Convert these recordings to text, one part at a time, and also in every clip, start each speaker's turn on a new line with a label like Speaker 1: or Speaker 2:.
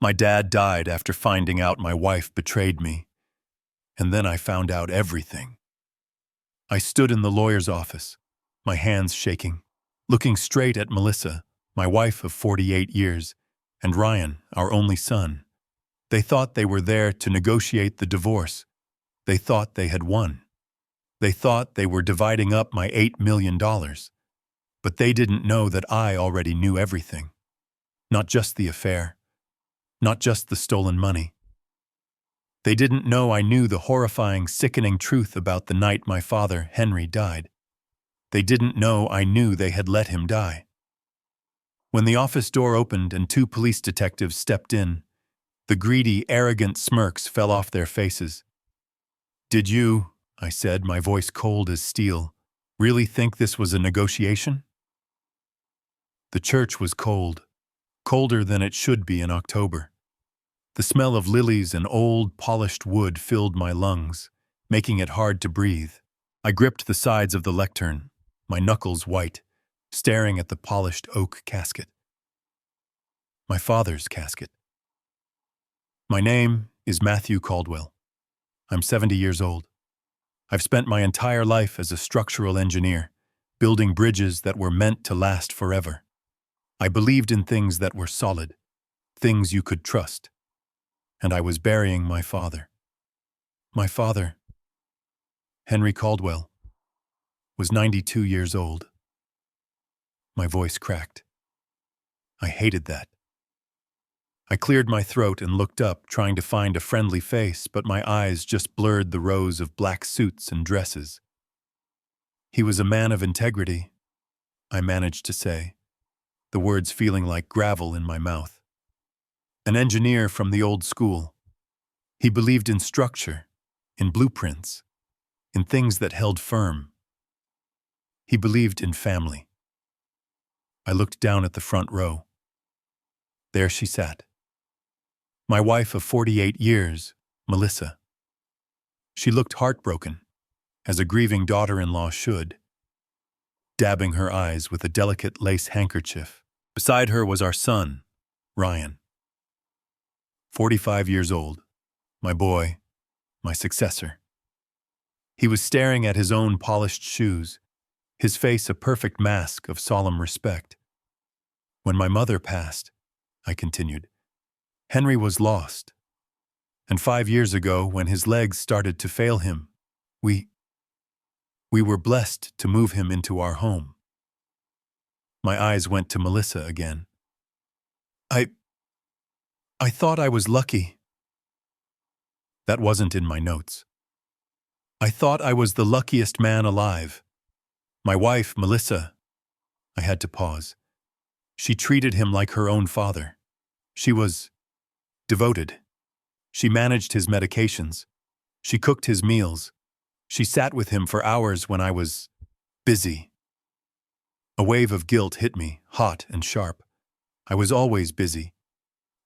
Speaker 1: My dad died after finding out my wife betrayed me, and then I found out everything. I stood in the lawyer's office, my hands shaking, looking straight at Melissa, my wife of 48 years, and Ryan, our only son. They thought they were there to negotiate the divorce. They thought they had won. They thought they were dividing up my $8 million. But they didn't know that I already knew everything. Not just the affair. Not just the stolen money. They didn't know I knew the horrifying, sickening truth about the night my father, Henry, died. They didn't know I knew they had let him die. When the office door opened and 2 police detectives stepped in, the greedy, arrogant smirks fell off their faces. "Did you," I said, my voice cold as steel, "really think this was a negotiation?" The church was cold, colder than it should be in October. The smell of lilies and old, polished wood filled my lungs, making it hard to breathe. I gripped the sides of the lectern, my knuckles white, staring at the polished oak casket. My father's casket. My name is Matthew Caldwell. I'm 70 years old. I've spent my entire life as a structural engineer, building bridges that were meant to last forever. I believed in things that were solid, things you could trust. And I was burying my father. My father, Henry Caldwell, was 92 years old. My voice cracked. I hated that. I cleared my throat and looked up, trying to find a friendly face, but my eyes just blurred the rows of black suits and dresses. "He was a man of integrity," I managed to say, the words feeling like gravel in my mouth. "An engineer from the old school. He believed in structure, in blueprints, in things that held firm. He believed in family." I looked down at the front row. There she sat. My wife of 48 years, Melissa. She looked heartbroken, as a grieving daughter-in-law should, dabbing her eyes with a delicate lace handkerchief. Beside her was our son, Ryan. 45 years old, my boy, my successor. He was staring at his own polished shoes, his face a perfect mask of solemn respect. "When my mother passed," I continued, "Henry was lost. And 5 years ago, when his legs started to fail him, we were blessed to move him into our home." My eyes went to Melissa again. I thought I was lucky." That wasn't in my notes. "I thought I was the luckiest man alive. My wife, Melissa," I had to pause. "She treated him like her own father. She was devoted. She managed his medications. She cooked his meals. She sat with him for hours when I was busy." A wave of guilt hit me, hot and sharp. I was always busy.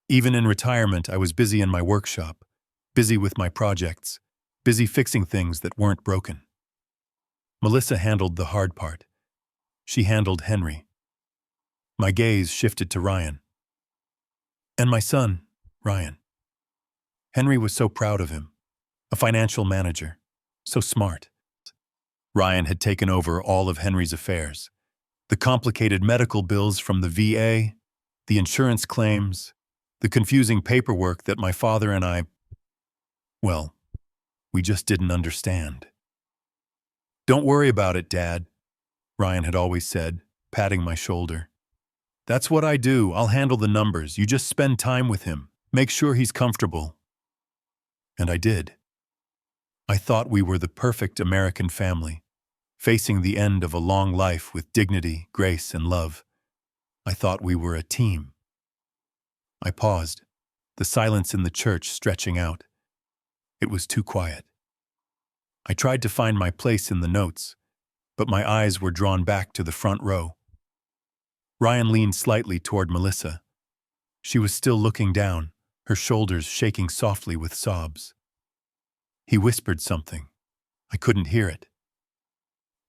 Speaker 1: Even in retirement, I was busy in my workshop, busy with my projects, busy fixing things that weren't broken. Melissa handled the hard part. She handled Henry. My gaze shifted to Ryan. And my son, Ryan. Henry was so proud of him. A financial manager. So smart. Ryan had taken over all of Henry's affairs. The complicated medical bills from the VA, the insurance claims, the confusing paperwork that my father and I, well, we just didn't understand. "Don't worry about it, Dad," Ryan had always said, patting my shoulder. "That's what I do. I'll handle the numbers. You just spend time with him. Make sure he's comfortable." And I did. I thought we were the perfect American family, facing the end of a long life with dignity, grace, and love. I thought we were a team. I paused, the silence in the church stretching out. It was too quiet. I tried to find my place in the notes, but my eyes were drawn back to the front row. Ryan leaned slightly toward Melissa. She was still looking down, her shoulders shaking softly with sobs. He whispered something. I couldn't hear it.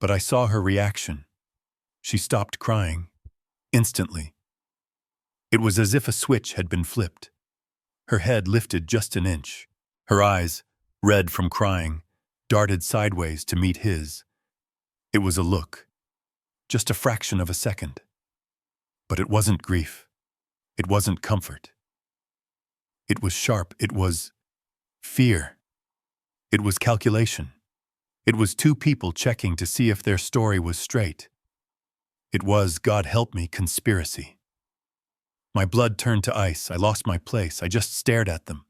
Speaker 1: But I saw her reaction. She stopped crying, instantly. It was as if a switch had been flipped. Her head lifted just an inch. Her eyes, red from crying, darted sideways to meet his. It was a look, just a fraction of a second. But it wasn't grief. It wasn't comfort. It was sharp. It was fear. It was calculation. It was two people checking to see if their story was straight. It was, God help me, conspiracy. My blood turned to ice. I lost my place. I just stared at them.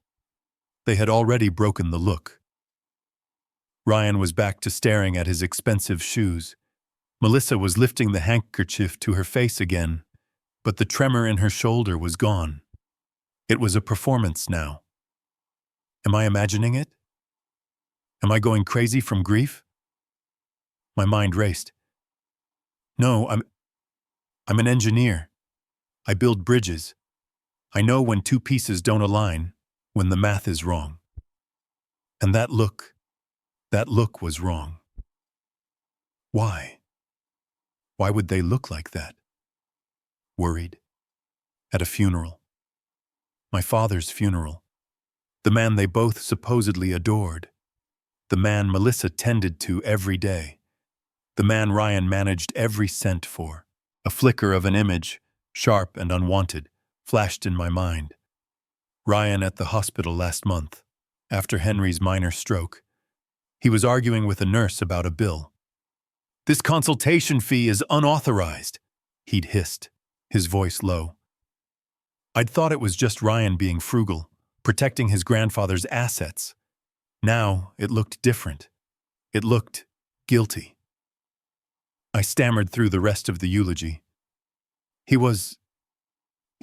Speaker 1: They had already broken the look. Ryan was back to staring at his expensive shoes. Melissa was lifting the handkerchief to her face again, but the tremor in her shoulder was gone. It was a performance now. Am I imagining it? Am I going crazy from grief? My mind raced. No, I'm an engineer. I build bridges. I know when two pieces don't align, when the math is wrong. And that look was wrong. Why? Why would they look like that? Worried. At a funeral. My father's funeral. The man they both supposedly adored. The man Melissa tended to every day. The man Ryan managed every cent for. A flicker of an image, sharp and unwanted, flashed in my mind. Ryan at the hospital last month, after Henry's minor stroke. He was arguing with a nurse about a bill. "This consultation fee is unauthorized," he'd hissed, his voice low. I'd thought it was just Ryan being frugal, protecting his grandfather's assets. Now it looked different. It looked guilty. I stammered through the rest of the eulogy. He was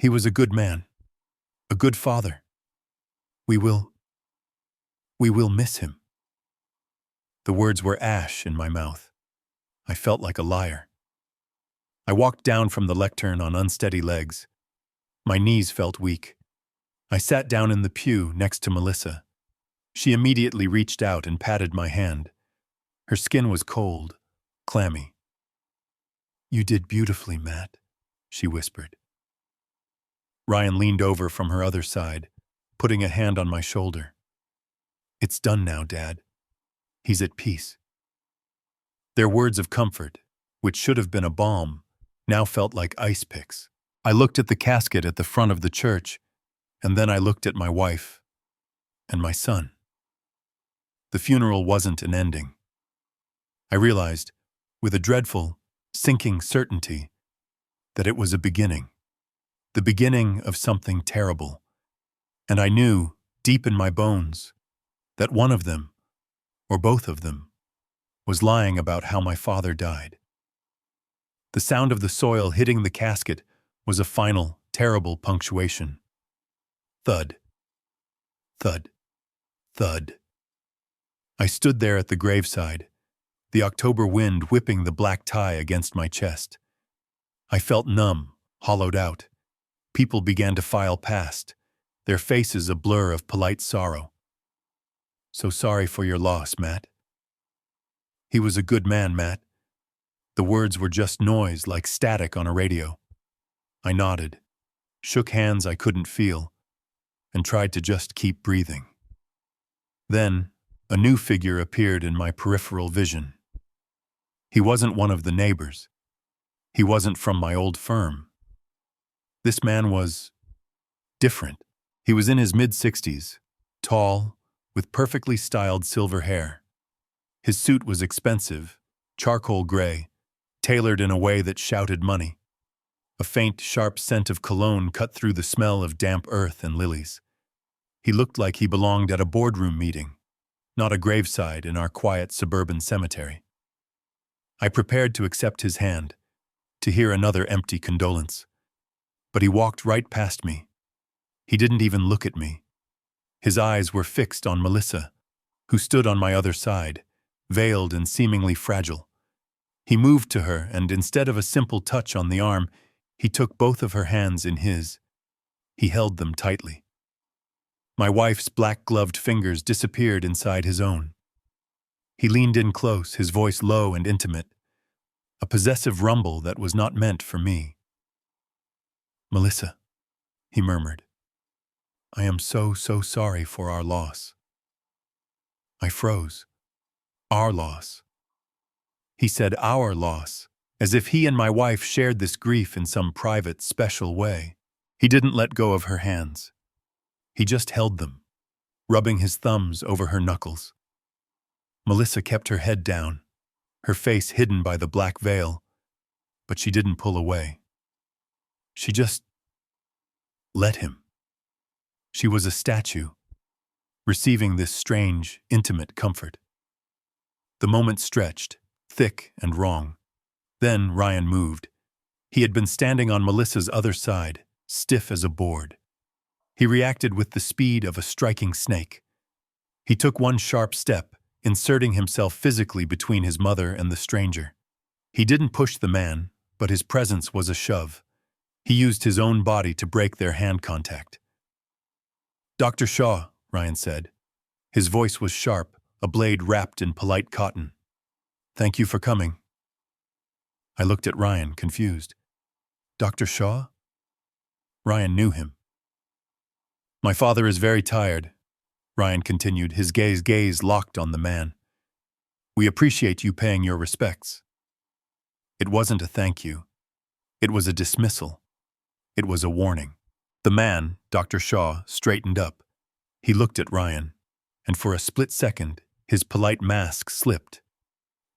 Speaker 1: a good man, a good father. We will miss him. The words were ash in my mouth. I felt like a liar. I walked down from the lectern on unsteady legs. My knees felt weak. I sat down in the pew next to Melissa. She immediately reached out and patted my hand. Her skin was cold, clammy. "You did beautifully, Matt," she whispered. Ryan leaned over from her other side, putting a hand on my shoulder. "It's done now, Dad. He's at peace." Their words of comfort, which should have been a balm, now felt like ice picks. I looked at the casket at the front of the church, and then I looked at my wife and my son. The funeral wasn't an ending. I realized, with a dreadful, sinking certainty, that it was a beginning. The beginning of something terrible. And I knew, deep in my bones, that one of them, or both of them, was lying about how my father died. The sound of the soil hitting the casket was a final, terrible punctuation. Thud. Thud. Thud. I stood there at the graveside, the October wind whipping the black tie against my chest. I felt numb, hollowed out. People began to file past, their faces a blur of polite sorrow. "So sorry for your loss, Matt." "He was a good man, Matt." The words were just noise, like static on a radio. I nodded, shook hands I couldn't feel, and tried to just keep breathing. Then, a new figure appeared in my peripheral vision. He wasn't one of the neighbors. He wasn't from my old firm. This man was different. He was in his mid-60s, tall, with perfectly styled silver hair. His suit was expensive, charcoal gray, tailored in a way that shouted money. A faint, sharp scent of cologne cut through the smell of damp earth and lilies. He looked like he belonged at a boardroom meeting, not a graveside in our quiet suburban cemetery. I prepared to accept his hand, to hear another empty condolence. But he walked right past me. He didn't even look at me. His eyes were fixed on Melissa, who stood on my other side, veiled and seemingly fragile. He moved to her, and instead of a simple touch on the arm, he took both of her hands in his. He held them tightly. My wife's black-gloved fingers disappeared inside his own. He leaned in close, his voice low and intimate, a possessive rumble that was not meant for me. "Melissa," he murmured. I am so sorry for our loss." I froze. Our loss. He said our loss, as if he and my wife shared this grief in some private, special way. He didn't let go of her hands. He just held them, rubbing his thumbs over her knuckles. Melissa kept her head down, her face hidden by the black veil, but she didn't pull away. She just let him. She was a statue, receiving this strange, intimate comfort. The moment stretched, thick and wrong. Then Ryan moved. He had been standing on Melissa's other side, stiff as a board. He reacted with the speed of a striking snake. He took one sharp step, inserting himself physically between his mother and the stranger. He didn't push the man, but his presence was a shove. He used his own body to break their hand contact. "Dr. Shaw," Ryan said. His voice was sharp, a blade wrapped in polite cotton. "Thank you for coming." I looked at Ryan, confused. "Dr. Shaw?" Ryan knew him. "My father is very tired," Ryan continued, his gaze locked on the man. "We appreciate you paying your respects." It wasn't a thank you. It was a dismissal. It was a warning. The man, Dr. Shaw, straightened up. He looked at Ryan, and for a split second, his polite mask slipped.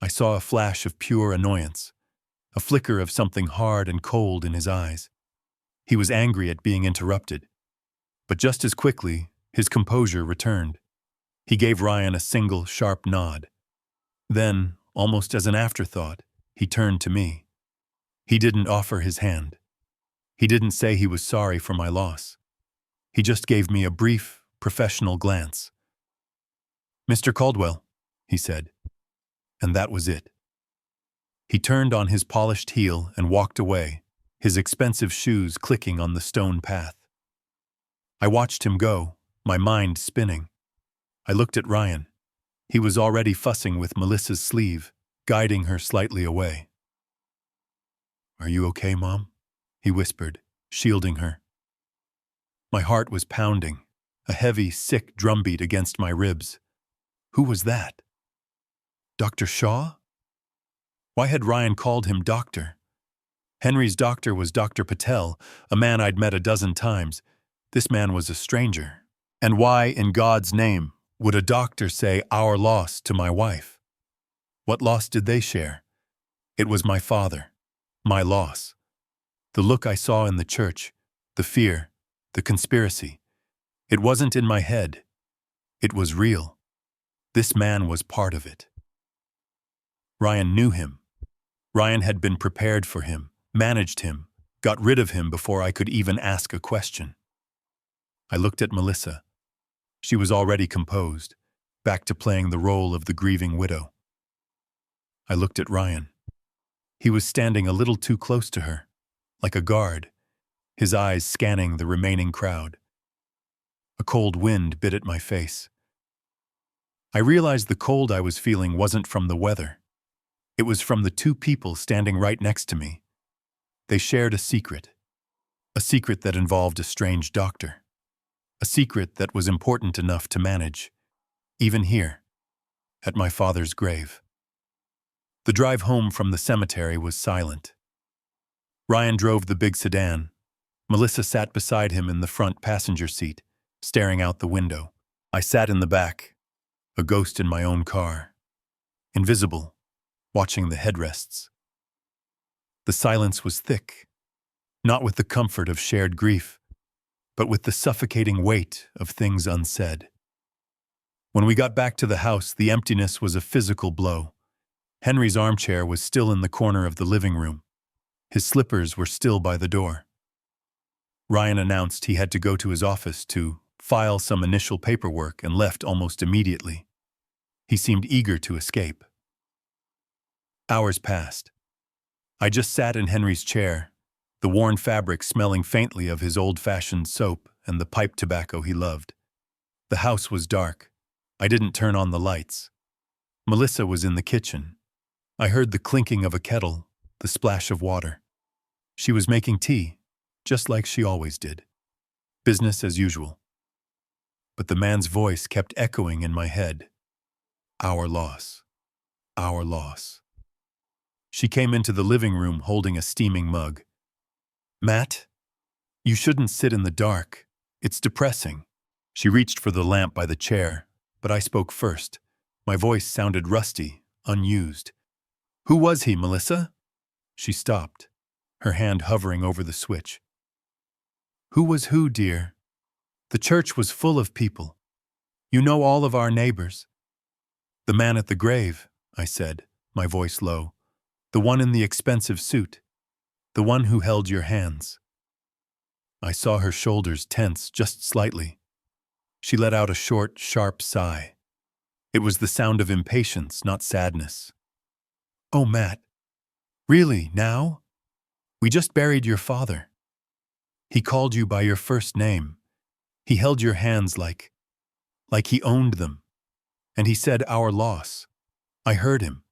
Speaker 1: I saw a flash of pure annoyance, a flicker of something hard and cold in his eyes. He was angry at being interrupted. But just as quickly, his composure returned. He gave Ryan a single, sharp nod. Then, almost as an afterthought, he turned to me. He didn't offer his hand. He didn't say he was sorry for my loss. He just gave me a brief, professional glance. "Mr. Caldwell," he said. And that was it. He turned on his polished heel and walked away, his expensive shoes clicking on the stone path. I watched him go, my mind spinning. I looked at Ryan. He was already fussing with Melissa's sleeve, guiding her slightly away. "Are you okay, Mom?" he whispered, shielding her. My heart was pounding, a heavy, sick drumbeat against my ribs. Who was that? Dr. Shaw? Why had Ryan called him doctor? Henry's doctor was Dr. Patel, a man I'd met a dozen times. This man was a stranger. And why, in God's name, would a doctor say our loss to my wife? What loss did they share? It was my father, my loss. The look I saw in the church, the fear, the conspiracy. It wasn't in my head. It was real. This man was part of it. Ryan knew him. Ryan had been prepared for him, managed him, got rid of him before I could even ask a question. I looked at Melissa. She was already composed, back to playing the role of the grieving widow. I looked at Ryan. He was standing a little too close to her, like a guard, his eyes scanning the remaining crowd. A cold wind bit at my face. I realized the cold I was feeling wasn't from the weather. It was from the two people standing right next to me. They shared a secret that involved a strange doctor, a secret that was important enough to manage, even here, at my father's grave. The drive home from the cemetery was silent. Ryan drove the big sedan. Melissa sat beside him in the front passenger seat, staring out the window. I sat in the back, a ghost in my own car, invisible, watching the headrests. The silence was thick, not with the comfort of shared grief, but with the suffocating weight of things unsaid. When we got back to the house, the emptiness was a physical blow. Henry's armchair was still in the corner of the living room. His slippers were still by the door. Ryan announced he had to go to his office to file some initial paperwork and left almost immediately. He seemed eager to escape. Hours passed. I just sat in Henry's chair, the worn fabric smelling faintly of his old-fashioned soap and the pipe tobacco he loved. The house was dark. I didn't turn on the lights. Melissa was in the kitchen. I heard the clinking of a kettle, the splash of water. She was making tea, just like she always did. Business as usual. but the man's voice kept echoing in my head. Our loss. Our loss. She came into the living room holding a steaming mug. Matt, you shouldn't sit in the dark. It's depressing. She reached for the lamp by the chair, but I spoke first. My voice sounded rusty, unused. Who was he, Melissa? She stopped, her hand hovering over the switch. Who was who, dear? The church was full of people. You know all of our neighbors. The man at the grave, I said, my voice low. The one in the expensive suit. The one who held your hands. I saw her shoulders tense just slightly. She let out a short, sharp sigh. It was the sound of impatience, not sadness. Oh, Matt. Really, now? We just buried your father. He called you by your first name. He held your hands like he owned them. And he said our loss. I heard him.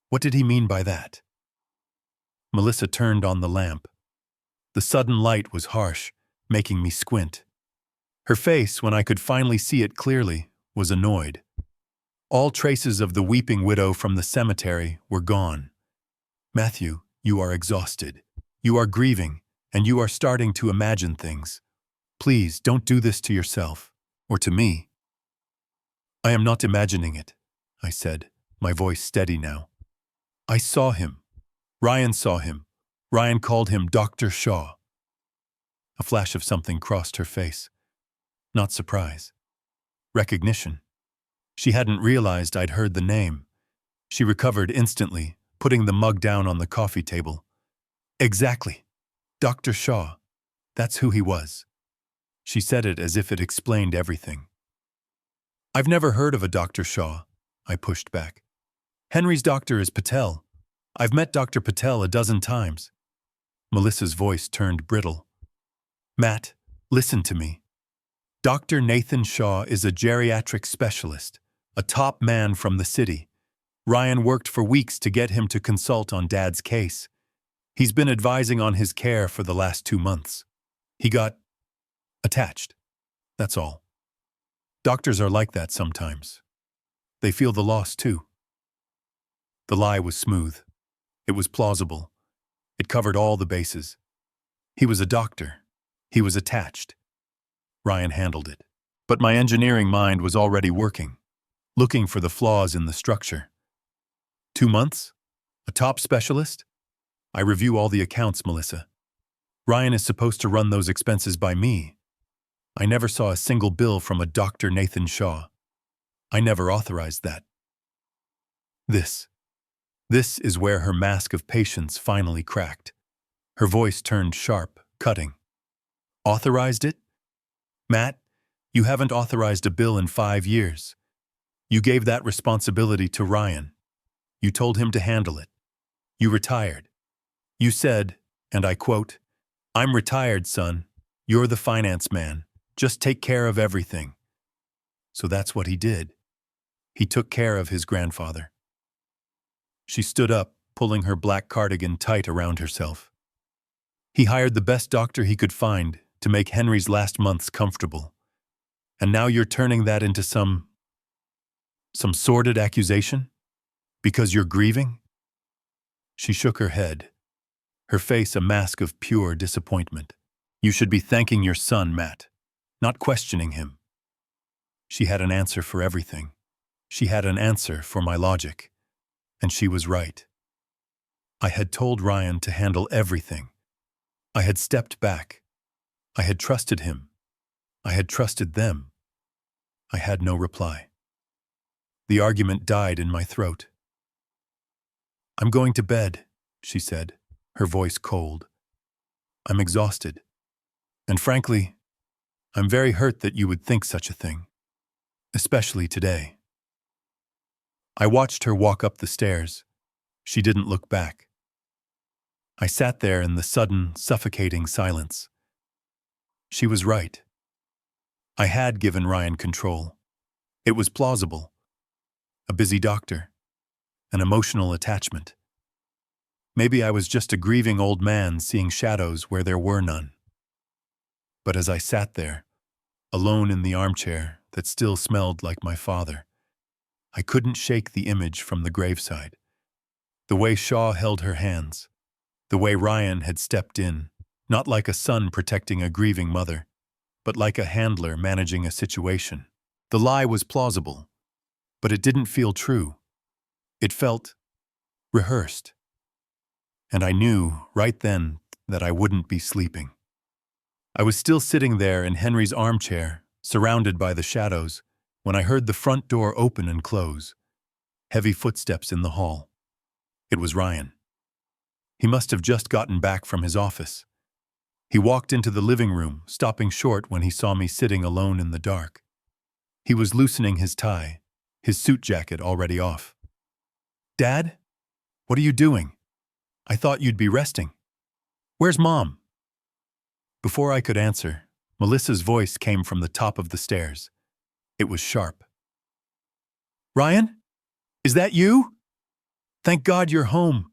Speaker 1: What did he mean by that? Melissa turned on the lamp. The sudden light was harsh, making me squint. Her face, when I could finally see it clearly, was annoyed. All traces of the weeping widow from the cemetery were gone. Matthew, you are exhausted. You are grieving, and you are starting to imagine things. Please, don't do this to yourself, or to me. I am not imagining it, I said, my voice steady now. I saw him. Ryan saw him. Ryan called him Dr. Shaw. A flash of something crossed her face. Not surprise. Recognition. She hadn't realized I'd heard the name. She recovered instantly, putting the mug down on the coffee table. Exactly. Dr. Shaw. That's who he was. She said it as if it explained everything. I've never heard of a Dr. Shaw, I pushed back. Henry's doctor is Patel. I've met Dr. Patel a dozen times. Melissa's voice turned brittle. Matt, listen to me. Dr. Nathan Shaw is a geriatric specialist, a top man from the city. Ryan worked for weeks to get him to consult on Dad's case. He's been advising on his care for the last 2 months. He got attached. That's all. Doctors are like that sometimes. They feel the loss too. The lie was smooth. It was plausible. It covered all the bases. He was a doctor. He was attached. Ryan handled it. But my engineering mind was already working, looking for the flaws in the structure. 2 months? A top specialist? I review all the accounts, Melissa. Ryan is supposed to run those expenses by me. I never saw a single bill from a Dr. Nathan Shaw. I never authorized that. This is where her mask of patience finally cracked. Her voice turned sharp, cutting. Authorized it? Matt, you haven't authorized a bill in 5 years. You gave that responsibility to Ryan. You told him to handle it. You retired. You said, and I quote, I'm retired, son. You're the finance man. Just take care of everything. So that's what he did. He took care of his grandfather. She stood up, pulling her black cardigan tight around herself. He hired the best doctor he could find to make Henry's last months comfortable. And now you're turning that into some sordid accusation? Because you're grieving? She shook her head, her face a mask of pure disappointment. You should be thanking your son, Matt, not questioning him. She had an answer for everything. She had an answer for my logic. And she was right. I had told Ryan to handle everything. I had stepped back. I had trusted him. I had trusted them. I had no reply. The argument died in my throat. I'm going to bed, she said, her voice cold. I'm exhausted. And frankly, I'm very hurt that you would think such a thing. Especially today. I watched her walk up the stairs. She didn't look back. I sat there in the sudden, suffocating silence. She was right. I had given Ryan control. It was plausible. A busy doctor. An emotional attachment. Maybe I was just a grieving old man seeing shadows where there were none. But as I sat there, alone in the armchair that still smelled like my father. I couldn't shake the image from the graveside. The way Shaw held her hands, the way Ryan had stepped in, not like a son protecting a grieving mother, but like a handler managing a situation. The lie was plausible, but it didn't feel true. It felt rehearsed. And I knew right then that I wouldn't be sleeping. I was still sitting there in Henry's armchair, surrounded by the shadows, when I heard the front door open and close. Heavy footsteps in the hall. It was Ryan. He must have just gotten back from his office. He walked into the living room, stopping short when he saw me sitting alone in the dark. He was loosening his tie, his suit jacket already off. "Dad? What are you doing? I thought you'd be resting. Where's Mom?" Before I could answer, Melissa's voice came from the top of the stairs. It was sharp. "Ryan? Is that you? Thank God you're home.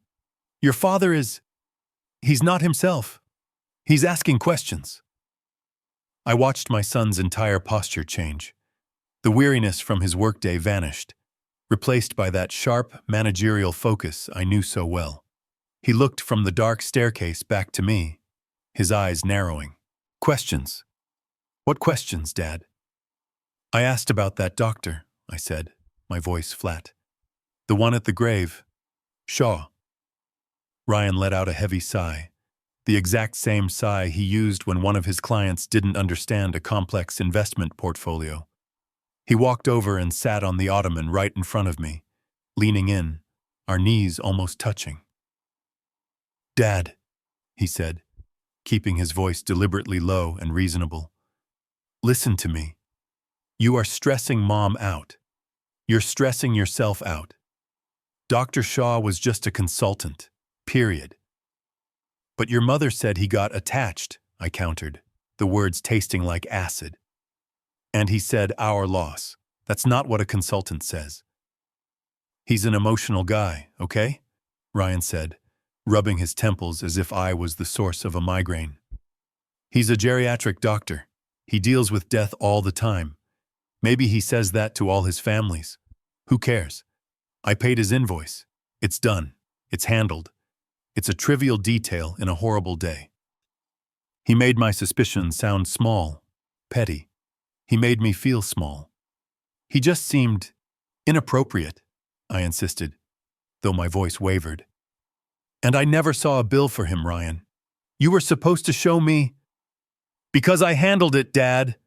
Speaker 1: Your father he's not himself. He's asking questions." I watched my son's entire posture change. The weariness from his workday vanished, replaced by that sharp, managerial focus I knew so well. He looked from the dark staircase back to me, his eyes narrowing. "Questions? What questions, Dad?" "I asked about that doctor," I said, my voice flat. "The one at the grave. Shaw." Ryan let out a heavy sigh, the exact same sigh he used when one of his clients didn't understand a complex investment portfolio. He walked over and sat on the ottoman right in front of me, leaning in, our knees almost touching. "Dad," he said, keeping his voice deliberately low and reasonable. "Listen to me. You are stressing Mom out. You're stressing yourself out. Dr. Shaw was just a consultant, period." "But your mother said he got attached," I countered, the words tasting like acid. "And he said our loss. That's not what a consultant says." "He's an emotional guy, okay?" Ryan said, rubbing his temples as if I was the source of a migraine. "He's a geriatric doctor. He deals with death all the time. Maybe he says that to all his families. Who cares? I paid his invoice. It's done. It's handled. It's a trivial detail in a horrible day." He made my suspicions sound small, petty. He made me feel small. He just seemed inappropriate, I insisted, though my voice wavered. "And I never saw a bill for him, Ryan. You were supposed to show me—" "Because I handled it, Dad."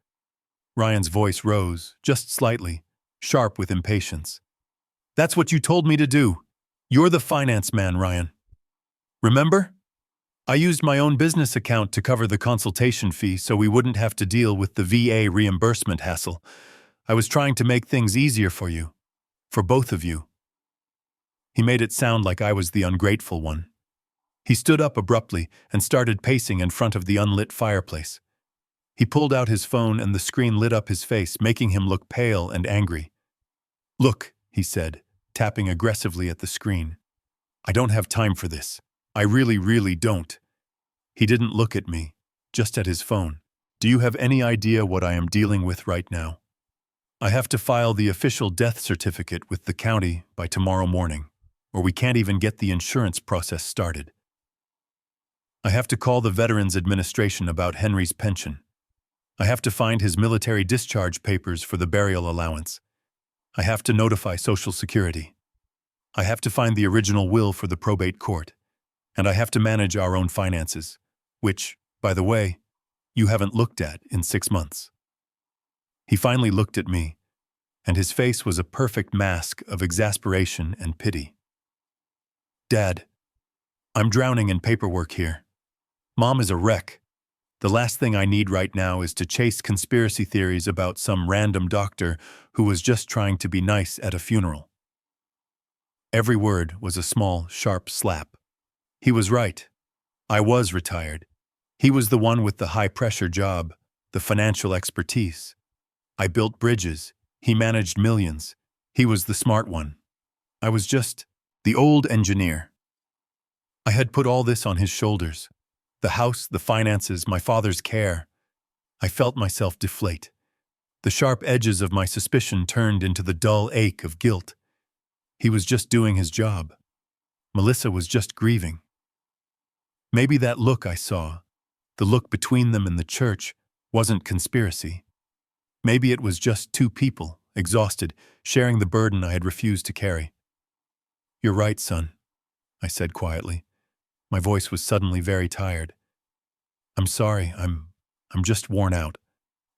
Speaker 1: Ryan's voice rose, just slightly, sharp with impatience. "That's what you told me to do. You're the finance man, Ryan. Remember? I used my own business account to cover the consultation fee so we wouldn't have to deal with the VA reimbursement hassle. I was trying to make things easier for you. For both of you." He made it sound like I was the ungrateful one. He stood up abruptly and started pacing in front of the unlit fireplace. He pulled out his phone and the screen lit up his face, making him look pale and angry. "Look," he said, tapping aggressively at the screen. "I don't have time for this. I really don't." He didn't look at me, just at his phone. "Do you have any idea what I am dealing with right now? I have to file the official death certificate with the county by tomorrow morning, or we can't even get the insurance process started. I have to call the Veterans Administration about Henry's pension. I have to find his military discharge papers for the burial allowance. I have to notify Social Security. I have to find the original will for the probate court. And I have to manage our own finances, which, by the way, you haven't looked at in 6 months." He finally looked at me, and his face was a perfect mask of exasperation and pity. "Dad, I'm drowning in paperwork here. Mom is a wreck. The last thing I need right now is to chase conspiracy theories about some random doctor who was just trying to be nice at a funeral." Every word was a small, sharp slap. He was right. I was retired. He was the one with the high-pressure job, the financial expertise. I built bridges. He managed millions. He was the smart one. I was just the old engineer. I had put all this on his shoulders. The house, the finances, my father's care. I felt myself deflate. The sharp edges of my suspicion turned into the dull ache of guilt. He was just doing his job. Melissa was just grieving. Maybe that look I saw, the look between them in the church, wasn't conspiracy. Maybe it was just two people, exhausted, sharing the burden I had refused to carry. "You're right, son," I said quietly. My voice was suddenly very tired. "I'm sorry, I'm just worn out.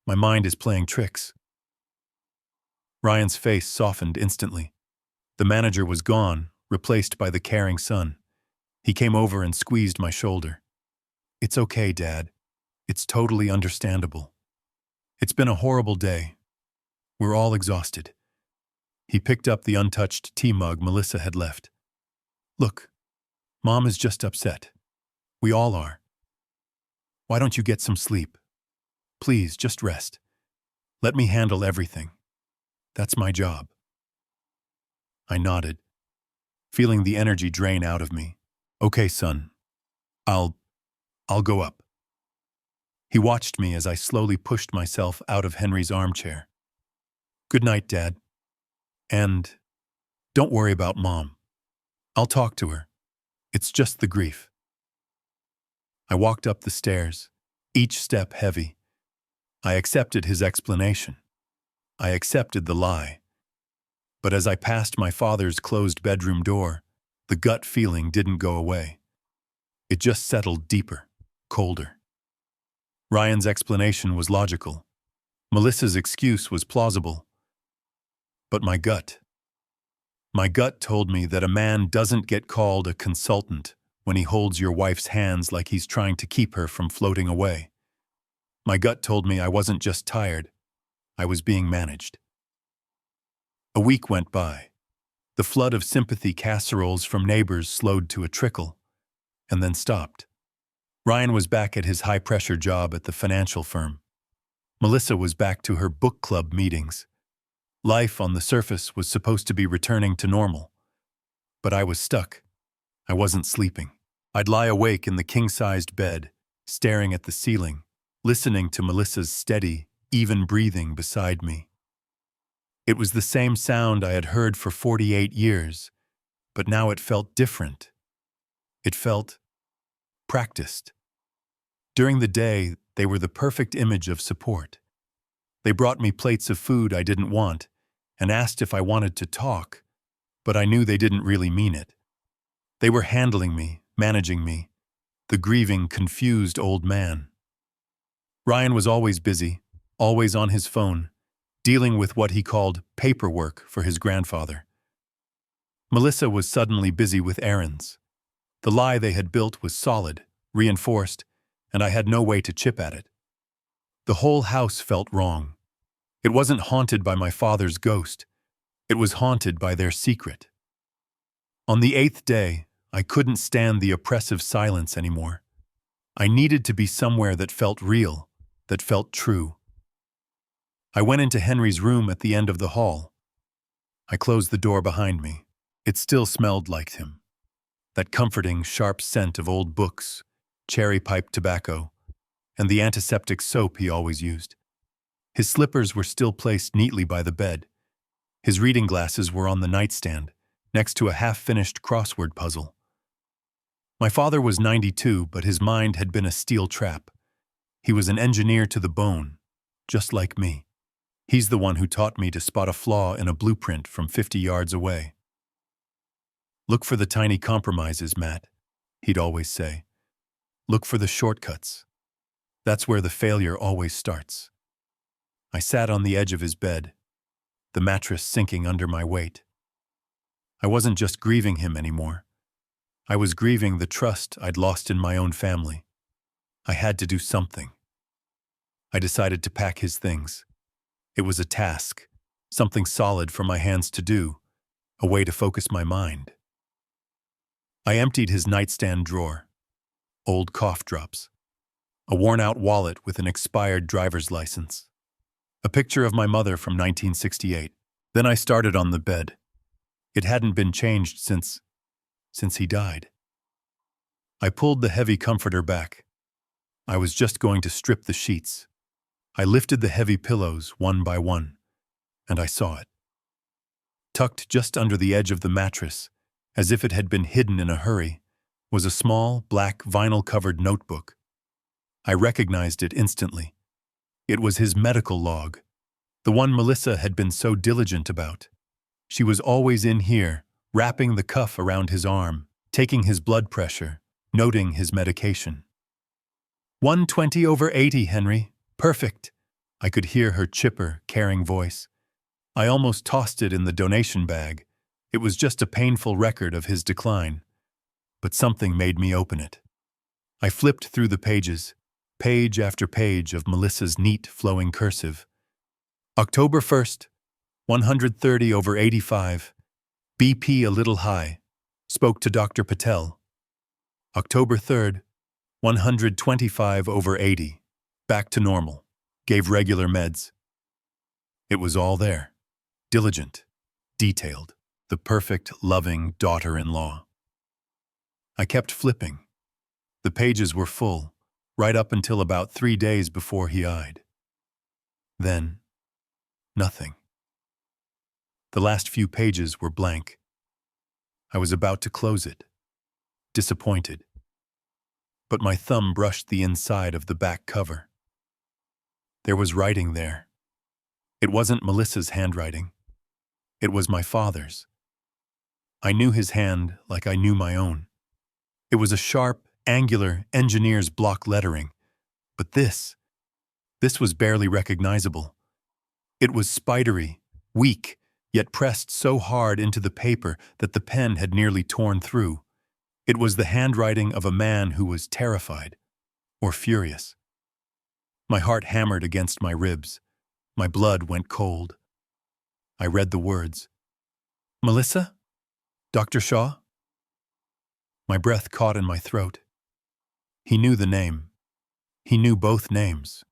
Speaker 1: My mind is playing tricks." Ryan's face softened instantly. The manager was gone, replaced by the caring son. He came over and squeezed my shoulder. "It's okay, Dad. It's totally understandable. It's been a horrible day. We're all exhausted." He picked up the untouched tea mug Melissa had left. "Look, Mom is just upset. We all are. Why don't you get some sleep? Please, just rest. Let me handle everything. That's my job." I nodded, feeling the energy drain out of me. "Okay, son. I'll go up." He watched me as I slowly pushed myself out of Henry's armchair. "Good night, Dad. And don't worry about Mom. I'll talk to her. It's just the grief." I walked up the stairs, each step heavy. I accepted his explanation. I accepted the lie. But as I passed my father's closed bedroom door, the gut feeling didn't go away. It just settled deeper, colder. Ryan's explanation was logical. Melissa's excuse was plausible. But my gut told me that a man doesn't get called a consultant when he holds your wife's hands like he's trying to keep her from floating away. My gut told me I wasn't just tired, I was being managed. A week went by. The flood of sympathy casseroles from neighbors slowed to a trickle, and then stopped. Ryan was back at his high-pressure job at the financial firm. Melissa was back to her book club meetings. Life on the surface was supposed to be returning to normal. But I was stuck. I wasn't sleeping. I'd lie awake in the king-sized bed, staring at the ceiling, listening to Melissa's steady, even breathing beside me. It was the same sound I had heard for 48 years, but now it felt different. It felt practiced. During the day, they were the perfect image of support. They brought me plates of food I didn't want and asked if I wanted to talk, but I knew they didn't really mean it. They were handling me, managing me, the grieving, confused old man. Ryan was always busy, always on his phone, dealing with what he called paperwork for his grandfather. Melissa was suddenly busy with errands. The lie they had built was solid, reinforced, and I had no way to chip at it. The whole house felt wrong. It wasn't haunted by my father's ghost. It was haunted by their secret. On the 8th day, I couldn't stand the oppressive silence anymore. I needed to be somewhere that felt real, that felt true. I went into Henry's room at the end of the hall. I closed the door behind me. It still smelled like him. That comforting, sharp scent of old books, cherry pipe tobacco, and the antiseptic soap he always used. His slippers were still placed neatly by the bed. His reading glasses were on the nightstand, next to a half-finished crossword puzzle. My father was 92, but his mind had been a steel trap. He was an engineer to the bone, just like me. He's the one who taught me to spot a flaw in a blueprint from 50 yards away. "Look for the tiny compromises, Matt," he'd always say. "Look for the shortcuts. That's where the failure always starts." I sat on the edge of his bed, the mattress sinking under my weight. I wasn't just grieving him anymore. I was grieving the trust I'd lost in my own family. I had to do something. I decided to pack his things. It was a task, something solid for my hands to do, a way to focus my mind. I emptied his nightstand drawer. Old cough drops. A worn-out wallet with an expired driver's license. A picture of my mother from 1968. Then I started on the bed. It hadn't been changed since he died. I pulled the heavy comforter back. I was just going to strip the sheets. I lifted the heavy pillows one by one, and I saw it. Tucked just under the edge of the mattress, as if it had been hidden in a hurry, was a small, black, vinyl-covered notebook. I recognized it instantly. It was his medical log, the one Melissa had been so diligent about. She was always in here, wrapping the cuff around his arm, taking his blood pressure, noting his medication. 120/80, Henry. Perfect. I could hear her chipper, caring voice. I almost tossed it in the donation bag. It was just a painful record of his decline. But something made me open it. I flipped through the pages, page after page of Melissa's neat, flowing cursive. October 1st, 130/85. BP a little high. Spoke to Dr. Patel. October 3rd, 125/80. Back to normal. Gave regular meds. It was all there. Diligent. Detailed. The perfect, loving daughter-in-law. I kept flipping. The pages were full, right up until about 3 days before he died. Then, nothing. The last few pages were blank. I was about to close it, disappointed. But my thumb brushed the inside of the back cover. There was writing there. It wasn't Melissa's handwriting. It was my father's. I knew his hand like I knew my own. It was a sharp, angular, engineer's block lettering. But this was barely recognizable. It was spidery, weak, yet pressed so hard into the paper that the pen had nearly torn through. It was the handwriting of a man who was terrified, or furious. My heart hammered against my ribs. My blood went cold. I read the words. Melissa? Dr. Shaw? My breath caught in my throat. He knew the name. He knew both names.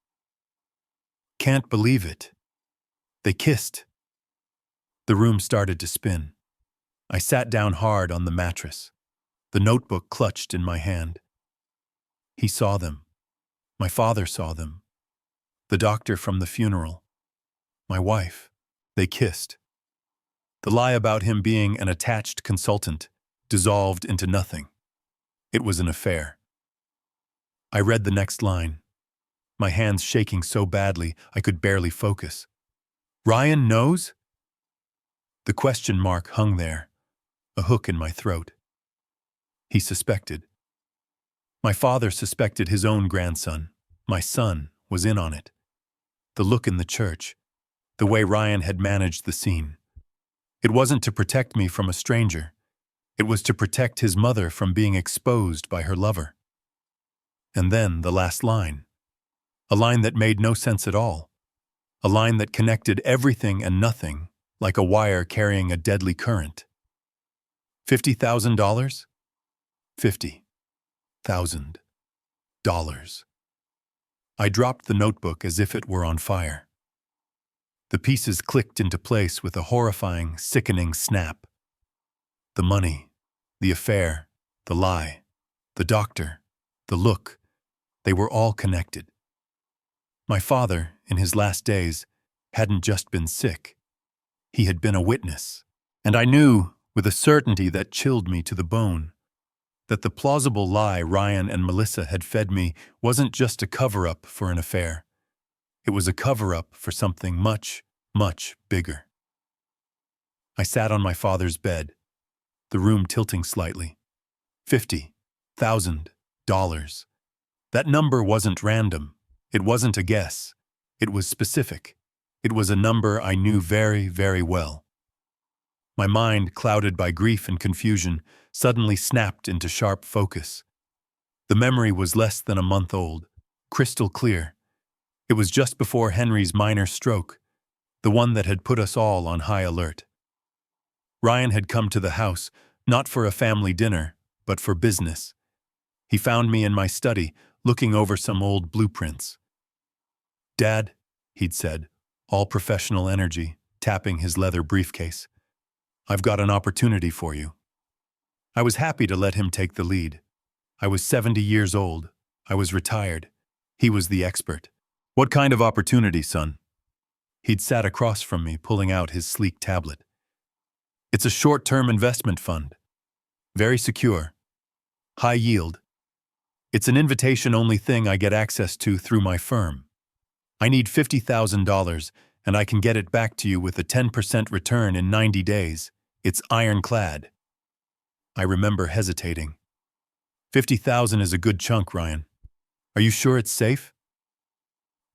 Speaker 1: Can't believe it. They kissed. The room started to spin. I sat down hard on the mattress, the notebook clutched in my hand. He saw them. My father saw them. The doctor from the funeral. My wife. They kissed. The lie about him being an attached consultant dissolved into nothing. It was an affair. I read the next line, my hands shaking so badly I could barely focus. Ryan knows? The question mark hung there, a hook in my throat. He suspected. My father suspected his own grandson. My son was in on it. The look in the church, the way Ryan had managed the scene. It wasn't to protect me from a stranger. It was to protect his mother from being exposed by her lover. And then the last line. A line that made no sense at all. A line that connected everything and nothing, like a wire carrying a deadly current. $50,000? $50,000. I dropped the notebook as if it were on fire. The pieces clicked into place with a horrifying, sickening snap. The money, the affair, the lie, the doctor, the look, they were all connected. My father, in his last days, hadn't just been sick. He had been a witness. And I knew, with a certainty that chilled me to the bone, that the plausible lie Ryan and Melissa had fed me wasn't just a cover-up for an affair. It was a cover-up for something much, much bigger. I sat on my father's bed, the room tilting slightly. $50,000. That number wasn't random. It wasn't a guess. It was specific. It was a number I knew very, very well. My mind, clouded by grief and confusion, suddenly snapped into sharp focus. The memory was less than a month old, crystal clear. It was just before Henry's minor stroke, the one that had put us all on high alert. Ryan had come to the house, not for a family dinner, but for business. He found me in my study, looking over some old blueprints. Dad, he'd said, all professional energy, tapping his leather briefcase. I've got an opportunity for you. I was happy to let him take the lead. I was 70 years old. I was retired. He was the expert. What kind of opportunity, son? He'd sat across from me, pulling out his sleek tablet. It's a short-term investment fund. Very secure. High yield. It's an invitation-only thing I get access to through my firm. I need $50,000, and I can get it back to you with a 10% return in 90 days. It's ironclad. I remember hesitating. 50,000 is a good chunk, Ryan. Are you sure it's safe?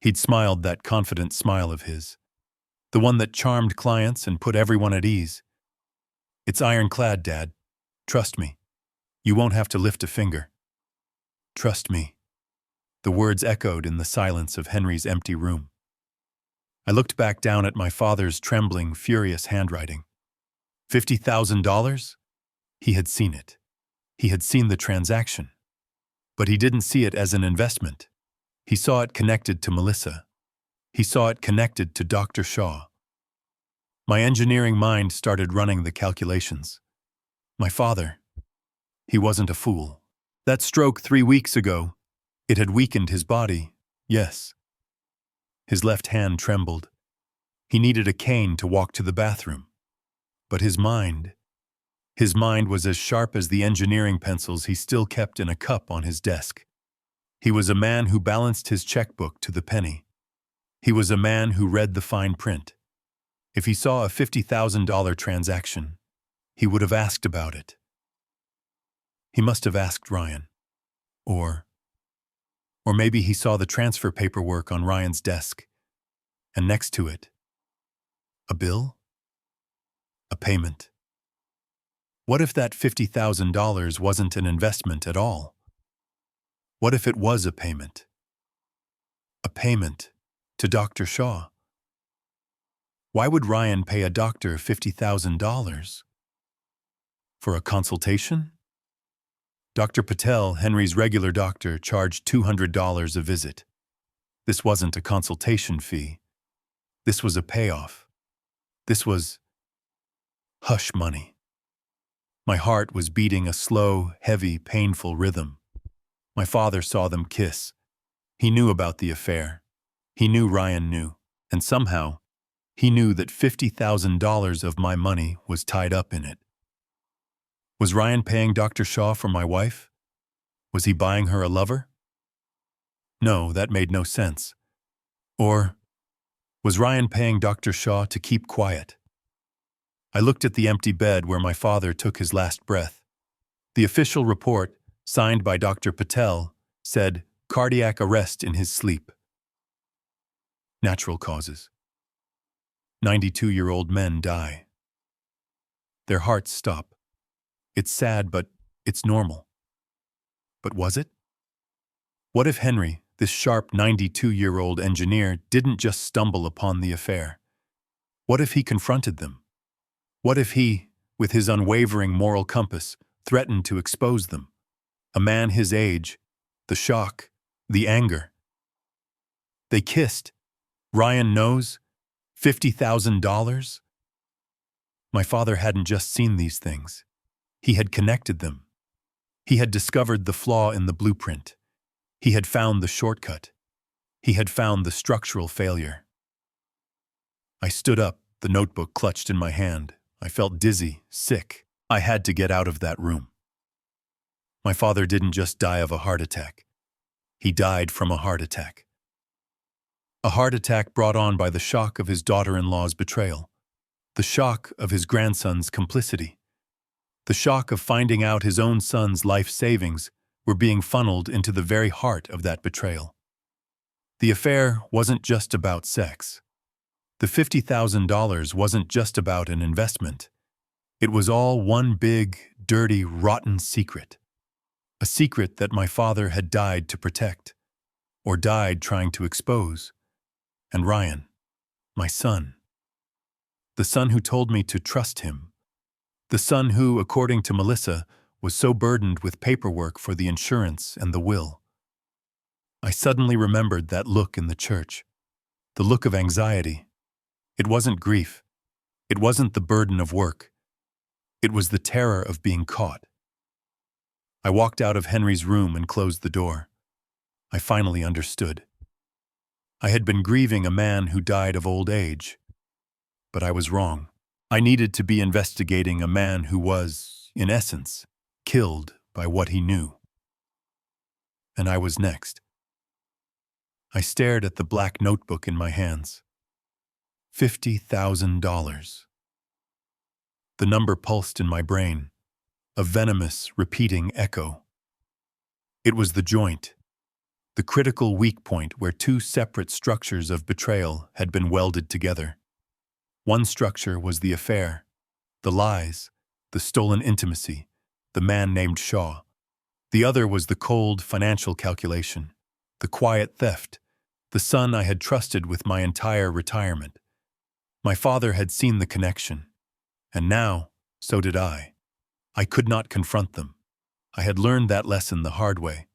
Speaker 1: He'd smiled that confident smile of his, the one that charmed clients and put everyone at ease. It's ironclad, Dad. Trust me. You won't have to lift a finger. Trust me. The words echoed in the silence of Henry's empty room. I looked back down at my father's trembling, furious handwriting. $50,000? He had seen it. He had seen the transaction. But he didn't see it as an investment. He saw it connected to Melissa. He saw it connected to Dr. Shaw. My engineering mind started running the calculations. My father, he wasn't a fool. That stroke 3 weeks ago, it had weakened his body, yes. His left hand trembled. He needed a cane to walk to the bathroom. But his mind was as sharp as the engineering pencils he still kept in a cup on his desk. He was a man who balanced his checkbook to the penny. He was a man who read the fine print. If he saw a $50,000 transaction, he would have asked about it. He must have asked Ryan. Or maybe he saw the transfer paperwork on Ryan's desk, and next to it, a bill? A payment. What if that $50,000 wasn't an investment at all? What if it was a payment? A payment to Dr. Shaw? Why would Ryan pay a doctor $50,000? For a consultation? Dr. Patel, Henry's regular doctor, charged $200 a visit. This wasn't a consultation fee. This was a payoff. This was hush money. My heart was beating a slow, heavy, painful rhythm. My father saw them kiss. He knew about the affair. He knew Ryan knew. And somehow, he knew that $50,000 of my money was tied up in it. Was Ryan paying Dr. Shaw for my wife? Was he buying her a lover? No, that made no sense. Or was Ryan paying Dr. Shaw to keep quiet? I looked at the empty bed where my father took his last breath. The official report, signed by Dr. Patel, said cardiac arrest in his sleep. Natural causes. 92-year-old men die. Their hearts stop. It's sad, but it's normal. But was it? What if Henry, this sharp 92-year-old engineer, didn't just stumble upon the affair? What if he confronted them? What if he, with his unwavering moral compass, threatened to expose them? A man his age, the shock, the anger. They kissed. Ryan knows. $50,000? My father hadn't just seen these things. He had connected them. He had discovered the flaw in the blueprint. He had found the shortcut. He had found the structural failure. I stood up, the notebook clutched in my hand. I felt dizzy, sick. I had to get out of that room. My father didn't just die of a heart attack. He died from a heart attack. A heart attack brought on by the shock of his daughter-in-law's betrayal, the shock of his grandson's complicity, the shock of finding out his own son's life savings were being funneled into the very heart of that betrayal. The affair wasn't just about sex. The $50,000 wasn't just about an investment. It was all one big, dirty, rotten secret. A secret that my father had died to protect, or died trying to expose. And Ryan, my son. The son who told me to trust him. The son who, according to Melissa, was so burdened with paperwork for the insurance and the will. I suddenly remembered that look in the church. The look of anxiety. It wasn't grief. It wasn't the burden of work. It was the terror of being caught. I walked out of Henry's room and closed the door. I finally understood. I had been grieving a man who died of old age. But I was wrong. I needed to be investigating a man who was, in essence, killed by what he knew. And I was next. I stared at the black notebook in my hands. $50,000. The number pulsed in my brain, a venomous, repeating echo. It was the joint, the critical weak point where two separate structures of betrayal had been welded together. One structure was the affair, the lies, the stolen intimacy, the man named Shaw. The other was the cold financial calculation, the quiet theft, the son I had trusted with my entire retirement. My father had seen the connection, and now, so did I. I could not confront them. I had learned that lesson the hard way.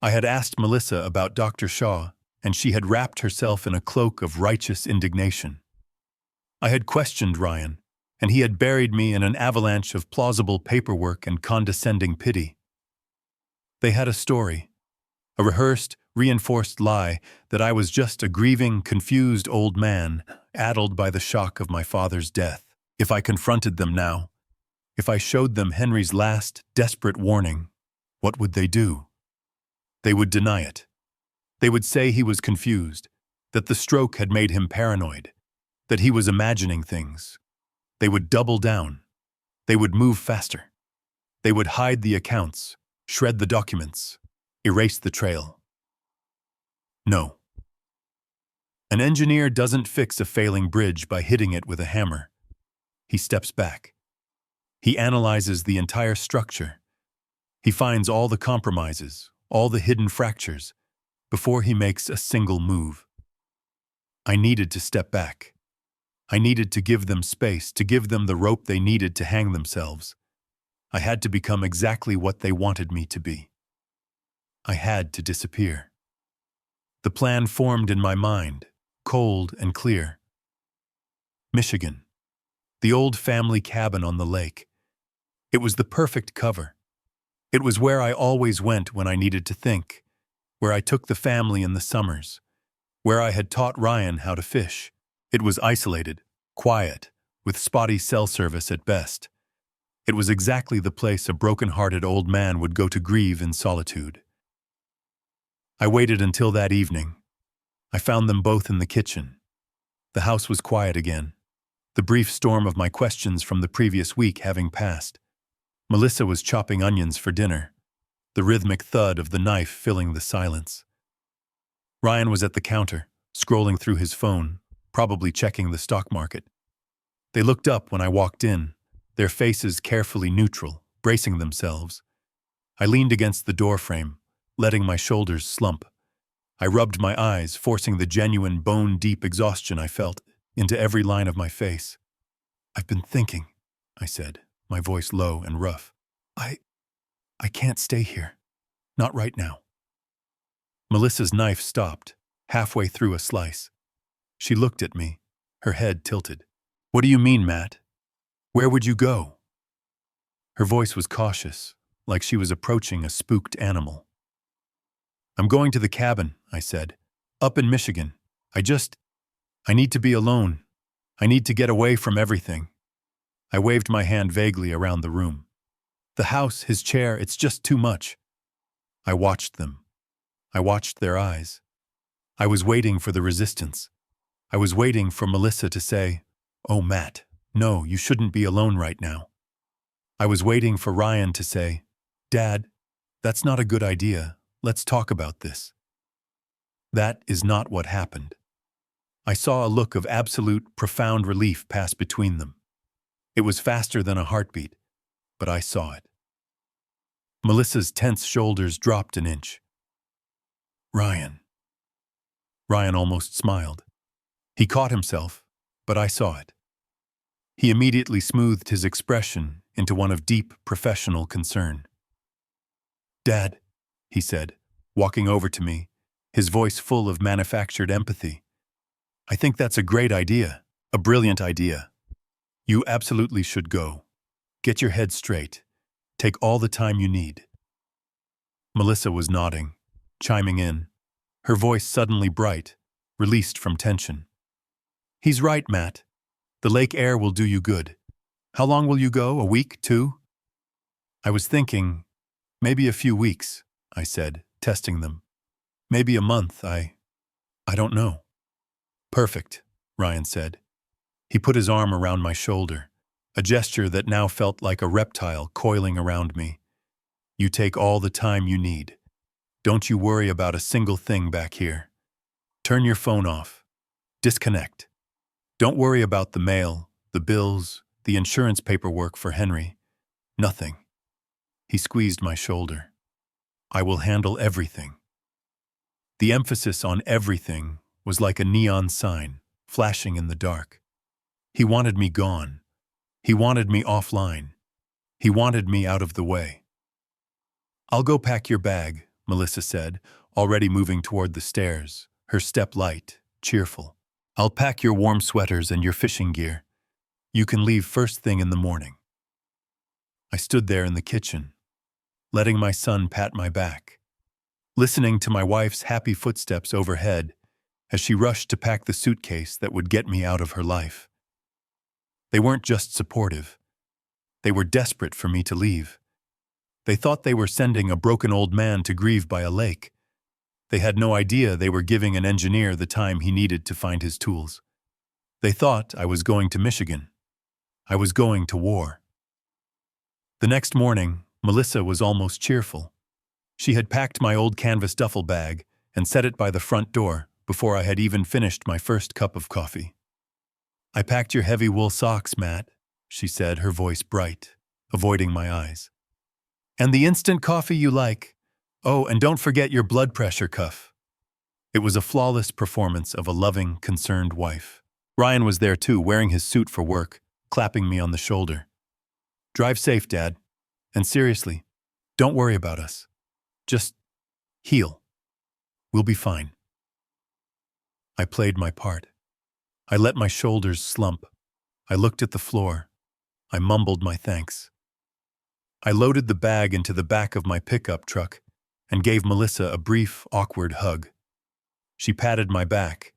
Speaker 1: I had asked Melissa about Dr. Shaw, and she had wrapped herself in a cloak of righteous indignation. I had questioned Ryan, and he had buried me in an avalanche of plausible paperwork and condescending pity. They had a story, a rehearsed, reinforced lie that I was just a grieving, confused old man, addled by the shock of my father's death. If I confronted them now, if I showed them Henry's last, desperate warning, what would they do? They would deny it. They would say he was confused, that the stroke had made him paranoid, that he was imagining things. They would double down. They would move faster. They would hide the accounts, shred the documents, erase the trail. No. An engineer doesn't fix a failing bridge by hitting it with a hammer. He steps back. He analyzes the entire structure. He finds all the compromises, all the hidden fractures, before he makes a single move. I needed to step back. I needed to give them space, to give them the rope they needed to hang themselves. I had to become exactly what they wanted me to be. I had to disappear. The plan formed in my mind, cold and clear. Michigan. The old family cabin on the lake. It was the perfect cover. It was where I always went when I needed to think, where I took the family in the summers, where I had taught Ryan how to fish. It was isolated, quiet, with spotty cell service at best. It was exactly the place a broken-hearted old man would go to grieve in solitude. I waited until that evening. I found them both in the kitchen. The house was quiet again, the brief storm of my questions from the previous week having passed. Melissa was chopping onions for dinner, the rhythmic thud of the knife filling the silence. Ryan was at the counter, scrolling through his phone, probably checking the stock market. They looked up when I walked in, their faces carefully neutral, bracing themselves. I leaned against the doorframe, letting my shoulders slump. I rubbed my eyes, forcing the genuine bone-deep exhaustion I felt into every line of my face. "I've been thinking," I said, my voice low and rough. I can't stay here. Not right now." Melissa's knife stopped, halfway through a slice. She looked at me, her head tilted. "What do you mean, Matt? Where would you go?" Her voice was cautious, like she was approaching a spooked animal. "I'm going to the cabin," I said. "Up in Michigan. I need to be alone. I need to get away from everything." I waved my hand vaguely around the room. The house, his chair, it's just too much. I watched them. I watched their eyes. I was waiting for the resistance. I was waiting for Melissa to say, "Oh, Matt, no, you shouldn't be alone right now." I was waiting for Ryan to say, "Dad, that's not a good idea. Let's talk about this." That is not what happened. I saw a look of absolute, profound relief pass between them. It was faster than a heartbeat, but I saw it. Melissa's tense shoulders dropped an inch. "Ryan." Ryan almost smiled. He caught himself, but I saw it. He immediately smoothed his expression into one of deep professional concern. "Dad," he said, walking over to me, his voice full of manufactured empathy. "I think that's a great idea, a brilliant idea. You absolutely should go. Get your head straight. Take all the time you need." Melissa was nodding, chiming in, her voice suddenly bright, released from tension. He's right, Matt. The lake air will do you good. How long will you go? A week, 2? I was thinking, maybe a few weeks, I said, testing them. Maybe a month, I don't know. Perfect, Ryan said. He put his arm around my shoulder, a gesture that now felt like a reptile coiling around me. You take all the time you need. Don't you worry about a single thing back here. Turn your phone off. Disconnect. Don't worry about the mail, the bills, the insurance paperwork for Henry. Nothing. He squeezed my shoulder. I will handle everything. The emphasis on everything was like a neon sign, flashing in the dark. He wanted me gone. He wanted me offline. He wanted me out of the way. I'll go pack your bag, Melissa said, already moving toward the stairs, her step light, cheerful. I'll pack your warm sweaters and your fishing gear. You can leave first thing in the morning. I stood there in the kitchen, letting my son pat my back, listening to my wife's happy footsteps overhead as she rushed to pack the suitcase that would get me out of her life. They weren't just supportive. They were desperate for me to leave. They thought they were sending a broken old man to grieve by a lake. They had no idea they were giving an engineer the time he needed to find his tools. They thought I was going to Michigan. I was going to war. The next morning, Melissa was almost cheerful. She had packed my old canvas duffel bag and set it by the front door before I had even finished my first cup of coffee. I packed your heavy wool socks, Matt, she said, her voice bright, avoiding my eyes. And the instant coffee you like. Oh, and don't forget your blood pressure cuff. It was a flawless performance of a loving, concerned wife. Ryan was there too, wearing his suit for work, clapping me on the shoulder. Drive safe, Dad. And seriously, don't worry about us. Just heal. We'll be fine. I played my part. I let my shoulders slump. I looked at the floor. I mumbled my thanks. I loaded the bag into the back of my pickup truck and gave Melissa a brief, awkward hug. She patted my back,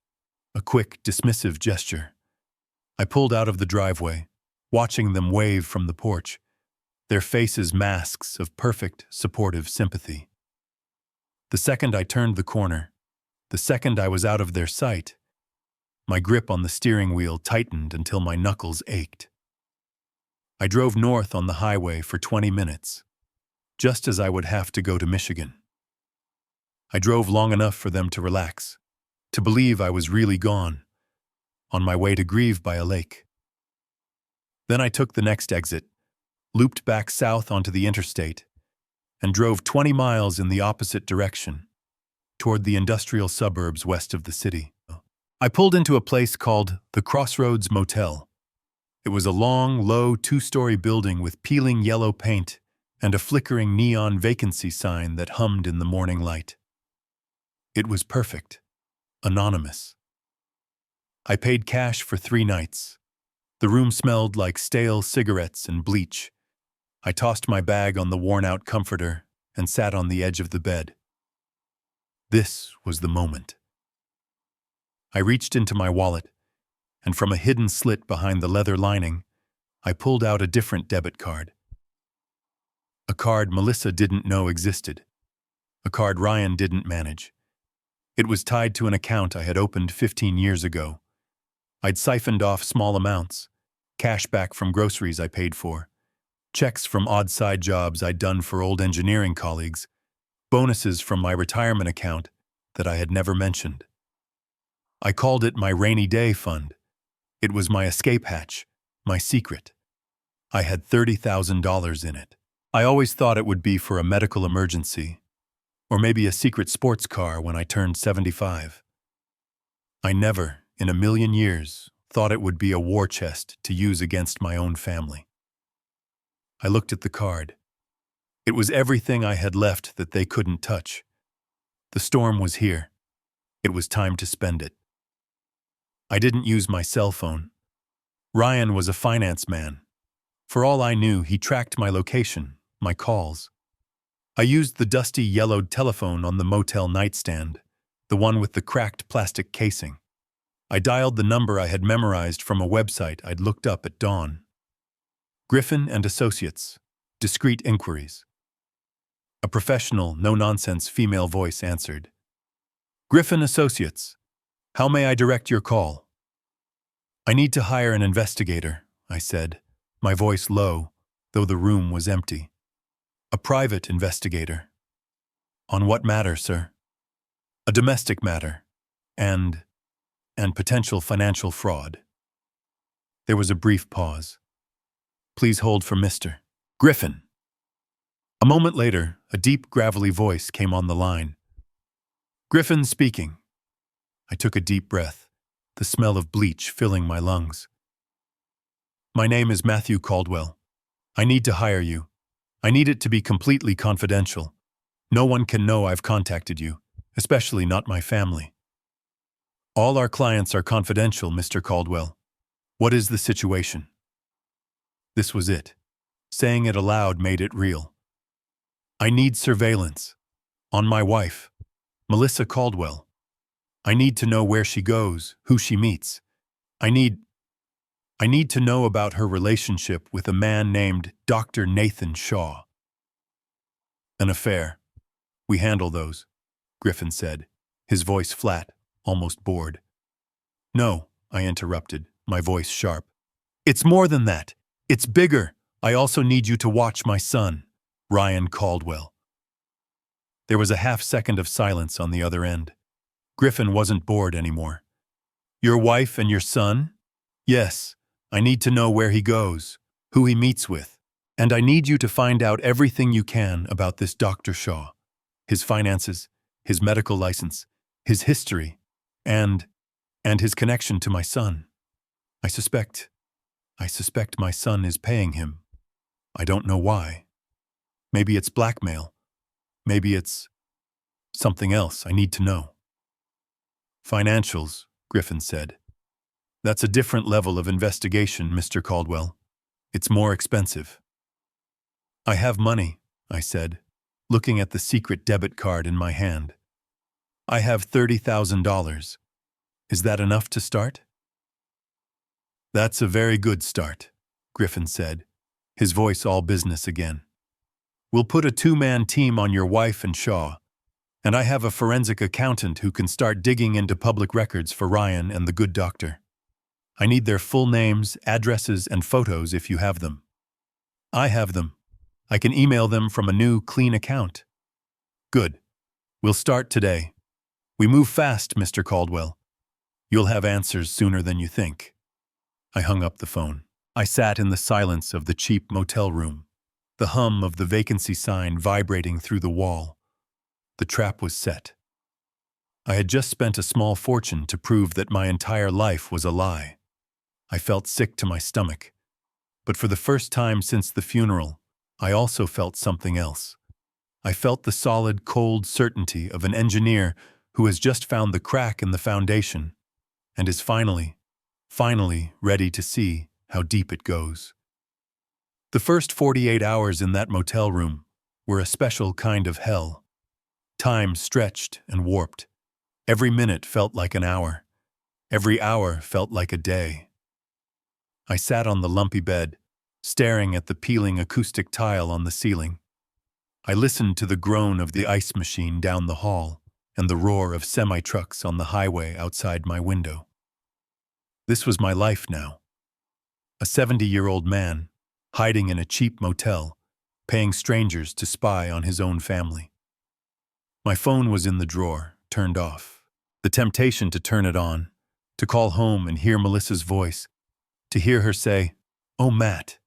Speaker 1: a quick, dismissive gesture. I pulled out of the driveway, watching them wave from the porch, their faces masks of perfect, supportive sympathy. The second I turned the corner, the second I was out of their sight, my grip on the steering wheel tightened until my knuckles ached. I drove north on the highway for 20 minutes, just as I would have to go to Michigan. I drove long enough for them to relax, to believe I was really gone, on my way to grieve by a lake. Then I took the next exit, looped back south onto the interstate, and drove 20 miles in the opposite direction, toward the industrial suburbs west of the city. I pulled into a place called the Crossroads Motel. It was a long, low, 2-story building with peeling yellow paint and a flickering neon vacancy sign that hummed in the morning light. It was perfect. Anonymous. I paid cash for 3 nights. The room smelled like stale cigarettes and bleach. I tossed my bag on the worn-out comforter and sat on the edge of the bed. This was the moment. I reached into my wallet, and from a hidden slit behind the leather lining, I pulled out a different debit card. A card Melissa didn't know existed. A card Ryan didn't manage. It was tied to an account I had opened 15 years ago. I'd siphoned off small amounts, cash back from groceries I paid for, checks from odd side jobs I'd done for old engineering colleagues, bonuses from my retirement account that I had never mentioned. I called it my rainy day fund. It was my escape hatch, my secret. I had $30,000 in it. I always thought it would be for a medical emergency, or maybe a secret sports car when I turned 75. I never, in a million years, thought it would be a war chest to use against my own family. I looked at the card. It was everything I had left that they couldn't touch. The storm was here. It was time to spend it. I didn't use my cell phone. Ryan was a finance man. For all I knew, he tracked my location, my calls. I used the dusty, yellowed telephone on the motel nightstand, the one with the cracked plastic casing. I dialed the number I had memorized from a website I'd looked up at dawn. Griffin and Associates. Discreet inquiries. A professional, no-nonsense female voice answered. Griffin Associates. How may I direct your call? I need to hire an investigator, I said, my voice low, though the room was empty. A private investigator. On what matter, sir? A domestic matter. And potential financial fraud. There was a brief pause. Please hold for Mr. Griffin. A moment later, a deep, gravelly voice came on the line. Griffin speaking. I took a deep breath, the smell of bleach filling my lungs. My name is Matthew Caldwell. I need to hire you. I need it to be completely confidential. No one can know I've contacted you, especially not my family. All our clients are confidential, Mr. Caldwell. What is the situation? This was it. Saying it aloud made it real. I need surveillance. On my wife, Melissa Caldwell. I need to know where she goes, who she meets. I need to know about her relationship with a man named Dr. Nathan Shaw. An affair. We handle those, Griffin said, his voice flat, almost bored. No, I interrupted, my voice sharp. It's more than that. It's bigger. I also need you to watch my son, Ryan Caldwell. There was a half-second of silence on the other end. Griffin wasn't bored anymore. Your wife and your son? Yes, I need to know where he goes, who he meets with, and I need you to find out everything you can about this Dr. Shaw, his finances, his medical license, his history, and his connection to my son. I suspect my son is paying him. I don't know why. Maybe it's blackmail. Maybe it's something else I need to know. Financials, Griffin said. That's a different level of investigation, Mr. Caldwell. It's more expensive. I have money, I said, looking at the secret debit card in my hand. I have $30,000. Is that enough to start? That's a very good start, Griffin said, his voice all business again. We'll put a two-man team on your wife and Shaw, and I have a forensic accountant who can start digging into public records for Ryan and the good doctor. I need their full names, addresses, and photos if you have them. I have them. I can email them from a new, clean account. Good. We'll start today. We move fast, Mr. Caldwell. You'll have answers sooner than you think. I hung up the phone. I sat in the silence of the cheap motel room, the hum of the vacancy sign vibrating through the wall. The trap was set. I had just spent a small fortune to prove that my entire life was a lie. I felt sick to my stomach. But for the first time since the funeral, I also felt something else. I felt the solid, cold certainty of an engineer who has just found the crack in the foundation and is finally ready to see how deep it goes. The first 48 hours in that motel room were a special kind of hell. Time stretched and warped. Every minute felt like an hour. Every hour felt like a day. I sat on the lumpy bed, staring at the peeling acoustic tile on the ceiling. I listened to the groan of the ice machine down the hall and the roar of semi-trucks on the highway outside my window. This was my life now. A 70-year-old man, hiding in a cheap motel, paying strangers to spy on his own family. My phone was in the drawer, turned off. The temptation to turn it on, to call home and hear Melissa's voice, to hear her say, "Oh, Matt,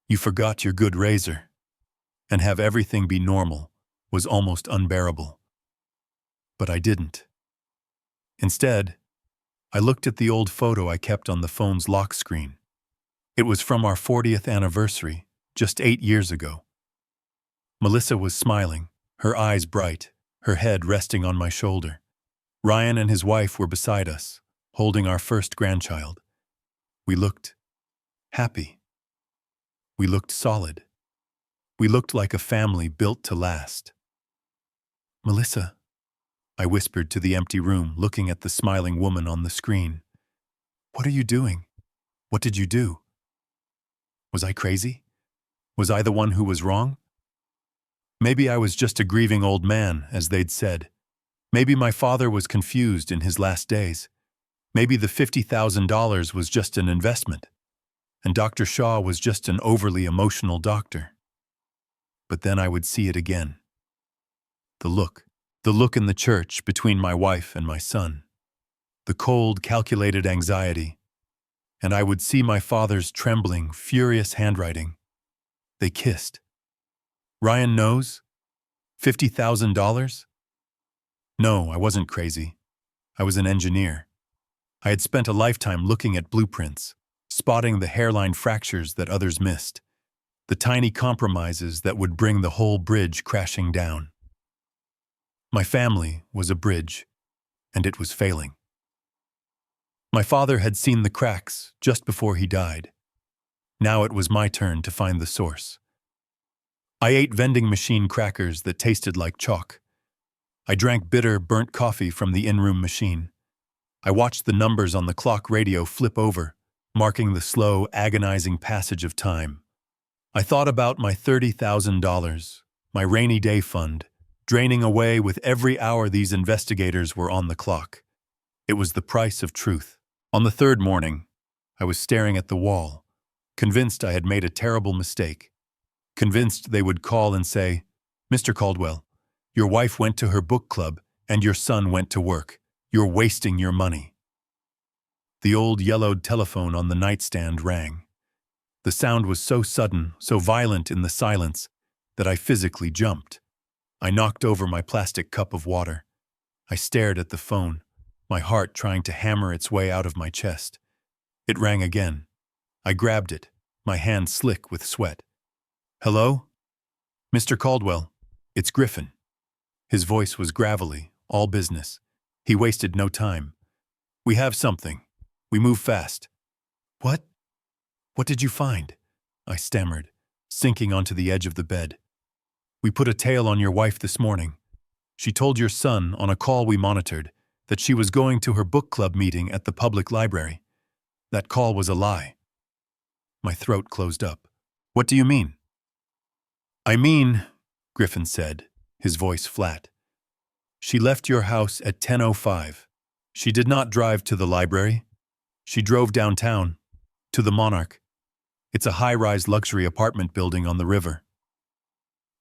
Speaker 1: you forgot your good razor," and have everything be normal, was almost unbearable. But I didn't. Instead, I looked at the old photo I kept on the phone's lock screen. It was from our 40th anniversary, just 8 years ago. Melissa was smiling, her eyes bright, her head resting on my shoulder. Ryan and his wife were beside us, holding our first grandchild. We looked happy. We looked solid. We looked like a family built to last. Melissa, I whispered to the empty room, looking at the smiling woman on the screen. What are you doing? What did you do? Was I crazy? Was I the one who was wrong? Maybe I was just a grieving old man, as they'd said. Maybe my father was confused in his last days. Maybe the $50,000 was just an investment, and Dr. Shaw was just an overly emotional doctor. But then I would see it again. The look in the church between my wife and my son. The cold, calculated anxiety. And I would see my father's trembling, furious handwriting. They kissed. Ryan knows? $50,000? No, I wasn't crazy. I was an engineer. I had spent a lifetime looking at blueprints, spotting the hairline fractures that others missed, the tiny compromises that would bring the whole bridge crashing down. My family was a bridge, and it was failing. My father had seen the cracks just before he died. Now it was my turn to find the source. I ate vending machine crackers that tasted like chalk. I drank bitter, burnt coffee from the in-room machine. I watched the numbers on the clock radio flip over, marking the slow, agonizing passage of time. I thought about my $30,000, my rainy day fund, draining away with every hour these investigators were on the clock. It was the price of truth. On the third morning, I was staring at the wall, convinced I had made a terrible mistake, convinced they would call and say, "Mr. Caldwell, your wife went to her book club and your son went to work. You're wasting your money." The old yellowed telephone on the nightstand rang. The sound was so sudden, so violent in the silence, that I physically jumped. I knocked over my plastic cup of water. I stared at the phone, my heart trying to hammer its way out of my chest. It rang again. I grabbed it, my hand slick with sweat. "Hello? Mr. Caldwell, it's Griffin." His voice was gravelly, all business. He wasted no time. "We have something. We move fast." "What? What did you find?" I stammered, sinking onto the edge of the bed. "We put a tail on your wife this morning. She told your son, on a call we monitored, that she was going to her book club meeting at the public library. That call was a lie." My throat closed up. "What do you mean?" "I mean," Griffin said, his voice flat, "she left your house at 10:05. She did not drive to the library. She drove downtown, to the Monarch. It's a high-rise luxury apartment building on the river."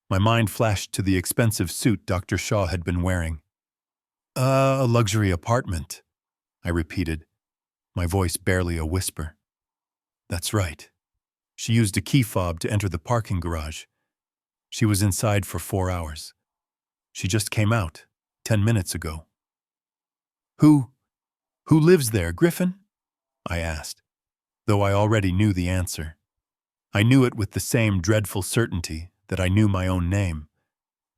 Speaker 1: My mind flashed to the expensive suit Dr. Shaw had been wearing. A luxury apartment," I repeated, my voice barely a whisper. "That's right. She used a key fob to enter the parking garage. She was inside for 4 hours. She just came out 10 minutes ago." Who lives there, Griffin?" I asked, though I already knew the answer. I knew it with the same dreadful certainty that I knew my own name.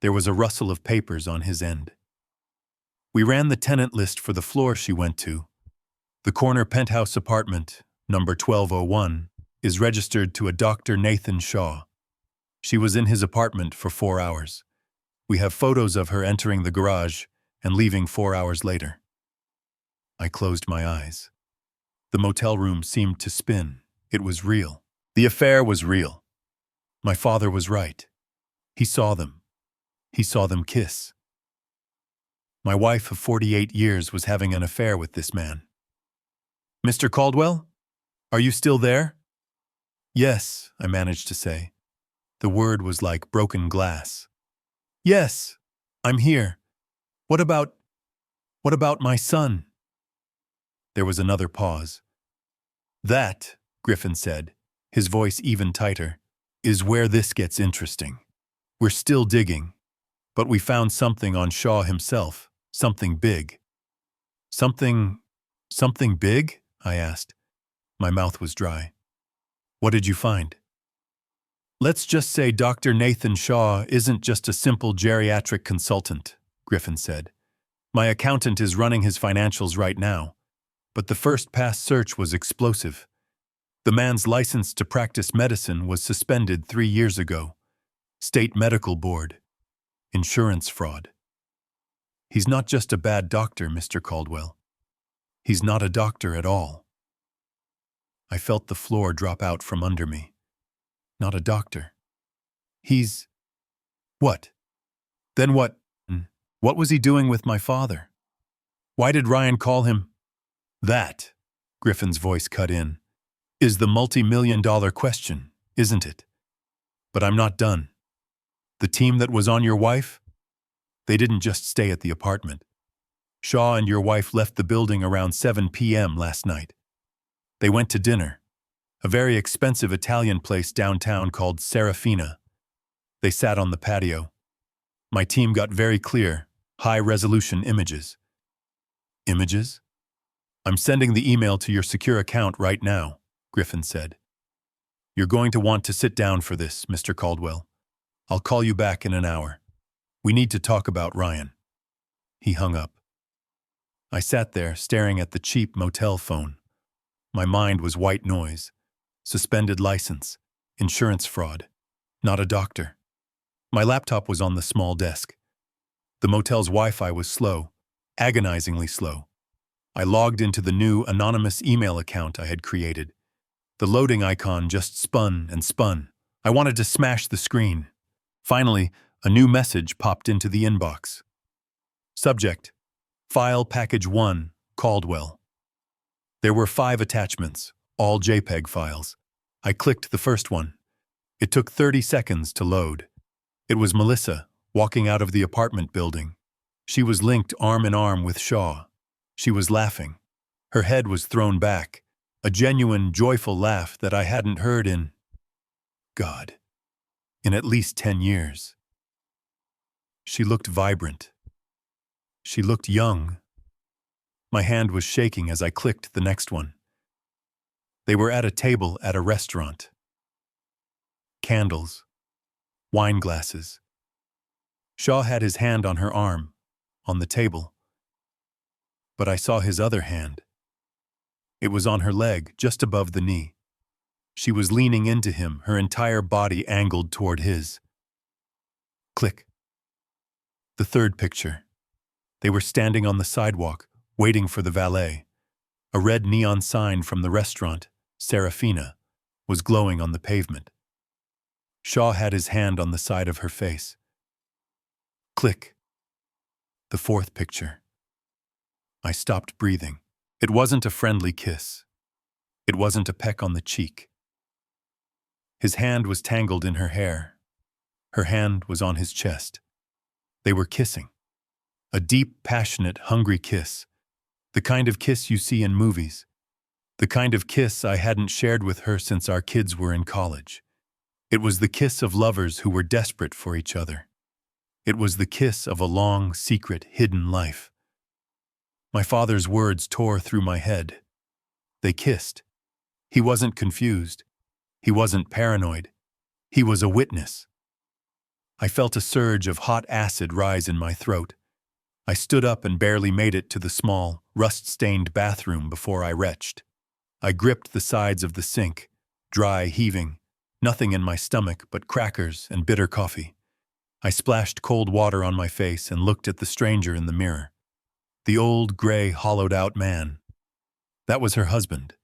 Speaker 1: There was a rustle of papers on his end. "We ran the tenant list for the floor she went to. The corner penthouse apartment, number 1201, is registered to a Dr. Nathan Shaw. She was in his apartment for 4 hours. We have photos of her entering the garage and leaving 4 hours later." I closed my eyes. The motel room seemed to spin. It was real. The affair was real. My father was right. He saw them. He saw them kiss. My wife of 48 years was having an affair with this man. "Mr. Caldwell? Are you still there?" "Yes," I managed to say. The word was like broken glass. "Yes, I'm here. What about my son?" There was another pause. "That," Griffin said, his voice even tighter, "is where this gets interesting. We're still digging, but we found something on Shaw himself, something big." Something big?" I asked. My mouth was dry. "What did you find?" "Let's just say Dr. Nathan Shaw isn't just a simple geriatric consultant," Griffin said. "My accountant is running his financials right now, but the first pass search was explosive. The man's license to practice medicine was suspended 3 years ago. State Medical Board. Insurance fraud." He's not just a bad doctor, Mr. Caldwell. He's not a doctor at all. I felt the floor drop out from under me. Not a doctor. He's... What? Then what? What was he doing with my father? Why did Ryan call him? That, Griffin's voice cut in, is the multi-million-dollar question, isn't it? But I'm not done. The team that was on your wife? They didn't just stay at the apartment. Shaw and your wife left the building around 7 p.m. last night. They went to dinner, a very expensive Italian place downtown called Serafina. They sat on the patio. My team got very clear, high-resolution images. Images? I'm sending the email to your secure account right now, Griffin said. You're going to want to sit down for this, Mr. Caldwell. I'll call you back in an hour. We need to talk about Ryan. He hung up. I sat there staring at the cheap motel phone. My mind was white noise, suspended license, insurance fraud, not a doctor. My laptop was on the small desk. The motel's Wi-Fi was slow, agonizingly slow. I logged into the new anonymous email account I had created. The loading icon just spun and spun. I wanted to smash the screen. Finally, a new message popped into the inbox. Subject: File Package 1, Caldwell. There were 5 attachments, all JPEG files. I clicked the first one. It took 30 seconds to load. It was Melissa, walking out of the apartment building. She was linked arm in arm with Shaw. She was laughing. Her head was thrown back, a genuine, joyful laugh that I hadn't heard in at least 10 years. She looked vibrant. She looked young. My hand was shaking as I clicked the next one. They were at a table at a restaurant. Candles. Wine glasses. Shaw had his hand on her arm, on the table. But I saw his other hand. It was on her leg, just above the knee. She was leaning into him, her entire body angled toward his. Click. The third picture. They were standing on the sidewalk, waiting for the valet. A red neon sign from the restaurant, Serafina, was glowing on the pavement. Shaw had his hand on the side of her face. Click. The fourth picture. I stopped breathing. It wasn't a friendly kiss. It wasn't a peck on the cheek. His hand was tangled in her hair. Her hand was on his chest. They were kissing. A deep, passionate, hungry kiss. The kind of kiss you see in movies. The kind of kiss I hadn't shared with her since our kids were in college. It was the kiss of lovers who were desperate for each other. It was the kiss of a long, secret, hidden life. My father's words tore through my head. They kissed. He wasn't confused. He wasn't paranoid. He was a witness. I felt a surge of hot acid rise in my throat. I stood up and barely made it to the small, rust-stained bathroom before I retched. I gripped the sides of the sink, dry, heaving, nothing in my stomach but crackers and bitter coffee. I splashed cold water on my face and looked at the stranger in the mirror. The old, gray, hollowed-out man. That was her husband.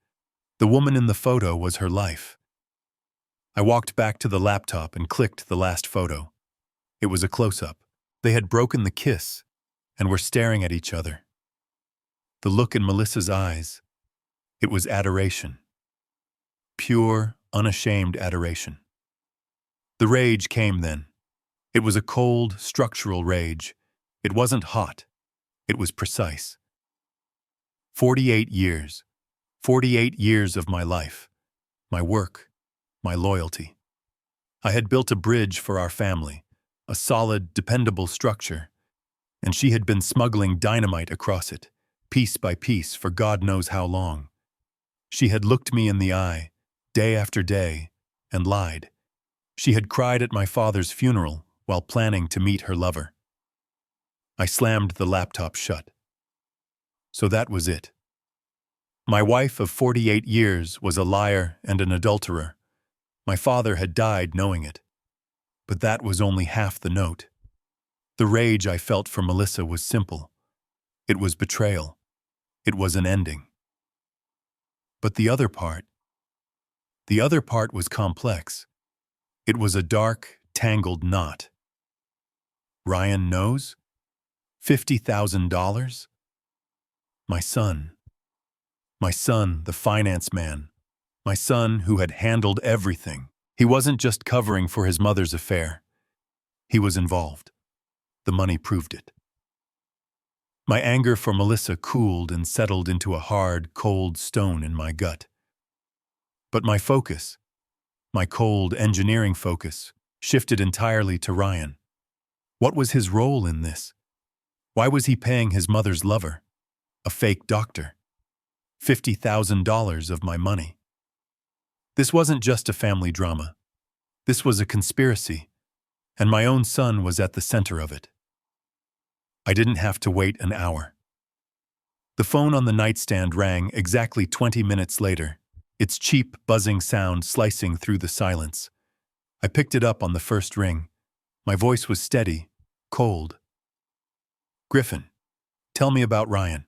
Speaker 1: The woman in the photo was her life. I walked back to the laptop and clicked the last photo. It was a close-up. They had broken the kiss and were staring at each other. The look in Melissa's eyes, it was adoration. Pure, unashamed adoration. The rage came then. It was a cold, structural rage. It wasn't hot. It was precise. 48 years. 48 years of my life. My work. My loyalty. I had built a bridge for our family, a solid, dependable structure, and she had been smuggling dynamite across it, piece by piece, for God knows how long. She had looked me in the eye, day after day, and lied. She had cried at my father's funeral while planning to meet her lover. I slammed the laptop shut. So that was it. My wife of 48 years was a liar and an adulterer. My father had died knowing it. But that was only half the note. The rage I felt for Melissa was simple. It was betrayal. It was an ending. But the other part was complex. It was a dark, tangled knot. Ryan knows? $50,000? My son. My son, the finance man. My son who had handled everything. He wasn't just covering for his mother's affair. He was involved. The money proved it. My anger for Melissa cooled and settled into a hard, cold stone in my gut. But my focus, my cold engineering focus, shifted entirely to Ryan. What was his role in this? Why was he paying his mother's lover, a fake doctor, $50,000 of my money? This wasn't just a family drama. This was a conspiracy, and my own son was at the center of it. I didn't have to wait an hour. The phone on the nightstand rang exactly 20 minutes later, its cheap, buzzing sound slicing through the silence. I picked it up on the first ring. My voice was steady, cold. "Griffin, tell me about Ryan."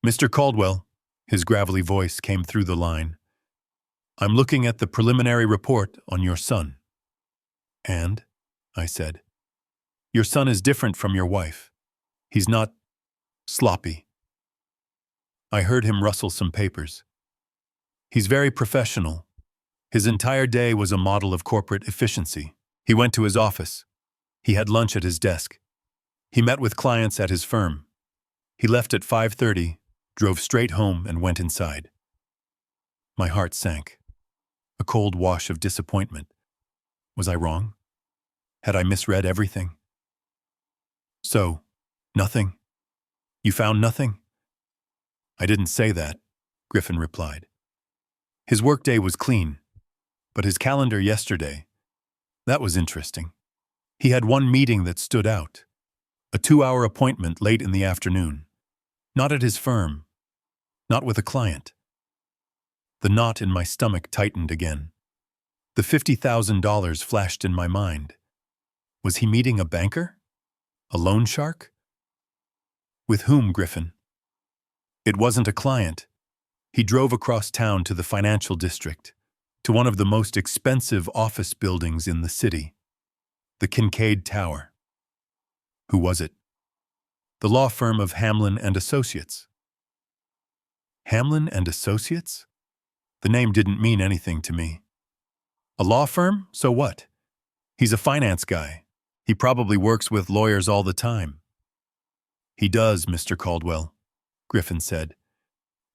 Speaker 1: "Mr. Caldwell," his gravelly voice came through the line. "I'm looking at the preliminary report on your son." "And?" I said. "Your son is different from your wife. He's not sloppy." I heard him rustle some papers. "He's very professional. His entire day was a model of corporate efficiency. He went to his office. He had lunch at his desk. He met with clients at his firm. He left at 5:30, drove straight home, and went inside." My heart sank. A cold wash of disappointment. Was I wrong? Had I misread everything? "So, nothing? You found nothing?" "I didn't say that," Griffin replied. "His workday was clean, but his calendar yesterday, that was interesting. He had one meeting that stood out, a 2-hour appointment late in the afternoon. Not at his firm, not with a client." The knot in my stomach tightened again. The $50,000 flashed in my mind. Was he meeting a banker? A loan shark? With whom, Griffin? It wasn't a client. He drove across town to the financial district, to one of the most expensive office buildings in the city, the Kincaid Tower. Who was it? The law firm of Hamlin and Associates. Hamlin and Associates? The name didn't mean anything to me. A law firm? So what? He's a finance guy. He probably works with lawyers all the time. "He does, Mr. Caldwell," Griffin said.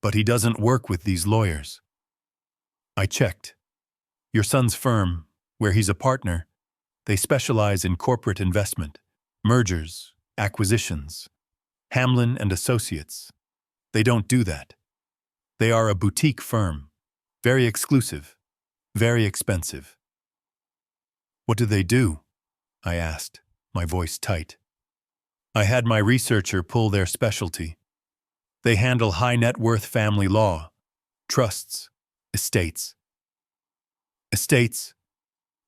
Speaker 1: "But he doesn't work with these lawyers." I checked. Your son's firm, where he's a partner, they specialize in corporate investment, mergers, acquisitions. Hamlin and Associates. They don't do that. They are a boutique firm, very exclusive, very expensive. "What do they do?" I asked, my voice tight. I had my researcher pull their specialty. They handle high-net-worth family law, trusts, estates. Estates.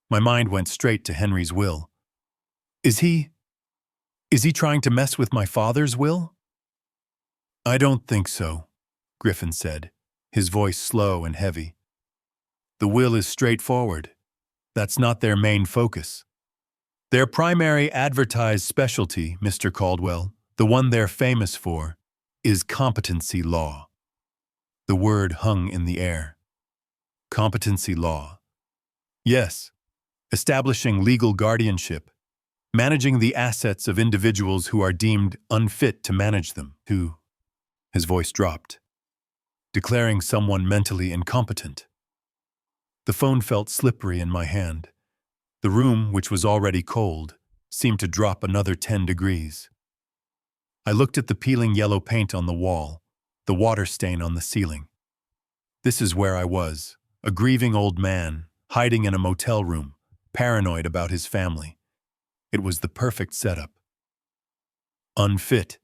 Speaker 1: My mind went straight to Henry's will. Is he trying to mess with my father's will? "I don't think so," Griffin said, his voice slow and heavy. "The will is straightforward. That's not their main focus. Their primary advertised specialty, Mr. Caldwell, the one they're famous for, is competency law." The word hung in the air. Competency law. Yes, establishing legal guardianship, managing the assets of individuals who are deemed unfit to manage them, his voice dropped, declaring someone mentally incompetent. The phone felt slippery in my hand. The room, which was already cold, seemed to drop another 10 degrees. I looked at the peeling yellow paint on the wall, the water stain on the ceiling. This is where I was, a grieving old man, hiding in a motel room, paranoid about his family. It was the perfect setup. "Unfit,"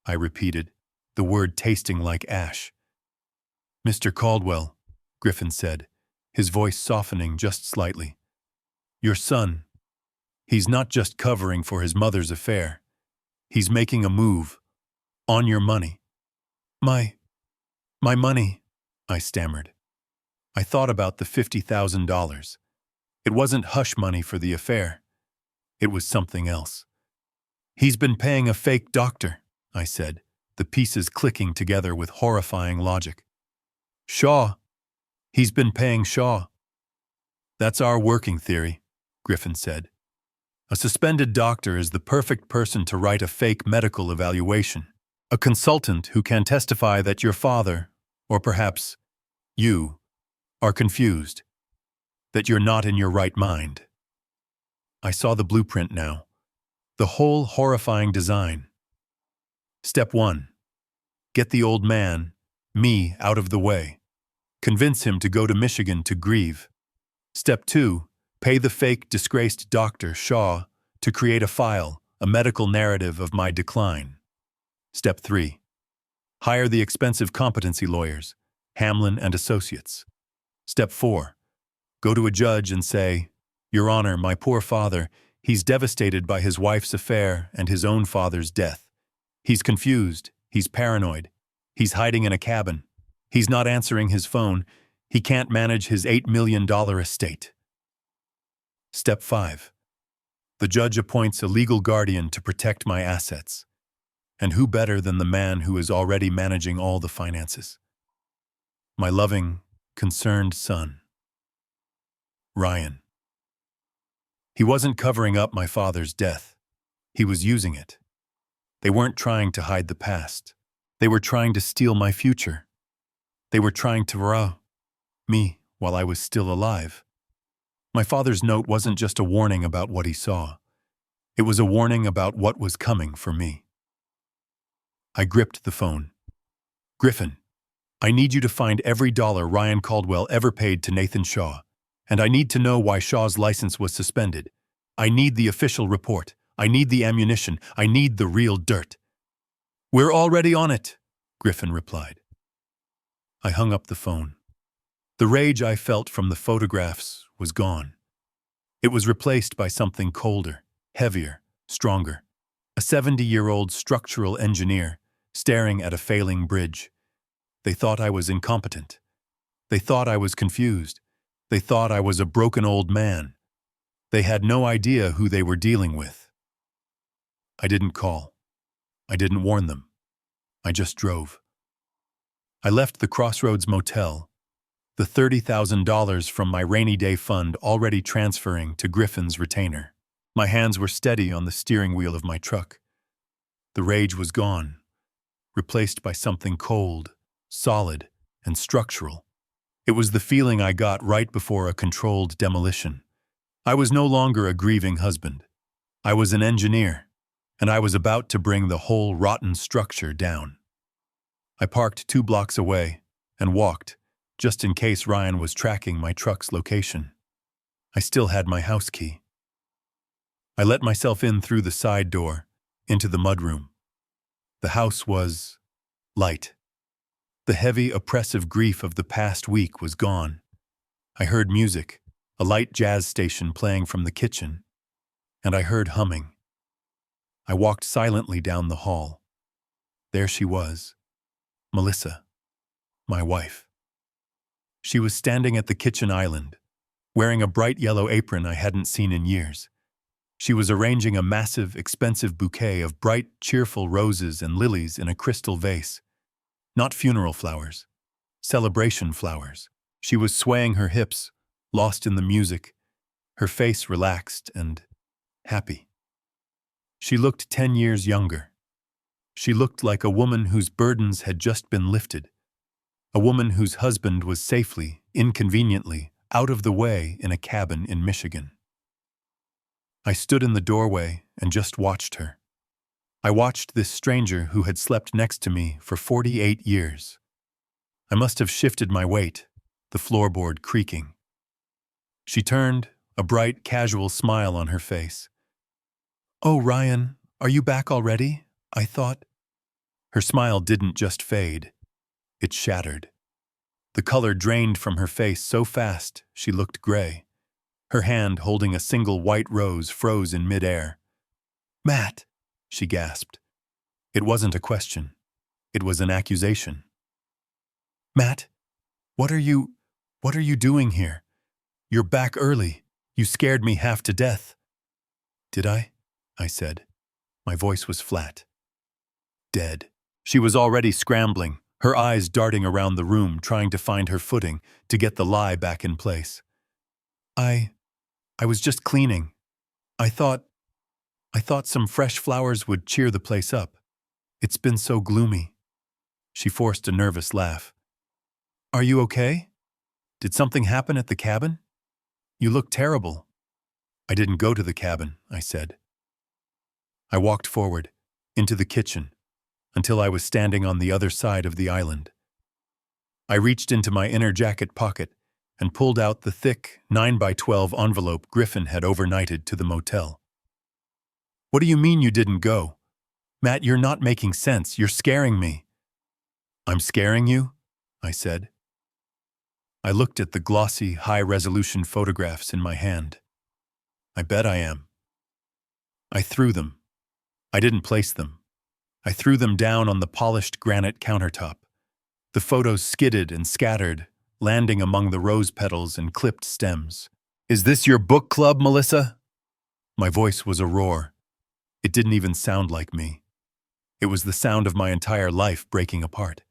Speaker 1: I repeated, the word tasting like ash. "Mr. Caldwell," Griffin said, his voice softening just slightly. "Your son, He's not just covering for his mother's affair. He's making a move. On your money. My money, I stammered. I thought about the $50,000. It wasn't hush money for the affair. It was something else. He's been paying a fake doctor, I said, the pieces clicking together with horrifying logic. Shaw. He's been paying Shaw. That's our working theory, Griffin said. A suspended doctor is the perfect person to write a fake medical evaluation. A consultant who can testify that your father, or perhaps you, are confused, that you're not in your right mind. I saw the blueprint now, the whole horrifying design. Step 1. Get the old man, me, out of the way. Convince him to go to Michigan to grieve. Step 2. Pay the fake, disgraced doctor, Shaw, to create a file, a medical narrative of my decline. Step 3. Hire the expensive competency lawyers, Hamlin and Associates. Step 4. Go to a judge and say, Your Honor, my poor father, he's devastated by his wife's affair and his own father's death. He's confused, he's paranoid, he's hiding in a cabin, he's not answering his phone, he can't manage his $8 million estate. Step 5. The judge appoints a legal guardian to protect my assets. And who better than the man who is already managing all the finances? My loving, concerned son, Ryan. He wasn't covering up my father's death. He was using it. They weren't trying to hide the past. They were trying to steal my future. They were trying to rob me while I was still alive. My father's note wasn't just a warning about what he saw. It was a warning about what was coming for me. I gripped the phone. Griffin, I need you to find every dollar Ryan Caldwell ever paid to Nathan Shaw, and I need to know why Shaw's license was suspended. I need the official report. I need the ammunition. I need the real dirt. We're already on it, Griffin replied. I hung up the phone. The rage I felt from the photographs was gone. It was replaced by something colder, heavier, stronger. A 70-year-old structural engineer staring at a failing bridge. They thought I was incompetent. They thought I was confused. They thought I was a broken old man. They had no idea who they were dealing with. I didn't call. I didn't warn them. I just drove. I left the Crossroads Motel, the $30,000 from my rainy day fund already transferring to Griffin's retainer. My hands were steady on the steering wheel of my truck. The rage was gone, replaced by something cold, solid, and structural. It was the feeling I got right before a controlled demolition. I was no longer a grieving husband. I was an engineer, and I was about to bring the whole rotten structure down. I parked 2 blocks away and walked, just in case Ryan was tracking my truck's location. I still had my house key. I let myself in through the side door, into the mudroom. The house was light. The heavy, oppressive grief of the past week was gone. I heard music, a light jazz station playing from the kitchen, and I heard humming. I walked silently down the hall. There she was, Melissa, my wife. She was standing at the kitchen island, wearing a bright yellow apron I hadn't seen in years. She was arranging a massive, expensive bouquet of bright, cheerful roses and lilies in a crystal vase. Not funeral flowers, celebration flowers. She was swaying her hips, lost in the music, her face relaxed and happy. She looked 10 years younger. She looked like a woman whose burdens had just been lifted, a woman whose husband was safely, inconveniently, out of the way in a cabin in Michigan. I stood in the doorway and just watched her. I watched this stranger who had slept next to me for 48 years. I must have shifted my weight, the floorboard creaking. She turned, a bright, casual smile on her face. "Oh, Ryan, are you back already?" I thought. Her smile didn't just fade. It shattered. The color drained from her face so fast she looked gray. Her hand holding a single white rose froze in midair. "Matt," she gasped. It wasn't a question. It was an accusation. "Matt, what are you doing here? You're back early. You scared me half to death." "Did I?" I said. My voice was flat. "Dead." She was already scrambling, her eyes darting around the room, trying to find her footing, to get the lie back in place. I was just cleaning. I thought some fresh flowers would cheer the place up. It's been so gloomy." She forced a nervous laugh. "Are you okay? Did something happen at the cabin? You look terrible." "I didn't go to the cabin," I said. I walked forward, into the kitchen, until I was standing on the other side of the island. I reached into my inner jacket pocket and pulled out the thick 9x12 envelope Griffin had overnighted to the motel. "What do you mean you didn't go? Matt, you're not making sense. You're scaring me." "I'm scaring you?" I said. I looked at the glossy, high-resolution photographs in my hand. "I bet I am." I threw them. I didn't place them. I threw them down on the polished granite countertop. The photos skidded and scattered, landing among the rose petals and clipped stems. "Is this your book club, Melissa?" My voice was a roar. It didn't even sound like me. It was the sound of my entire life breaking apart.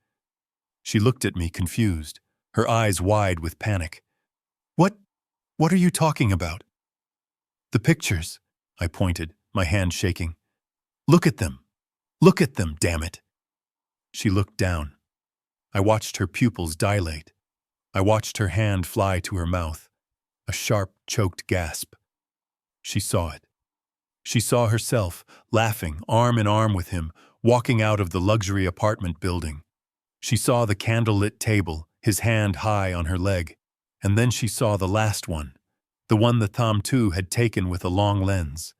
Speaker 1: She looked at me confused, her eyes wide with panic. What are you talking about?" "The pictures," I pointed, my hand shaking. "Look at them. Look at them, damn it." She looked down. I watched her pupils dilate. I watched her hand fly to her mouth. A sharp, choked gasp. She saw it. She saw herself, laughing, arm in arm with him, walking out of the luxury apartment building. She saw the candle-lit table, his hand high on her leg. And then she saw the last one, the one the Tham Tu had taken with a long lens.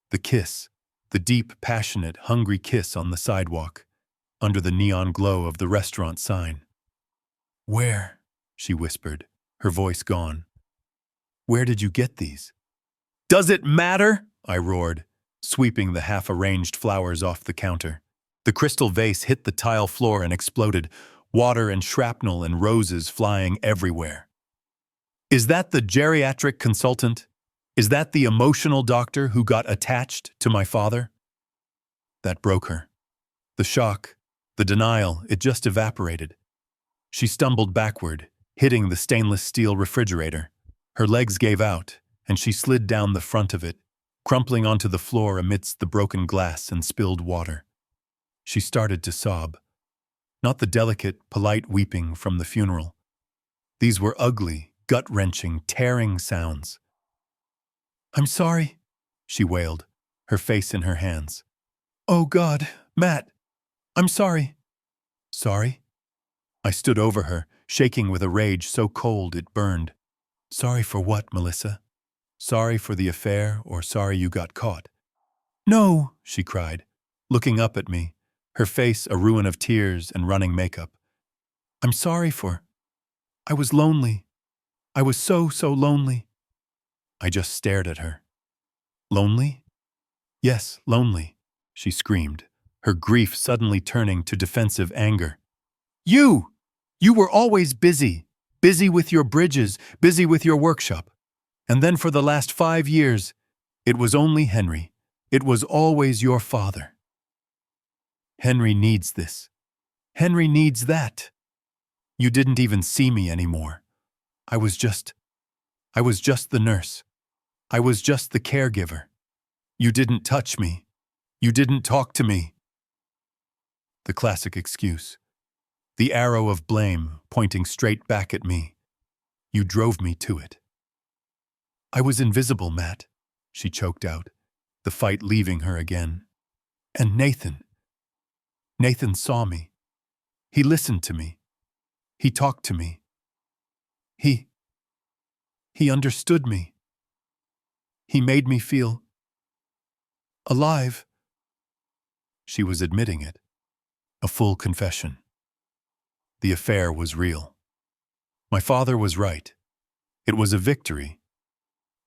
Speaker 1: The kiss, the deep, passionate, hungry kiss on the sidewalk, under the neon glow of the restaurant sign. "Where?" she whispered, her voice gone. "Where did you get these?" "Does it matter?" I roared, sweeping the half-arranged flowers off the counter. The crystal vase hit the tile floor and exploded, water and shrapnel and roses flying everywhere. "Is that the geriatric consultant? Is that the emotional doctor who got attached to my father?" That broke her. The shock, the denial, it just evaporated. She stumbled backward, hitting the stainless steel refrigerator. Her legs gave out, and she slid down the front of it, crumpling onto the floor amidst the broken glass and spilled water. She started to sob. Not the delicate, polite weeping from the funeral. These were ugly, gut-wrenching, tearing sounds. "I'm sorry," she wailed, her face in her hands. "Oh God, Matt, I'm sorry." "Sorry?" I stood over her, shaking with a rage so cold it burned. "Sorry for what, Melissa? Sorry for the affair, or sorry you got caught?" "No," she cried, looking up at me, her face a ruin of tears and running makeup. "I'm sorry for... I was lonely. I was so lonely." I just stared at her. "Lonely?" "Yes, lonely," she screamed, her grief suddenly turning to defensive anger. "You! You were always busy. Busy with your bridges, busy with your workshop. And then for the last 5 years, it was only Henry. It was always your father. Henry needs this. Henry needs that. You didn't even see me anymore. I was just the nurse. I was just the caregiver. You didn't touch me. You didn't talk to me." The classic excuse. The arrow of blame pointing straight back at me. You drove me to it. "I was invisible, Matt," she choked out, the fight leaving her again. "And Nathan saw me. He listened to me. He talked to me. He understood me. He made me feel alive." She was admitting it. A full confession. The affair was real. My father was right. It was a victory.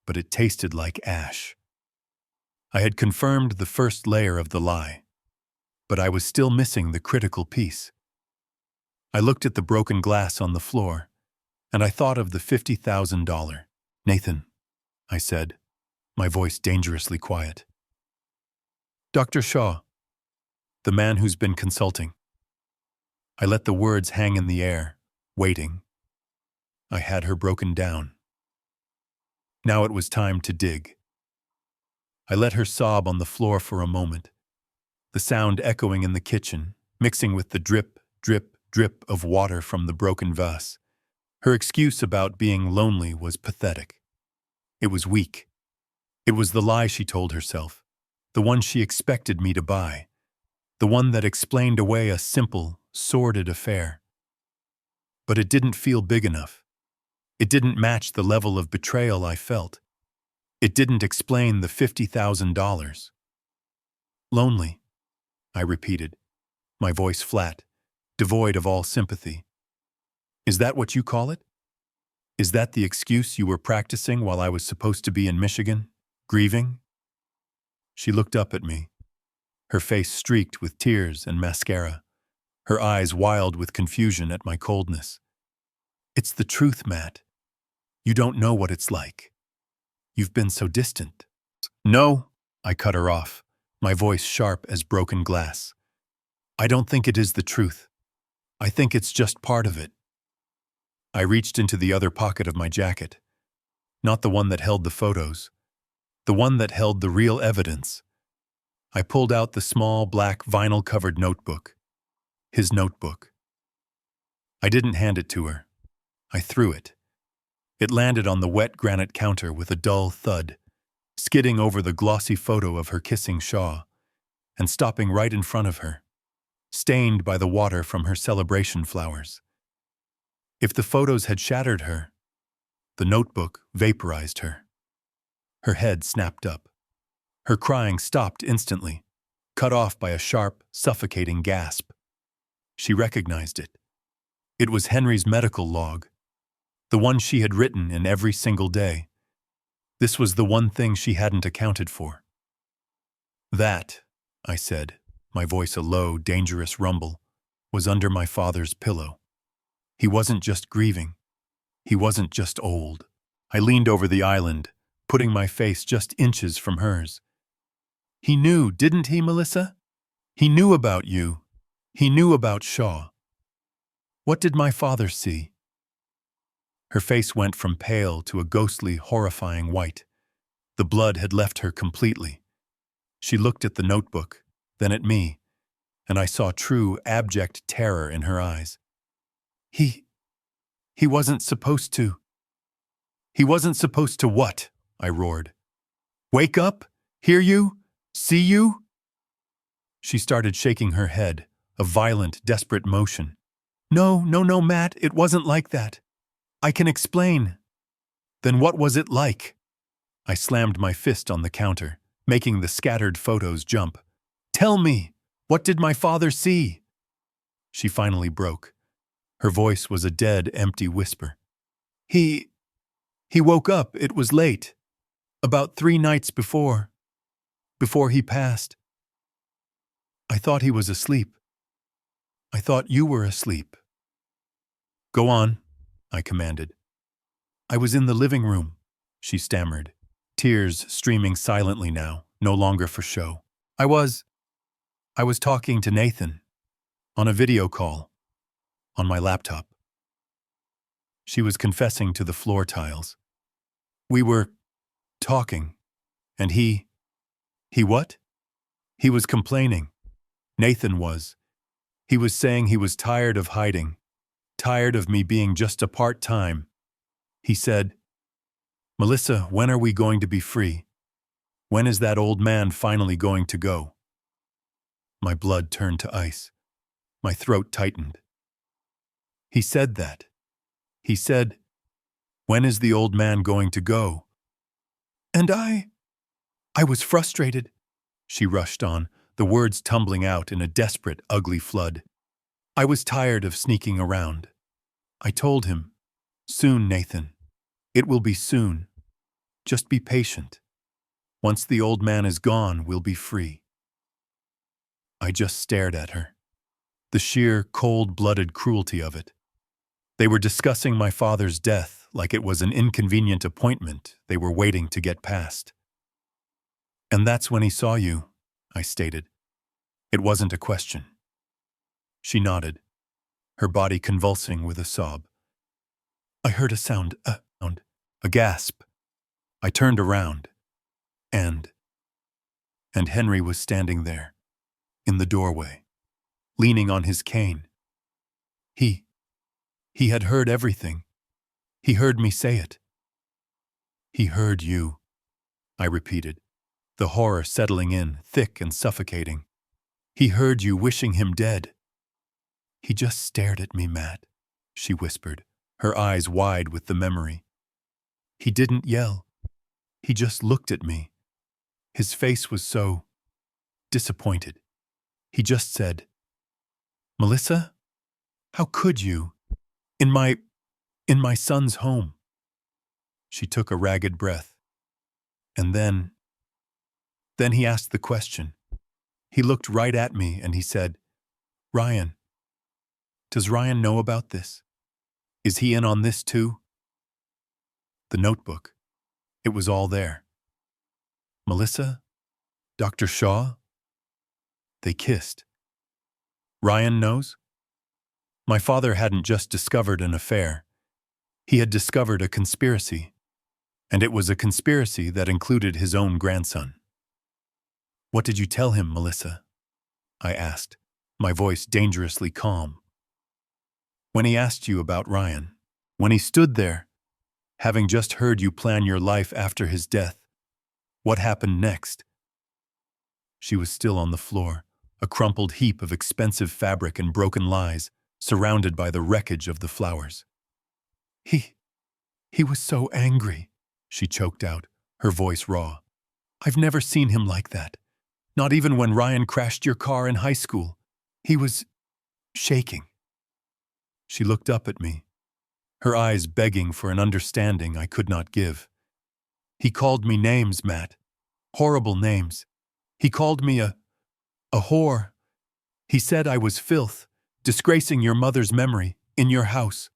Speaker 1: but it tasted like ash. I had confirmed the first layer of the lie, but I was still missing the critical piece. I looked at the broken glass on the floor, and I thought of the $50,000. "Nathan," I said, my voice dangerously quiet. "Dr. Shaw, the man who's been consulting." I let the words hang in the air, waiting. I had her broken down. Now it was time to dig. I let her sob on the floor for a moment, the sound echoing in the kitchen, mixing with the drip, drip, drip of water from the broken vase. Her excuse about being lonely was pathetic. It was weak. It was the lie she told herself, the one she expected me to buy, the one that explained away a simple, sordid affair. But it didn't feel big enough. It didn't match the level of betrayal I felt. It didn't explain the $50,000. "Lonely," I repeated, my voice flat, devoid of all sympathy. "Is that what you call it? Is that the excuse you were practicing while I was supposed to be in Michigan, grieving?" She looked up at me, her face streaked with tears and mascara, her eyes wild with confusion at my coldness. "It's the truth, Matt. You don't know what it's like. You've been so distant." "No," I cut her off, my voice sharp as broken glass. "I don't think it is the truth. I think it's just part of it." I reached into the other pocket of my jacket, not the one that held the photos, the one that held the real evidence. I pulled out the small, black, vinyl-covered notebook, his notebook. I didn't hand it to her. I threw it. It landed on the wet granite counter with a dull thud, skidding over the glossy photo of her kissing Shaw, and stopping right in front of her, stained by the water from her celebration flowers. If the photos had shattered her, the notebook vaporized her. Her head snapped up. Her crying stopped instantly, cut off by a sharp, suffocating gasp. She recognized it. It was Henry's medical log, the one she had written in every single day. This was the one thing she hadn't accounted for. "That," I said, my voice a low, dangerous rumble, "was under my father's pillow. He wasn't just grieving. He wasn't just old." I leaned over the island, putting my face just inches from hers. "He knew, didn't he, Melissa? He knew about you. He knew about Shaw. What did my father see?" Her face went from pale to a ghostly, horrifying white. The blood had left her completely. She looked at the notebook, then at me, and I saw true, abject terror in her eyes. He wasn't supposed to." "He wasn't supposed to what?" I roared. "Wake up? Hear you? See you?" She started shaking her head, a violent, desperate motion. No, Matt, it wasn't like that. I can explain." "Then what was it like?" I slammed my fist on the counter, making the scattered photos jump. "Tell me, what did my father see?" She finally broke. Her voice was a dead, empty whisper. He woke up, it was late. About 3 nights before he passed. I thought he was asleep. I thought you were asleep." "Go on," I commanded. "I was in the living room," she stammered, tears streaming silently now, no longer for show. I was talking to Nathan, on a video call, on my laptop." She was confessing to the floor tiles. "We were talking, and he what?" "He was complaining. Nathan was. He was saying he was tired of hiding, tired of me being just a part-time. He said, 'Melissa, when are we going to be free? When is that old man finally going to go?'" My blood turned to ice. My throat tightened. "He said that. He said, 'When is the old man going to go?'" And I was frustrated. She rushed on, the words tumbling out in a desperate, ugly flood. "I was tired of sneaking around. I told him, 'Soon, Nathan. It will be soon. Just be patient. Once the old man is gone, we'll be free." I just stared at her. The sheer, cold-blooded cruelty of it. They were discussing my father's death like it was an inconvenient appointment they were waiting to get past. "And that's when he saw you," I stated. It wasn't a question. She nodded, her body convulsing with a sob. I heard a sound, a gasp. I turned around, and Henry was standing there, in the doorway, leaning on his cane. He had heard everything. He heard me say it. "He heard you," I repeated, the horror settling in, thick and suffocating. "He heard you wishing him dead." "He just stared at me, Matt," she whispered, her eyes wide with the memory. "He didn't yell. He just looked at me. His face was so disappointed. He just said, 'Melissa, how could you? In my son's home.'" She took a ragged breath. And then he asked the question. He looked right at me and he said, "Ryan, does Ryan know about this? Is he in on this too?" The notebook. It was all there. Melissa? Dr. Shaw? They kissed. "Ryan knows?" My father hadn't just discovered an affair. He had discovered a conspiracy. And it was a conspiracy that included his own grandson. "What did you tell him, Melissa?" I asked, my voice dangerously calm. "When he asked you about Ryan, when he stood there, having just heard you plan your life after his death, what happened next?" She was still on the floor, a crumpled heap of expensive fabric and broken lies, surrounded by the wreckage of the flowers. He was so angry," she choked out, her voice raw. "I've never seen him like that. Not even when Ryan crashed your car in high school. He was shaking." She looked up at me, her eyes begging for an understanding I could not give. "He called me names, Matt. Horrible names. He called me a whore. He said I was filth, disgracing your mother's memory, in your house."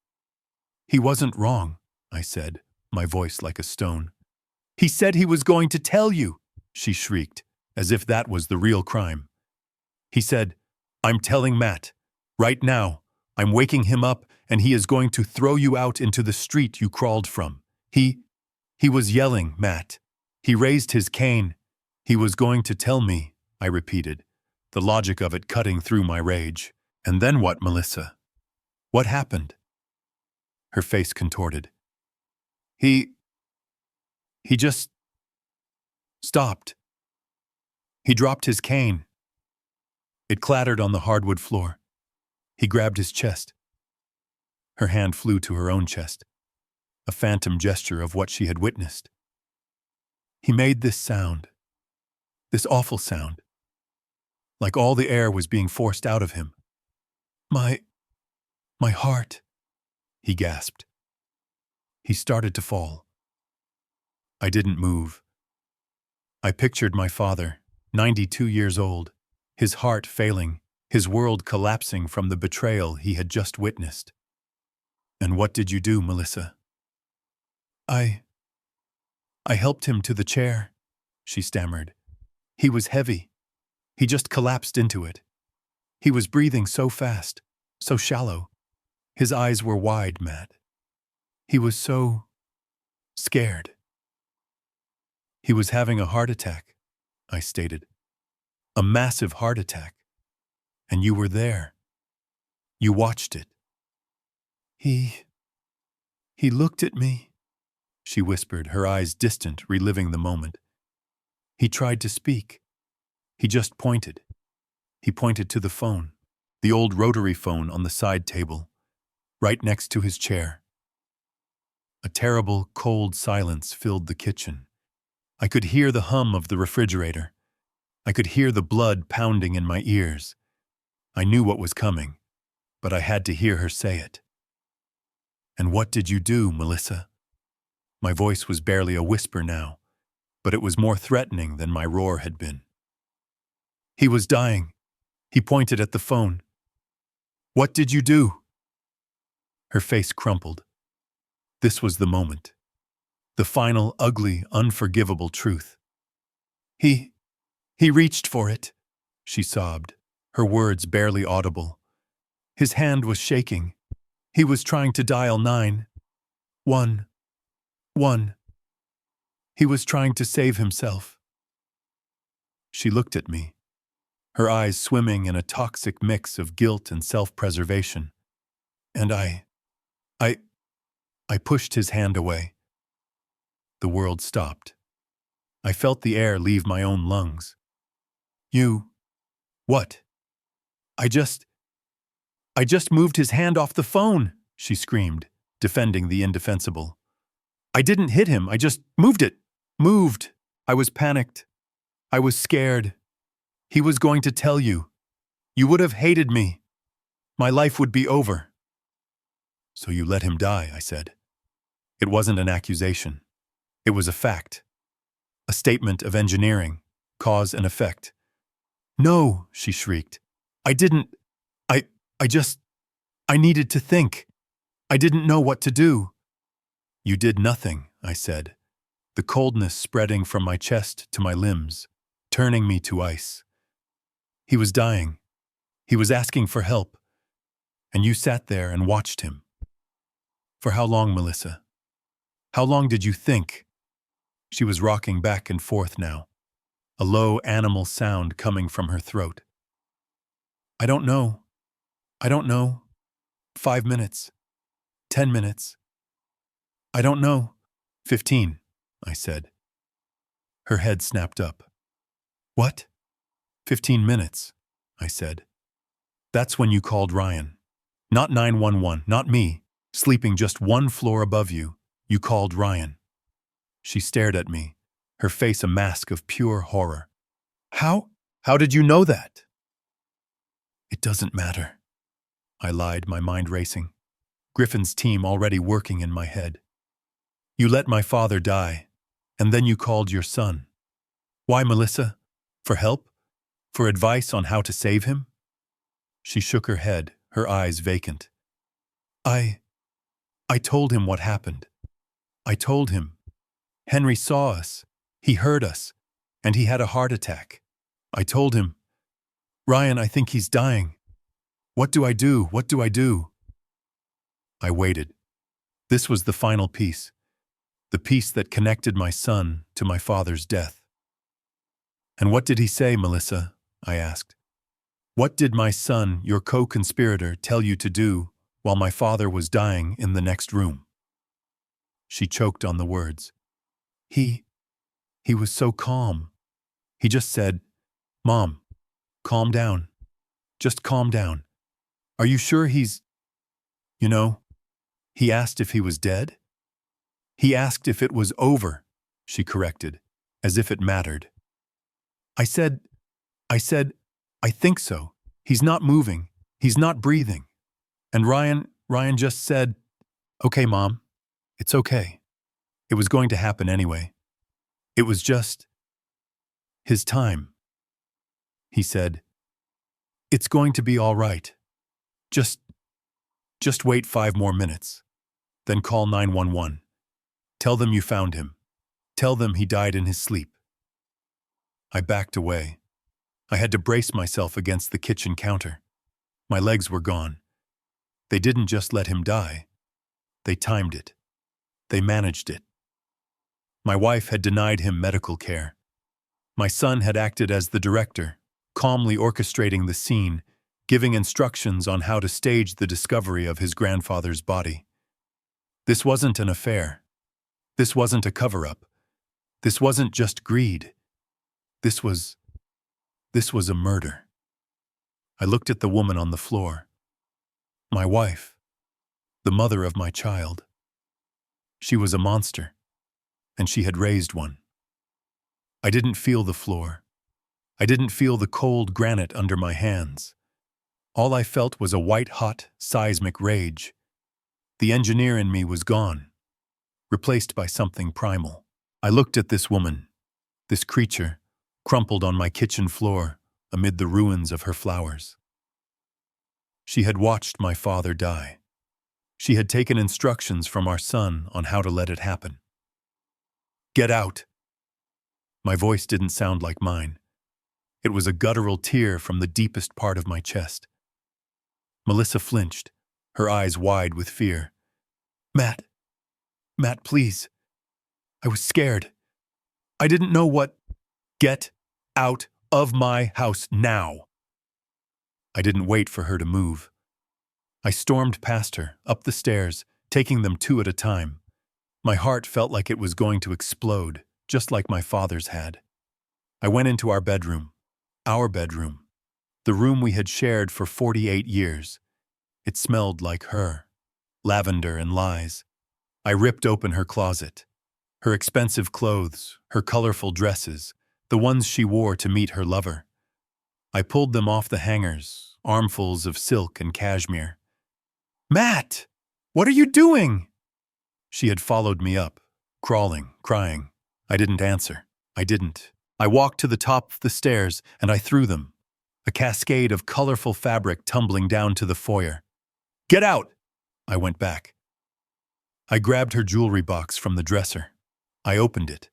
Speaker 1: "He wasn't wrong," I said, my voice like a stone. "He said he was going to tell you," she shrieked, as if that was the real crime. "He said, 'I'm telling Matt. Right now, I'm waking him up and he is going to throw you out into the street you crawled from. He was yelling, Matt. He raised his cane. He was going to tell me," I repeated, the logic of it cutting through my rage. "And then what, Melissa? What happened?" Her face contorted. He just stopped. He dropped his cane. It clattered on the hardwood floor. He grabbed his chest. Her hand flew to her own chest, a phantom gesture of what she had witnessed. He made this sound, this awful sound, like all the air was being forced out of him. My heart," he gasped. He started to fall. I didn't move. I pictured my father, 92 years old, his heart failing, his world collapsing from the betrayal he had just witnessed. "And what did you do, Melissa?" I helped him to the chair," she stammered. "He was heavy. He just collapsed into it. He was breathing so fast, so shallow. His eyes were wide, Matt. He was so scared." "He was having a heart attack," I stated. "A massive heart attack. And you were there. You watched it." He looked at me," she whispered, her eyes distant, reliving the moment. "He tried to speak. He just pointed. He pointed to the phone, the old rotary phone on the side table, right next to his chair." A terrible, cold silence filled the kitchen. I could hear the hum of the refrigerator. I could hear the blood pounding in my ears. I knew what was coming, but I had to hear her say it. "And what did you do, Melissa?" My voice was barely a whisper now, but it was more threatening than my roar had been. He was dying. He pointed at the phone. What did you do? Her face crumpled. This was the moment. The final, ugly, unforgivable truth. He reached for it, she sobbed, her words barely audible. His hand was shaking. He was trying to dial 911. He was trying to save himself. She looked at me, her eyes swimming in a toxic mix of guilt and self-preservation. And I pushed his hand away. The world stopped. I felt the air leave my own lungs. What? I just moved his hand off the phone, she screamed, defending the indefensible. I didn't hit him, I just moved it. Moved. I was panicked. I was scared. He was going to tell you. You would have hated me. My life would be over. So you let him die, I said. It wasn't an accusation. It was a fact. A statement of engineering, cause and effect. No, she shrieked. I didn't. I needed to think. I didn't know what to do. You did nothing, I said, the coldness spreading from my chest to my limbs, turning me to ice. He was dying. He was asking for help. And you sat there and watched him. For how long, Melissa? How long did you think? She was rocking back and forth now, a low animal sound coming from her throat. I don't know. 5 minutes. 10 minutes. I don't know. 15, I said. Her head snapped up. What? 15 minutes, I said. That's when you called Ryan. Not 911, not me, sleeping just one floor above you. You called Ryan. She stared at me, her face a mask of pure horror. How did you know that? It doesn't matter. I lied, my mind racing. Griffin's team already working in my head. You let my father die, and then you called your son. Why, Melissa? For help? For advice on how to save him? She shook her head, her eyes vacant. I told him what happened. I told him. Henry saw us. He heard us. And he had a heart attack. I told him, Ryan, I think he's dying. What do I do? What do I do? I waited. This was the final piece. The piece that connected my son to my father's death. And what did he say, Melissa? I asked. What did my son, your co-conspirator, tell you to do while my father was dying in the next room? She choked on the words. He was so calm. He just said, Mom, calm down. Just calm down. Are you sure he's... He asked if he was dead? He asked if it was over, she corrected, as if it mattered. I said, I think so. He's not moving. He's not breathing. And Ryan just said, Okay, Mom, it's okay. It was going to happen anyway. It was just his time. He said, It's going to be all right. Just wait 5 more minutes. Then call 911. Tell them you found him. Tell them he died in his sleep. I backed away. I had to brace myself against the kitchen counter. My legs were gone. They didn't just let him die. They timed it. They managed it. My wife had denied him medical care. My son had acted as the director, calmly orchestrating the scene, giving instructions on how to stage the discovery of his grandfather's body. This wasn't an affair. This wasn't a cover-up. This wasn't just greed. This was a murder. I looked at the woman on the floor. My wife, the mother of my child. She was a monster, and she had raised one. I didn't feel the floor. I didn't feel the cold granite under my hands. All I felt was a white-hot, seismic rage. The engineer in me was gone. replaced by something primal. I looked at this woman, this creature, crumpled on my kitchen floor amid the ruins of her flowers. She had watched my father die. She had taken instructions from our son on how to let it happen. "Get out!" My voice didn't sound like mine. It was a guttural tear from the deepest part of my chest. Melissa flinched, her eyes wide with fear. Matt, please. I was scared. I didn't know what." "Get out of my house now!" I didn't wait for her to move. I stormed past her, up the stairs, taking them two at a time. My heart felt like it was going to explode, just like my father's had. I went into our bedroom, the room we had shared for 48 years. It smelled like her, lavender and lies. I ripped open her closet. Her expensive clothes, her colorful dresses, the ones she wore to meet her lover. I pulled them off the hangers, armfuls of silk and cashmere. "Matt, what are you doing?" She had followed me up, crawling, crying. I didn't answer. I walked to the top of the stairs and I threw them, a cascade of colorful fabric tumbling down to the foyer. "Get out!" I went back. I grabbed her jewelry box from the dresser. I opened it.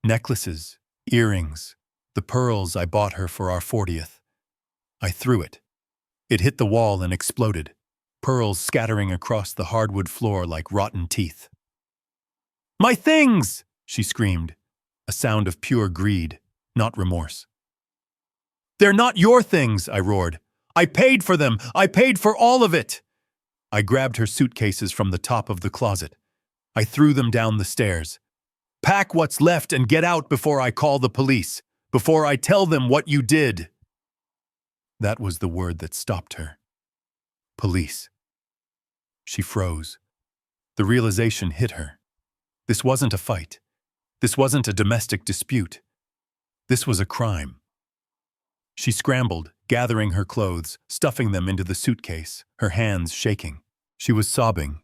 Speaker 1: Necklaces, earrings, the pearls I bought her for our 40th. I threw it. It hit the wall and exploded, pearls scattering across the hardwood floor like rotten teeth. "My things!" she screamed, a sound of pure greed, not remorse. "They're not your things," I roared. "I paid for them! I paid for all of it!" I grabbed her suitcases from the top of the closet. I threw them down the stairs. "Pack what's left and get out before I call the police, before I tell them what you did." That was the word that stopped her. Police. She froze. The realization hit her. This wasn't a fight. This wasn't a domestic dispute. This was a crime. She scrambled, gathering her clothes, stuffing them into the suitcase, her hands shaking. She was sobbing,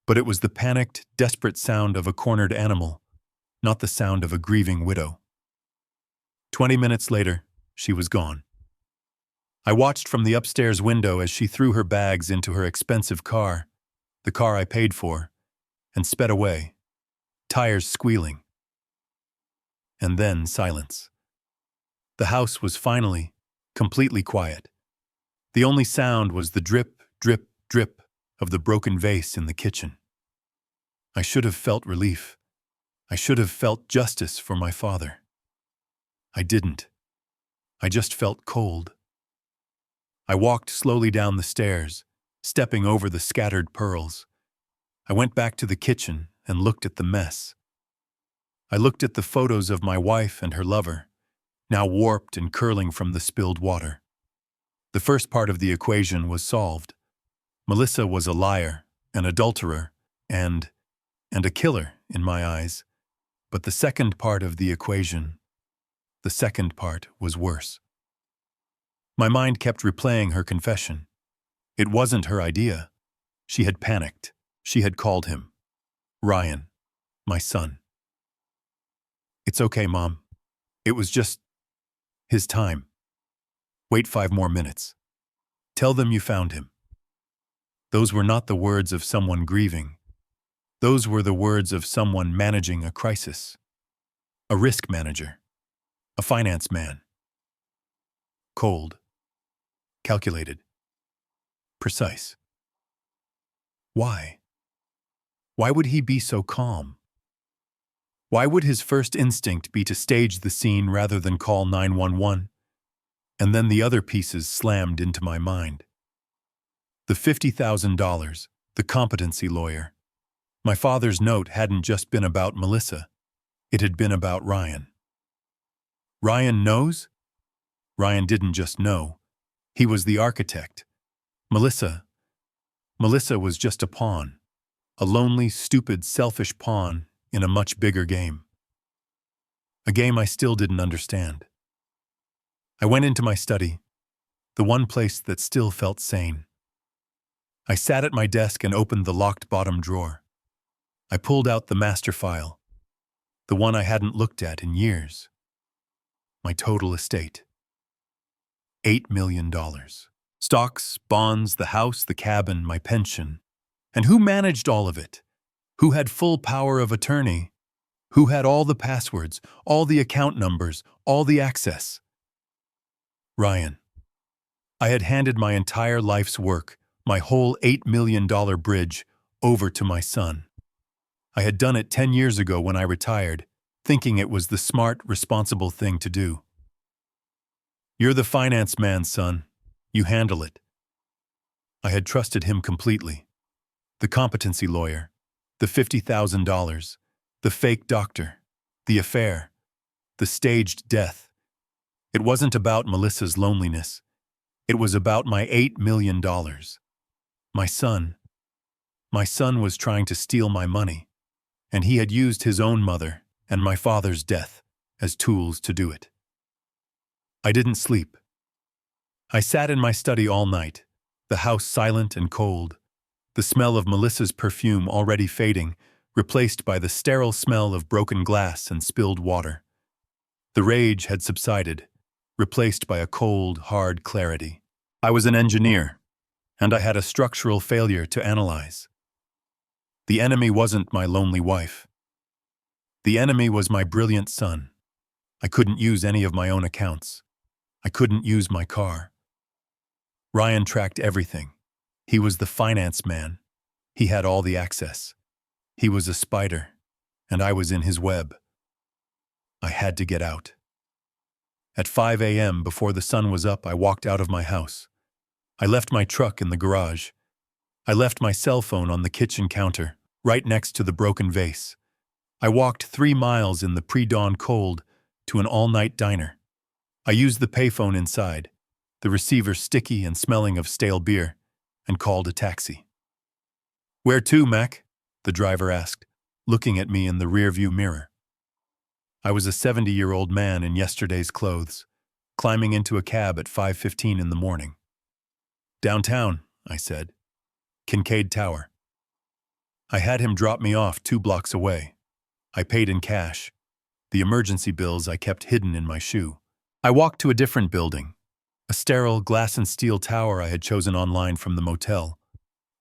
Speaker 1: but it was the panicked, desperate sound of a cornered animal, not the sound of a grieving widow. 20 minutes later, she was gone. I watched from the upstairs window as she threw her bags into her expensive car, the car I paid for, and sped away, tires squealing. And then silence. The house was finally, completely quiet. The only sound was the drip, drip, drip of the broken vase in the kitchen. I should have felt relief. I should have felt justice for my father. I didn't. I just felt cold. I walked slowly down the stairs, stepping over the scattered pearls. I went back to the kitchen and looked at the mess. I looked at the photos of my wife and her lover, now warped and curling from the spilled water. The first part of the equation was solved. Melissa was a liar, an adulterer, and a killer in my eyes. But the second part of the equation, the second part was worse. My mind kept replaying her confession. It wasn't her idea. She had panicked. She had called him. Ryan, my son. "It's okay, Mom. It was just his time. Wait 5 more minutes. Tell them you found him." Those were not the words of someone grieving. Those were the words of someone managing a crisis. A risk manager. A finance man. Cold. Calculated. Precise. Why? Why would he be so calm? Why would his first instinct be to stage the scene rather than call 911? And then the other pieces slammed into my mind. The $50,000, the competency lawyer. My father's note hadn't just been about Melissa. It had been about Ryan. Ryan knows? Ryan didn't just know. He was the architect. Melissa was just a pawn. A lonely, stupid, selfish pawn in a much bigger game. A game I still didn't understand. I went into my study, the one place that still felt sane. I sat at my desk and opened the locked bottom drawer. I pulled out the master file, the one I hadn't looked at in years. My total estate. $8 million. Stocks, bonds, the house, the cabin, my pension. And who managed all of it? Who had full power of attorney? Who had all the passwords, all the account numbers, all the access? Ryan. I had handed my entire life's work, my whole $8 million bridge, over to my son. I had done it 10 years ago when I retired, thinking it was the smart, responsible thing to do. You're the finance man, son. You handle it. I had trusted him completely. The competency lawyer, the $50,000, the fake doctor, the affair, the staged death. It wasn't about Melissa's loneliness. It was about my $8 million. My son was trying to steal my money, and he had used his own mother and my father's death as tools to do it. I didn't sleep. I sat in my study all night, the house silent and cold, the smell of Melissa's perfume already fading, replaced by the sterile smell of broken glass and spilled water. The rage had subsided, replaced by a cold, hard clarity. I was an engineer, and I had a structural failure to analyze. The enemy wasn't my lonely wife. The enemy was my brilliant son. I couldn't use any of my own accounts. I couldn't use my car. Ryan tracked everything. He was the finance man. He had all the access. He was a spider, and I was in his web. I had to get out. At 5 a.m., before the sun was up, I walked out of my house. I left my truck in the garage. I left my cell phone on the kitchen counter, right next to the broken vase. I walked 3 miles in the pre-dawn cold to an all-night diner. I used the payphone inside, the receiver sticky and smelling of stale beer, and called a taxi. "Where to, Mac?" the driver asked, looking at me in the rearview mirror. I was a 70-year-old man in yesterday's clothes, climbing into a cab at 5:15 in the morning. "Downtown," I said. "Kincaid Tower." I had him drop me off 2 blocks away. I paid in cash. The emergency bills I kept hidden in my shoe. I walked to a different building, a sterile glass and steel tower I had chosen online from the motel,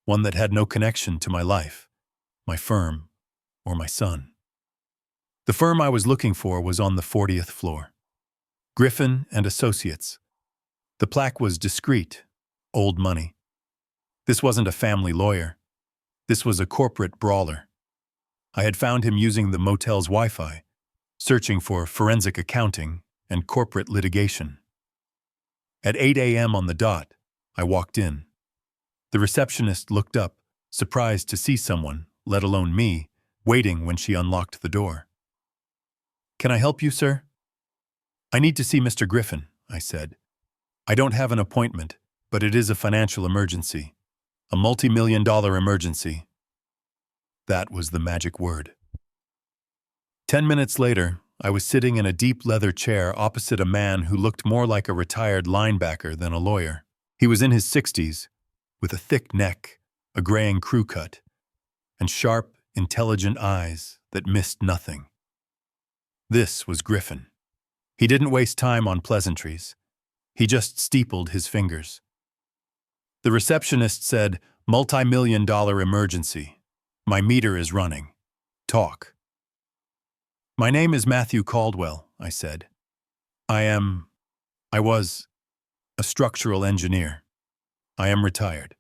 Speaker 1: one that had no connection to my life, my firm, or my son. The firm I was looking for was on the 40th floor. Griffin and Associates. The plaque was discreet, old money. This wasn't a family lawyer. This was a corporate brawler. I had found him using the motel's Wi-Fi, searching for forensic accounting and corporate litigation. At 8 a.m. on the dot, I walked in. The receptionist looked up, surprised to see someone, let alone me, waiting when she unlocked the door. "Can I help you, sir?" "I need to see Mr. Griffin," I said. "I don't have an appointment, but it is a financial emergency. A multi-million-dollar emergency." That was the magic word. 10 minutes later, I was sitting in a deep leather chair opposite a man who looked more like a retired linebacker than a lawyer. He was in his 60s, with a thick neck, a graying crew cut, and sharp, intelligent eyes that missed nothing. This was Griffin. He didn't waste time on pleasantries. He just steepled his fingers. The receptionist said, "Multi-million-dollar emergency. My meter is running. Talk." "My name is Matthew Caldwell," I said. I was a structural engineer. I am retired.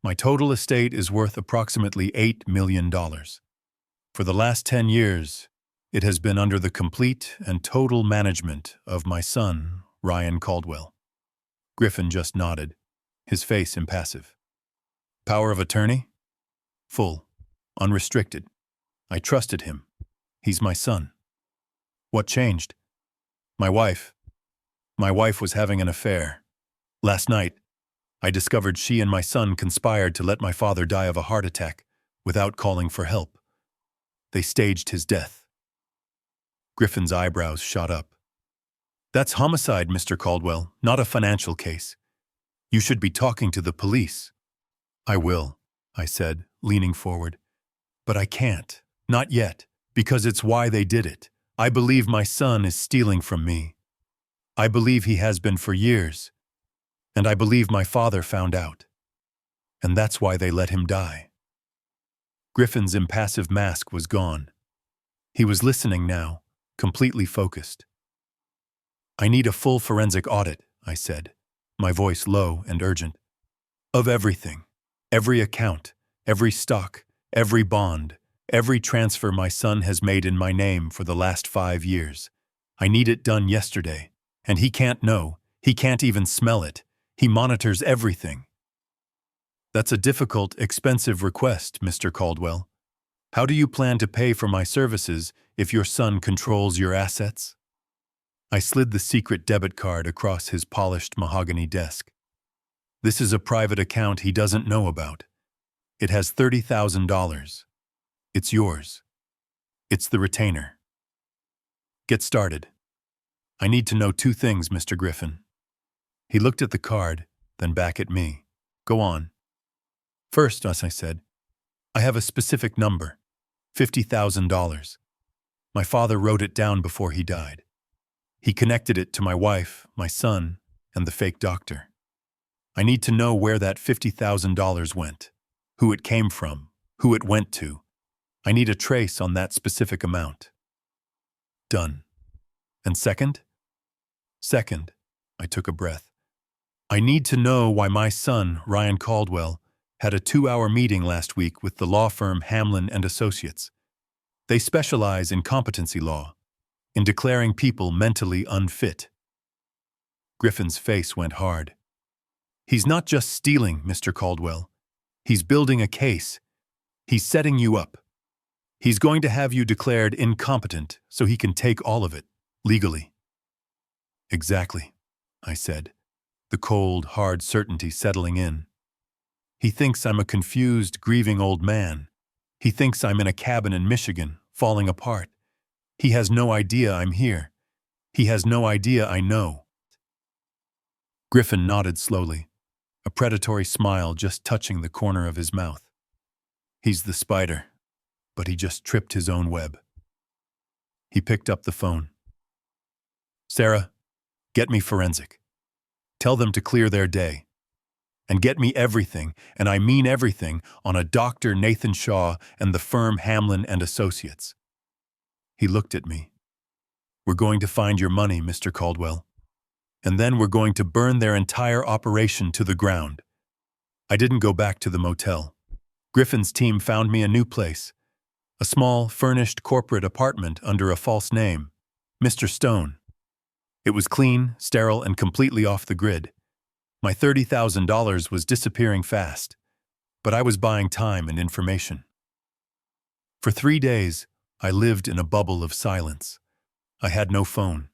Speaker 1: My total estate is worth approximately $8 million. For the last 10 years, it has been under the complete and total management of my son, Ryan Caldwell. Griffin just nodded, his face impassive. "Power of attorney?" "Full. Unrestricted. I trusted him. He's my son." "What changed?" My wife was having an affair. Last night, I discovered she and my son conspired to let my father die of a heart attack without calling for help. They staged his death." Griffin's eyebrows shot up. "That's homicide, Mr. Caldwell, not a financial case. You should be talking to the police." "I will," I said, leaning forward. But I can't. Not yet. Because it's why they did it. I believe my son is stealing from me. I believe he has been for years. And I believe my father found out. And that's why they let him die. Griffin's impassive mask was gone. He was listening now, completely focused. I need a full forensic audit, I said, my voice low and urgent. Of everything. Every account, every stock, every bond, every transfer my son has made in my name for the last 5 years. I need it done yesterday. And he can't know. He can't even smell it. He monitors everything. That's a difficult, expensive request, Mr. Caldwell. How do you plan to pay for my services if your son controls your assets? I slid the secret debit card across his polished mahogany desk. This is a private account he doesn't know about. It has $30,000. It's yours. It's the retainer. Get started. I need to know 2 things, Mr. Griffin. He looked at the card, then back at me. Go on. First, as I said, I have a specific number, $50,000. My father wrote it down before he died. He connected it to my wife, my son, and the fake doctor. I need to know where that $50,000 went, who it came from, who it went to. I need a trace on that specific amount. Done. And second? Second, I took a breath. I need to know why my son, Ryan Caldwell, had a 2-hour meeting last week with the law firm Hamlin and Associates. They specialize in competency law, in declaring people mentally unfit. Griffin's face went hard. He's not just stealing, Mr. Caldwell. He's building a case. He's setting you up. He's going to have you declared incompetent so he can take all of it, legally. Exactly, I said, the cold, hard certainty settling in. He thinks I'm a confused, grieving old man. He thinks I'm in a cabin in Michigan, falling apart. He has no idea I'm here. He has no idea I know. Griffin nodded slowly, a predatory smile just touching the corner of his mouth. He's the spider, but he just tripped his own web. He picked up the phone. Sarah, get me forensic. Tell them to clear their day. And get me everything, and I mean everything, on a Dr. Nathan Shaw and the firm Hamlin and Associates. He looked at me. We're going to find your money, Mr. Caldwell. And then we're going to burn their entire operation to the ground. I didn't go back to the motel. Griffin's team found me a new place. A small, furnished corporate apartment under a false name, Mr. Stone. It was clean, sterile, and completely off the grid. My $30,000 was disappearing fast, but I was buying time and information. For 3 days, I lived in a bubble of silence. I had no phone.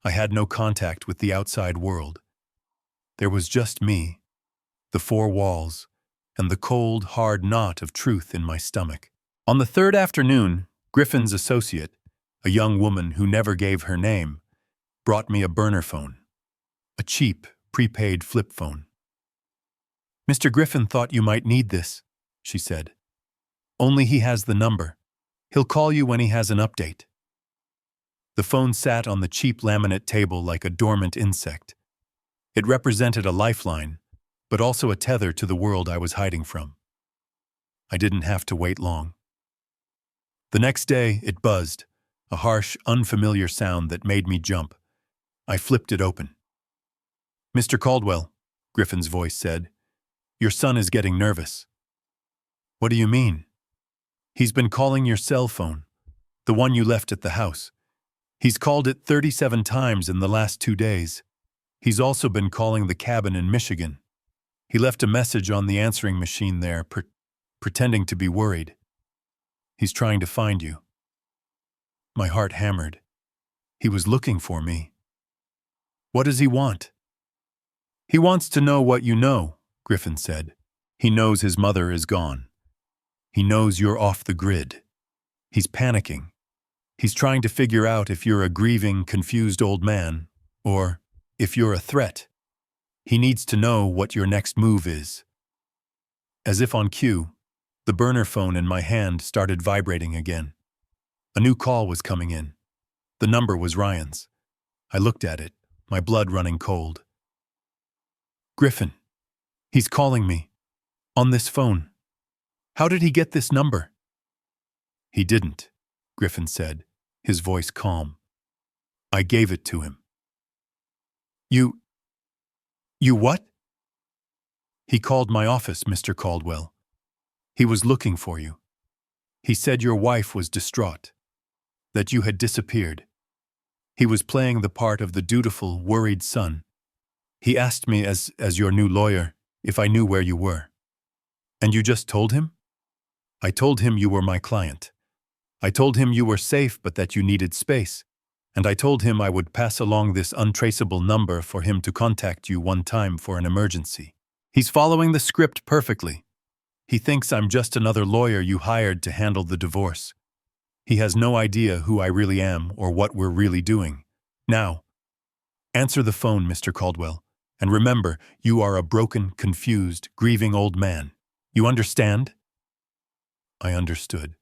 Speaker 1: I had no contact with the outside world. There was just me, the 4 walls, and the cold, hard knot of truth in my stomach. On the 3rd afternoon, Griffin's associate, a young woman who never gave her name, brought me a burner phone, a cheap, prepaid flip phone. Mr. Griffin thought you might need this, she said. Only he has the number. He'll call you when he has an update. The phone sat on the cheap laminate table like a dormant insect. It represented a lifeline, but also a tether to the world I was hiding from. I didn't have to wait long. The next day, it buzzed, a harsh, unfamiliar sound that made me jump. I flipped it open. Mr. Caldwell, Griffin's voice said, your son is getting nervous. What do you mean? He's been calling your cell phone, the one you left at the house. He's called it 37 times in the last 2 days. He's also been calling the cabin in Michigan. He left a message on the answering machine there, pretending to be worried. He's trying to find you. My heart hammered. He was looking for me. What does he want? He wants to know what you know, Griffin said. He knows his mother is gone. He knows you're off the grid. He's panicking. He's trying to figure out if you're a grieving, confused old man, or if you're a threat. He needs to know what your next move is. As if on cue, The burner phone in my hand started vibrating again. A new call was coming in. The number was Ryan's. I looked at it, my blood running cold. Griffin. He's calling me. On this phone. How did he get this number? He didn't, Griffin said, his voice calm. I gave it to him. You what? He called my office, Mr. Caldwell. He was looking for you. He said your wife was distraught, that you had disappeared. He was playing the part of the dutiful, worried son. He asked me as your new lawyer if I knew where you were. And you just told him? I told him you were my client. I told him you were safe but that you needed space. And I told him I would pass along this untraceable number for him to contact you one time for an emergency. He's following the script perfectly. He thinks I'm just another lawyer you hired to handle the divorce. He has no idea who I really am or what we're really doing. Now, answer the phone, Mr. Caldwell, and remember, you are a broken, confused, grieving old man. You understand? I understood.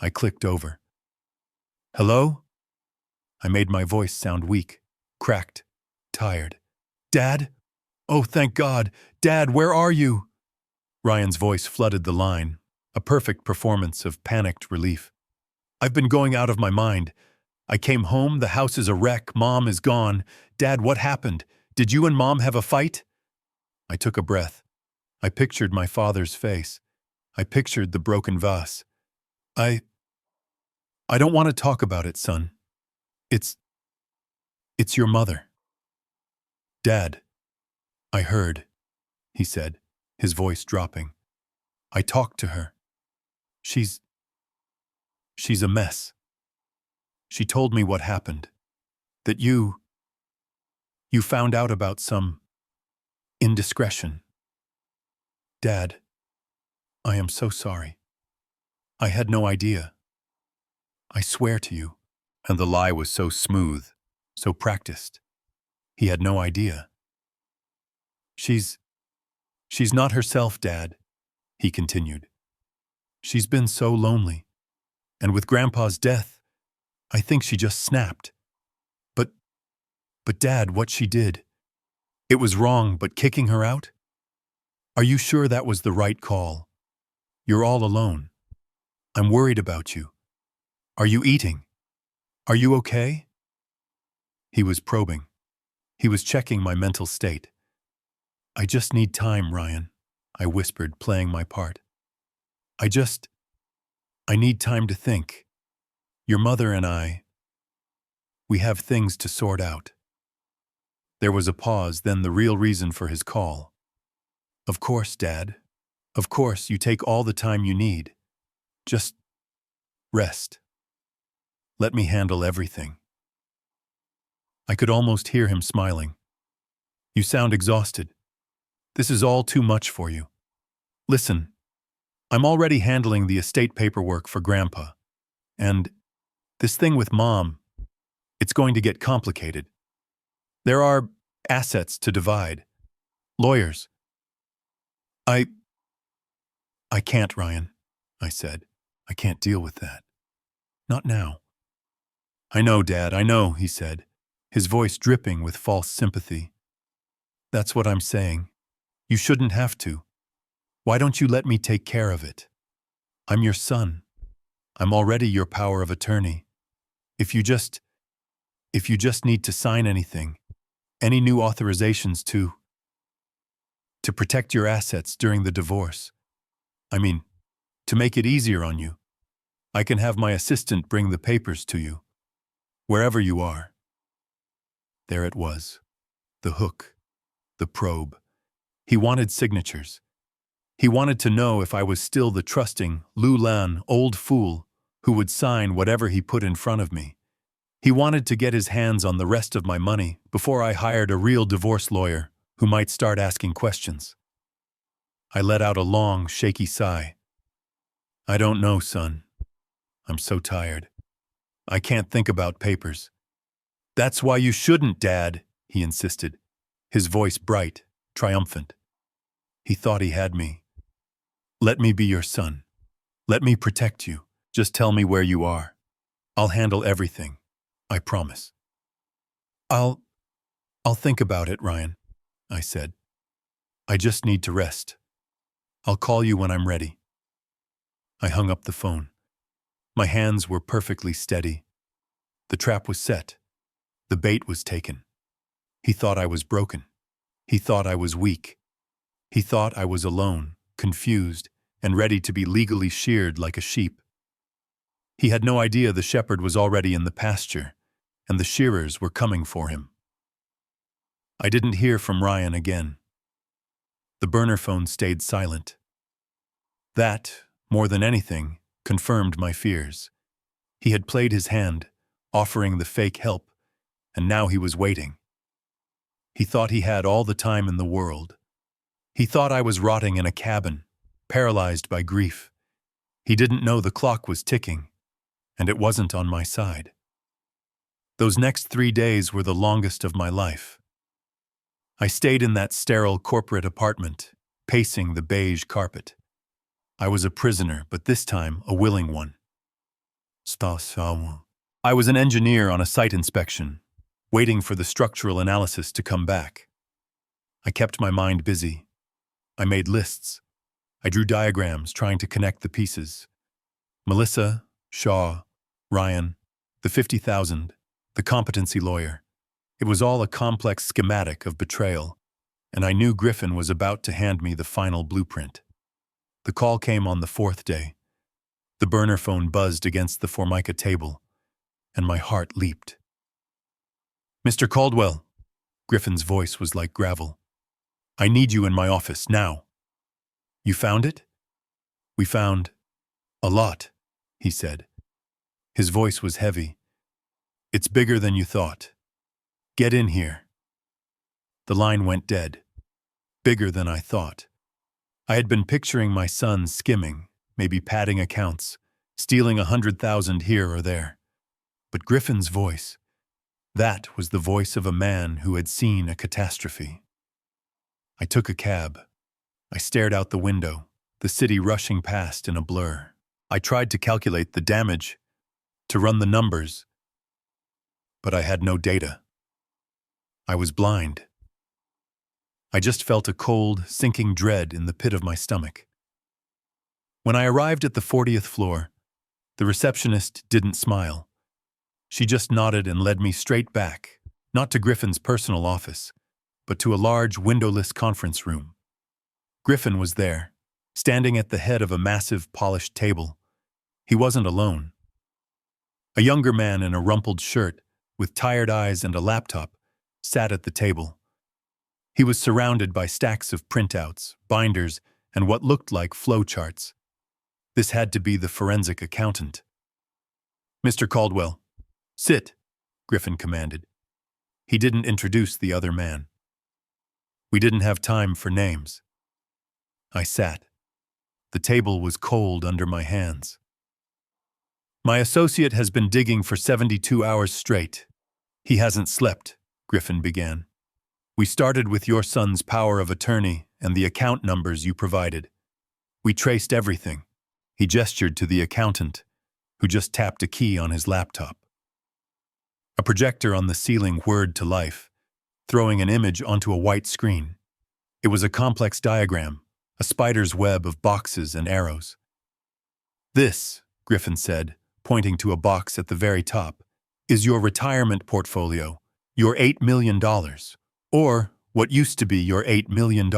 Speaker 1: I clicked over. Hello? I made my voice sound weak, cracked, tired. Dad? Oh, thank God. Dad, where are you? Ryan's voice flooded the line, a perfect performance of panicked relief. I've been going out of my mind. I came home, the house is a wreck, Mom is gone. Dad, what happened? Did you and Mom have a fight? I took a breath. I pictured my father's face. I pictured the broken vase. I don't want to talk about it, son. It's your mother. Dad, I heard, he said, his voice dropping. I talked to her. She's a mess. She told me what happened. That you found out about some indiscretion. Dad, I am so sorry. I had no idea. I swear to you. And the lie was so smooth, so practiced. He had no idea. She's not herself, Dad, he continued. She's been so lonely. And with Grandpa's death, I think she just snapped. But Dad, what she did, it was wrong, but kicking her out? Are you sure that was the right call? You're all alone. I'm worried about you. Are you eating? Are you okay? He was probing. He was checking my mental state. I just need time, Ryan, I whispered, playing my part. I need time to think. Your mother and we have things to sort out. There was a pause, then the real reason for his call. Of course, Dad. Of course, you take all the time you need. Just rest. Let me handle everything. I could almost hear him smiling. You sound exhausted. This is all too much for you. Listen, I'm already handling the estate paperwork for Grandpa. And this thing with Mom, it's going to get complicated. There are assets to divide. Lawyers. I can't, Ryan, I said. I can't deal with that. Not now. I know, Dad, I know, he said, his voice dripping with false sympathy. That's what I'm saying. You shouldn't have to. Why don't you let me take care of it? I'm your son. I'm already your power of attorney. If you just need to sign anything, any new authorizations to protect your assets during the divorce. I mean, to make it easier on you, I can have my assistant bring the papers to you, wherever you are. There it was, the hook, the probe. He wanted signatures. He wanted to know if I was still the trusting, Lulan old fool who would sign whatever he put in front of me. He wanted to get his hands on the rest of my money before I hired a real divorce lawyer who might start asking questions. I let out a long, shaky sigh. I don't know, son. I'm so tired. I can't think about papers. That's why you shouldn't, Dad, he insisted, his voice bright, triumphant. He thought he had me. Let me be your son. Let me protect you. Just tell me where you are. I'll handle everything. I promise. I'll think about it, Ryan, I said. I just need to rest. I'll call you when I'm ready. I hung up the phone. My hands were perfectly steady. The trap was set. The bait was taken. He thought I was broken. He thought I was weak. He thought I was alone, confused, and ready to be legally sheared like a sheep. He had no idea the shepherd was already in the pasture, and the shearers were coming for him. I didn't hear from Ryan again. The burner phone stayed silent. That, more than anything, confirmed my fears. He had played his hand, offering the fake help, and now he was waiting. He thought he had all the time in the world. He thought I was rotting in a cabin, paralyzed by grief. He didn't know the clock was ticking, and it wasn't on my side. Those next 3 days were the longest of my life. I stayed in that sterile corporate apartment, pacing the beige carpet. I was a prisoner, but this time a willing one. I was an engineer on a site inspection, waiting for the structural analysis to come back. I kept my mind busy. I made lists. I drew diagrams trying to connect the pieces. Melissa, Shaw, Ryan, the 50,000, the competency lawyer. It was all a complex schematic of betrayal, and I knew Griffin was about to hand me the final blueprint. The call came on the 4th day. The burner phone buzzed against the Formica table, and my heart leaped. Mr. Caldwell, Griffin's voice was like gravel. I need you in my office now. You found it? We found a lot, he said. His voice was heavy. It's bigger than you thought. Get in here. The line went dead. Bigger than I thought. I had been picturing my son skimming, maybe padding accounts, stealing 100,000 here or there. But Griffin's voice, that was the voice of a man who had seen a catastrophe. I took a cab. I stared out the window, the city rushing past in a blur. I tried to calculate the damage, to run the numbers, but I had no data. I was blind. I just felt a cold, sinking dread in the pit of my stomach. When I arrived at the 40th floor, the receptionist didn't smile. She just nodded and led me straight back, not to Griffin's personal office, but to a large windowless conference room. Griffin was there, standing at the head of a massive polished table. He wasn't alone. A younger man in a rumpled shirt, with tired eyes and a laptop, sat at the table. He was surrounded by stacks of printouts, binders, and what looked like flowcharts. This had to be the forensic accountant. Mr. Caldwell, sit, Griffin commanded. He didn't introduce the other man. We didn't have time for names. I sat. The table was cold under my hands. My associate has been digging for 72 hours straight. He hasn't slept, Griffin began. We started with your son's power of attorney and the account numbers you provided. We traced everything. He gestured to the accountant, who just tapped a key on his laptop. A projector on the ceiling whirred to life, throwing an image onto a white screen. It was a complex diagram, a spider's web of boxes and arrows. This, Griffin said, pointing to a box at the very top, is your retirement portfolio, your $8 million, or what used to be your $8 million.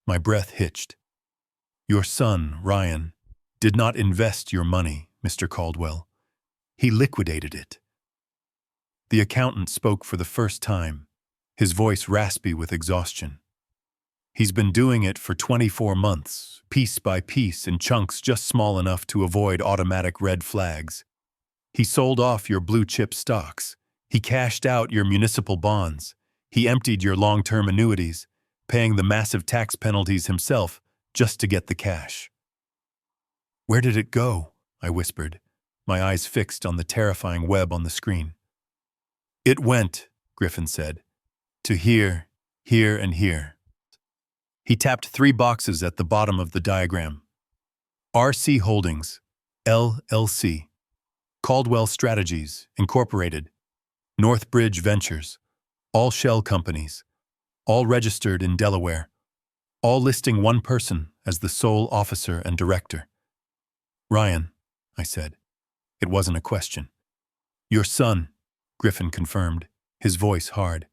Speaker 1: My breath hitched. Your son, Ryan, did not invest your money, Mr. Caldwell. He liquidated it. The accountant spoke for the first time, his voice raspy with exhaustion. He's been doing it for 24 months, piece by piece in chunks just small enough to avoid automatic red flags. He sold off your blue-chip stocks. He cashed out your municipal bonds. He emptied your long-term annuities, paying the massive tax penalties himself just to get the cash. Where did it go? I whispered, my eyes fixed on the terrifying web on the screen. It went, Griffin said, to here, here, and here. He tapped 3 boxes at the bottom of the diagram. RC Holdings, LLC, Caldwell Strategies, Incorporated, Northbridge Ventures, all shell companies, all registered in Delaware, all listing one person as the sole officer and director. Ryan, I said. It wasn't a question. Your son, Griffin confirmed, his voice hard.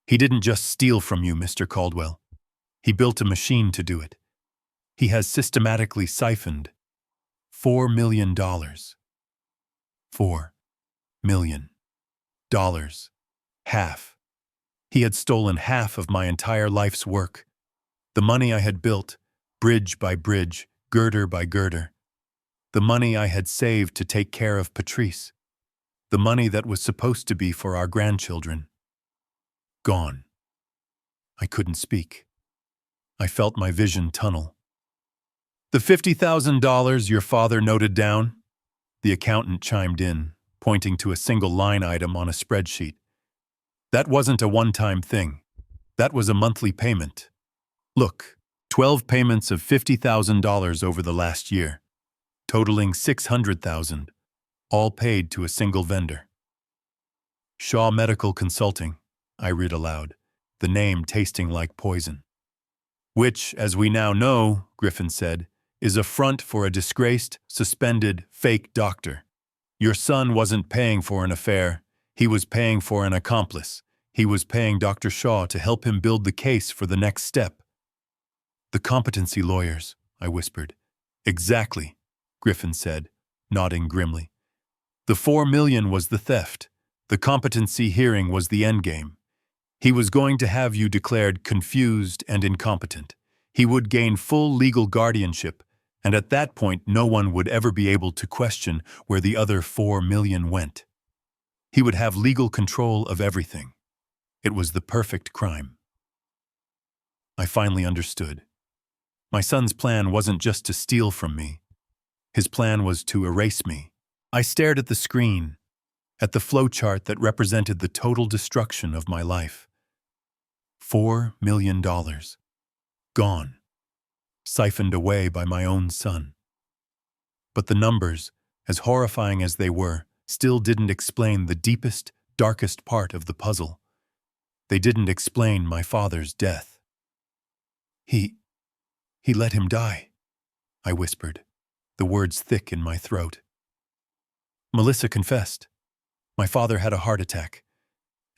Speaker 1: He didn't just steal from you, Mr. Caldwell. He built a machine to do it. He has systematically siphoned $4 million. $4 million. Half. He had stolen half of my entire life's work. The money I had built, bridge by bridge, girder by girder. The money I had saved to take care of Patrice. The money that was supposed to be for our grandchildren. Gone. I couldn't speak. I felt my vision tunnel. The $50,000 your father noted down? The accountant chimed in, pointing to a single line item on a spreadsheet. That wasn't a one-time thing. That was a monthly payment. Look, 12 payments of $50,000 over the last year, totaling $600,000, all paid to a single vendor. Shaw Medical Consulting, I read aloud, the name tasting like poison. Which, as we now know, Griffin said, is a front for a disgraced, suspended, fake doctor. Your son wasn't paying for an affair. He was paying for an accomplice. He was paying Dr. Shaw to help him build the case for the next step. The competency lawyers, I whispered. Exactly, Griffin said, nodding grimly. The $4 million was the theft. The competency hearing was the endgame. He was going to have you declared confused and incompetent. He would gain full legal guardianship, and at that point no one would ever be able to question where the other $4 million went. He would have legal control of everything. It was the perfect crime. I finally understood. My son's plan wasn't just to steal from me. His plan was to erase me. I stared at the screen, at the flowchart that represented the total destruction of my life. $4 million. Gone. Siphoned away by my own son. But the numbers, as horrifying as they were, still didn't explain the deepest, darkest part of the puzzle. They didn't explain my father's death. He let him die, I whispered, the words thick in my throat. Melissa confessed. My father had a heart attack,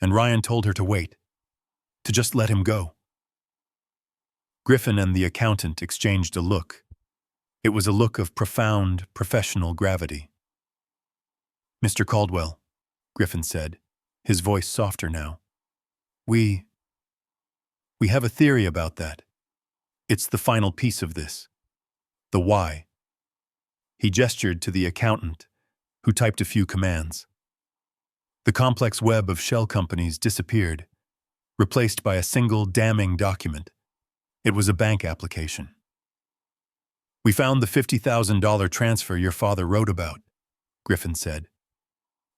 Speaker 1: and Ryan told her to wait, to just let him go. Griffin and the accountant exchanged a look. It was a look of profound, professional gravity. Mr. Caldwell, Griffin said, his voice softer now. We have a theory about that. It's the final piece of this. The why. He gestured to the accountant, who typed a few commands. The complex web of shell companies disappeared, replaced by a single damning document. It was a bank application. We found the $50,000 transfer your father wrote about, Griffin said.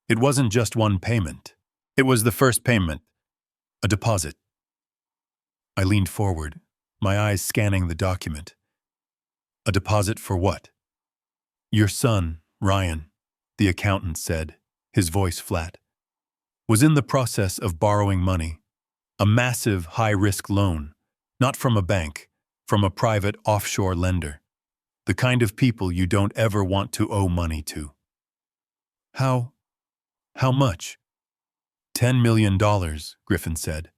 Speaker 1: It wasn't just one payment. It was the first payment, a deposit. I leaned forward, my eyes scanning the document. A deposit for what? Your son, Ryan, the accountant said, his voice flat, was in the process of borrowing money, a massive high-risk loan, not from a bank, from a private offshore lender, the kind of people you don't ever want to owe money to. How much? $10 million, Griffin said.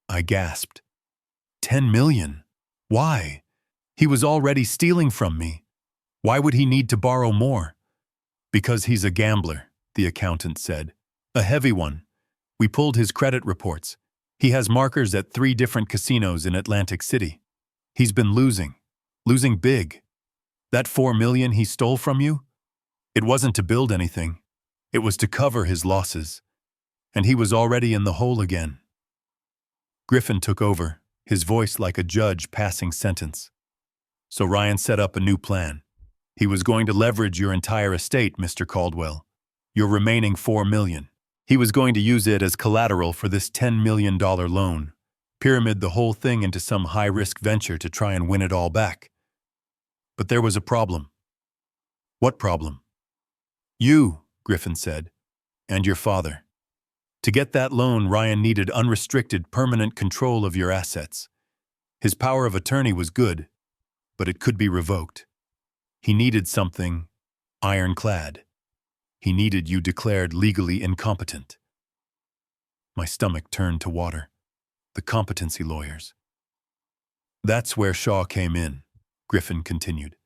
Speaker 1: I gasped. $10 million? Why? He was already stealing from me. Why would he need to borrow more? Because he's a gambler, the accountant said. A heavy one. We pulled his credit reports. He has markers at 3 different casinos in Atlantic City. He's been losing big. That $4 million he stole from you? It wasn't to build anything. It was to cover his losses. And he was already in the hole again. Griffin took over, his voice like a judge passing sentence. So Ryan set up a new plan. He was going to leverage your entire estate, Mr. Caldwell. Your remaining $4 million. He was going to use it as collateral for this $10 million loan. Pyramid the whole thing into some high-risk venture to try and win it all back. But there was a problem. What problem? You, Griffin said, and your father. To get that loan, Ryan needed unrestricted, permanent control of your assets. His power of attorney was good, but it could be revoked. He needed something ironclad. He needed you declared legally incompetent. My stomach turned to water. The competency lawyers. That's where Shaw came in, Griffin continued.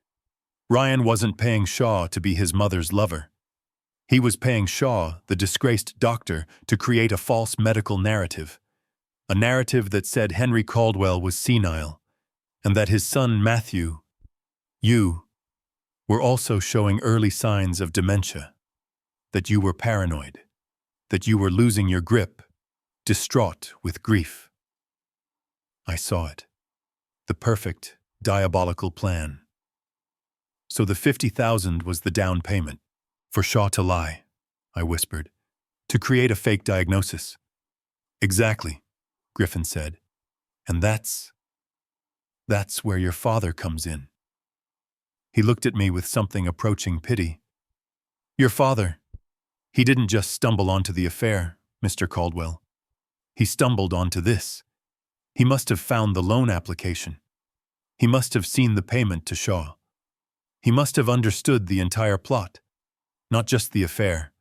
Speaker 1: Ryan wasn't paying Shaw to be his mother's lover. He was paying Shaw, the disgraced doctor, to create a false medical narrative. A narrative that said Henry Caldwell was senile, and that his son Matthew, you, were also showing early signs of dementia. That you were paranoid. That you were losing your grip, distraught with grief. I saw it. The perfect, diabolical plan. So the $50,000 was the down payment. For Shaw to lie, I whispered. To create a fake diagnosis. Exactly, Griffin said. And that's where your father comes in. He looked at me with something approaching pity. Your father, he didn't just stumble onto the affair, Mr. Caldwell. He stumbled onto this. He must have found the loan application. He must have seen the payment to Shaw. He must have understood the entire plot. Not just the affair,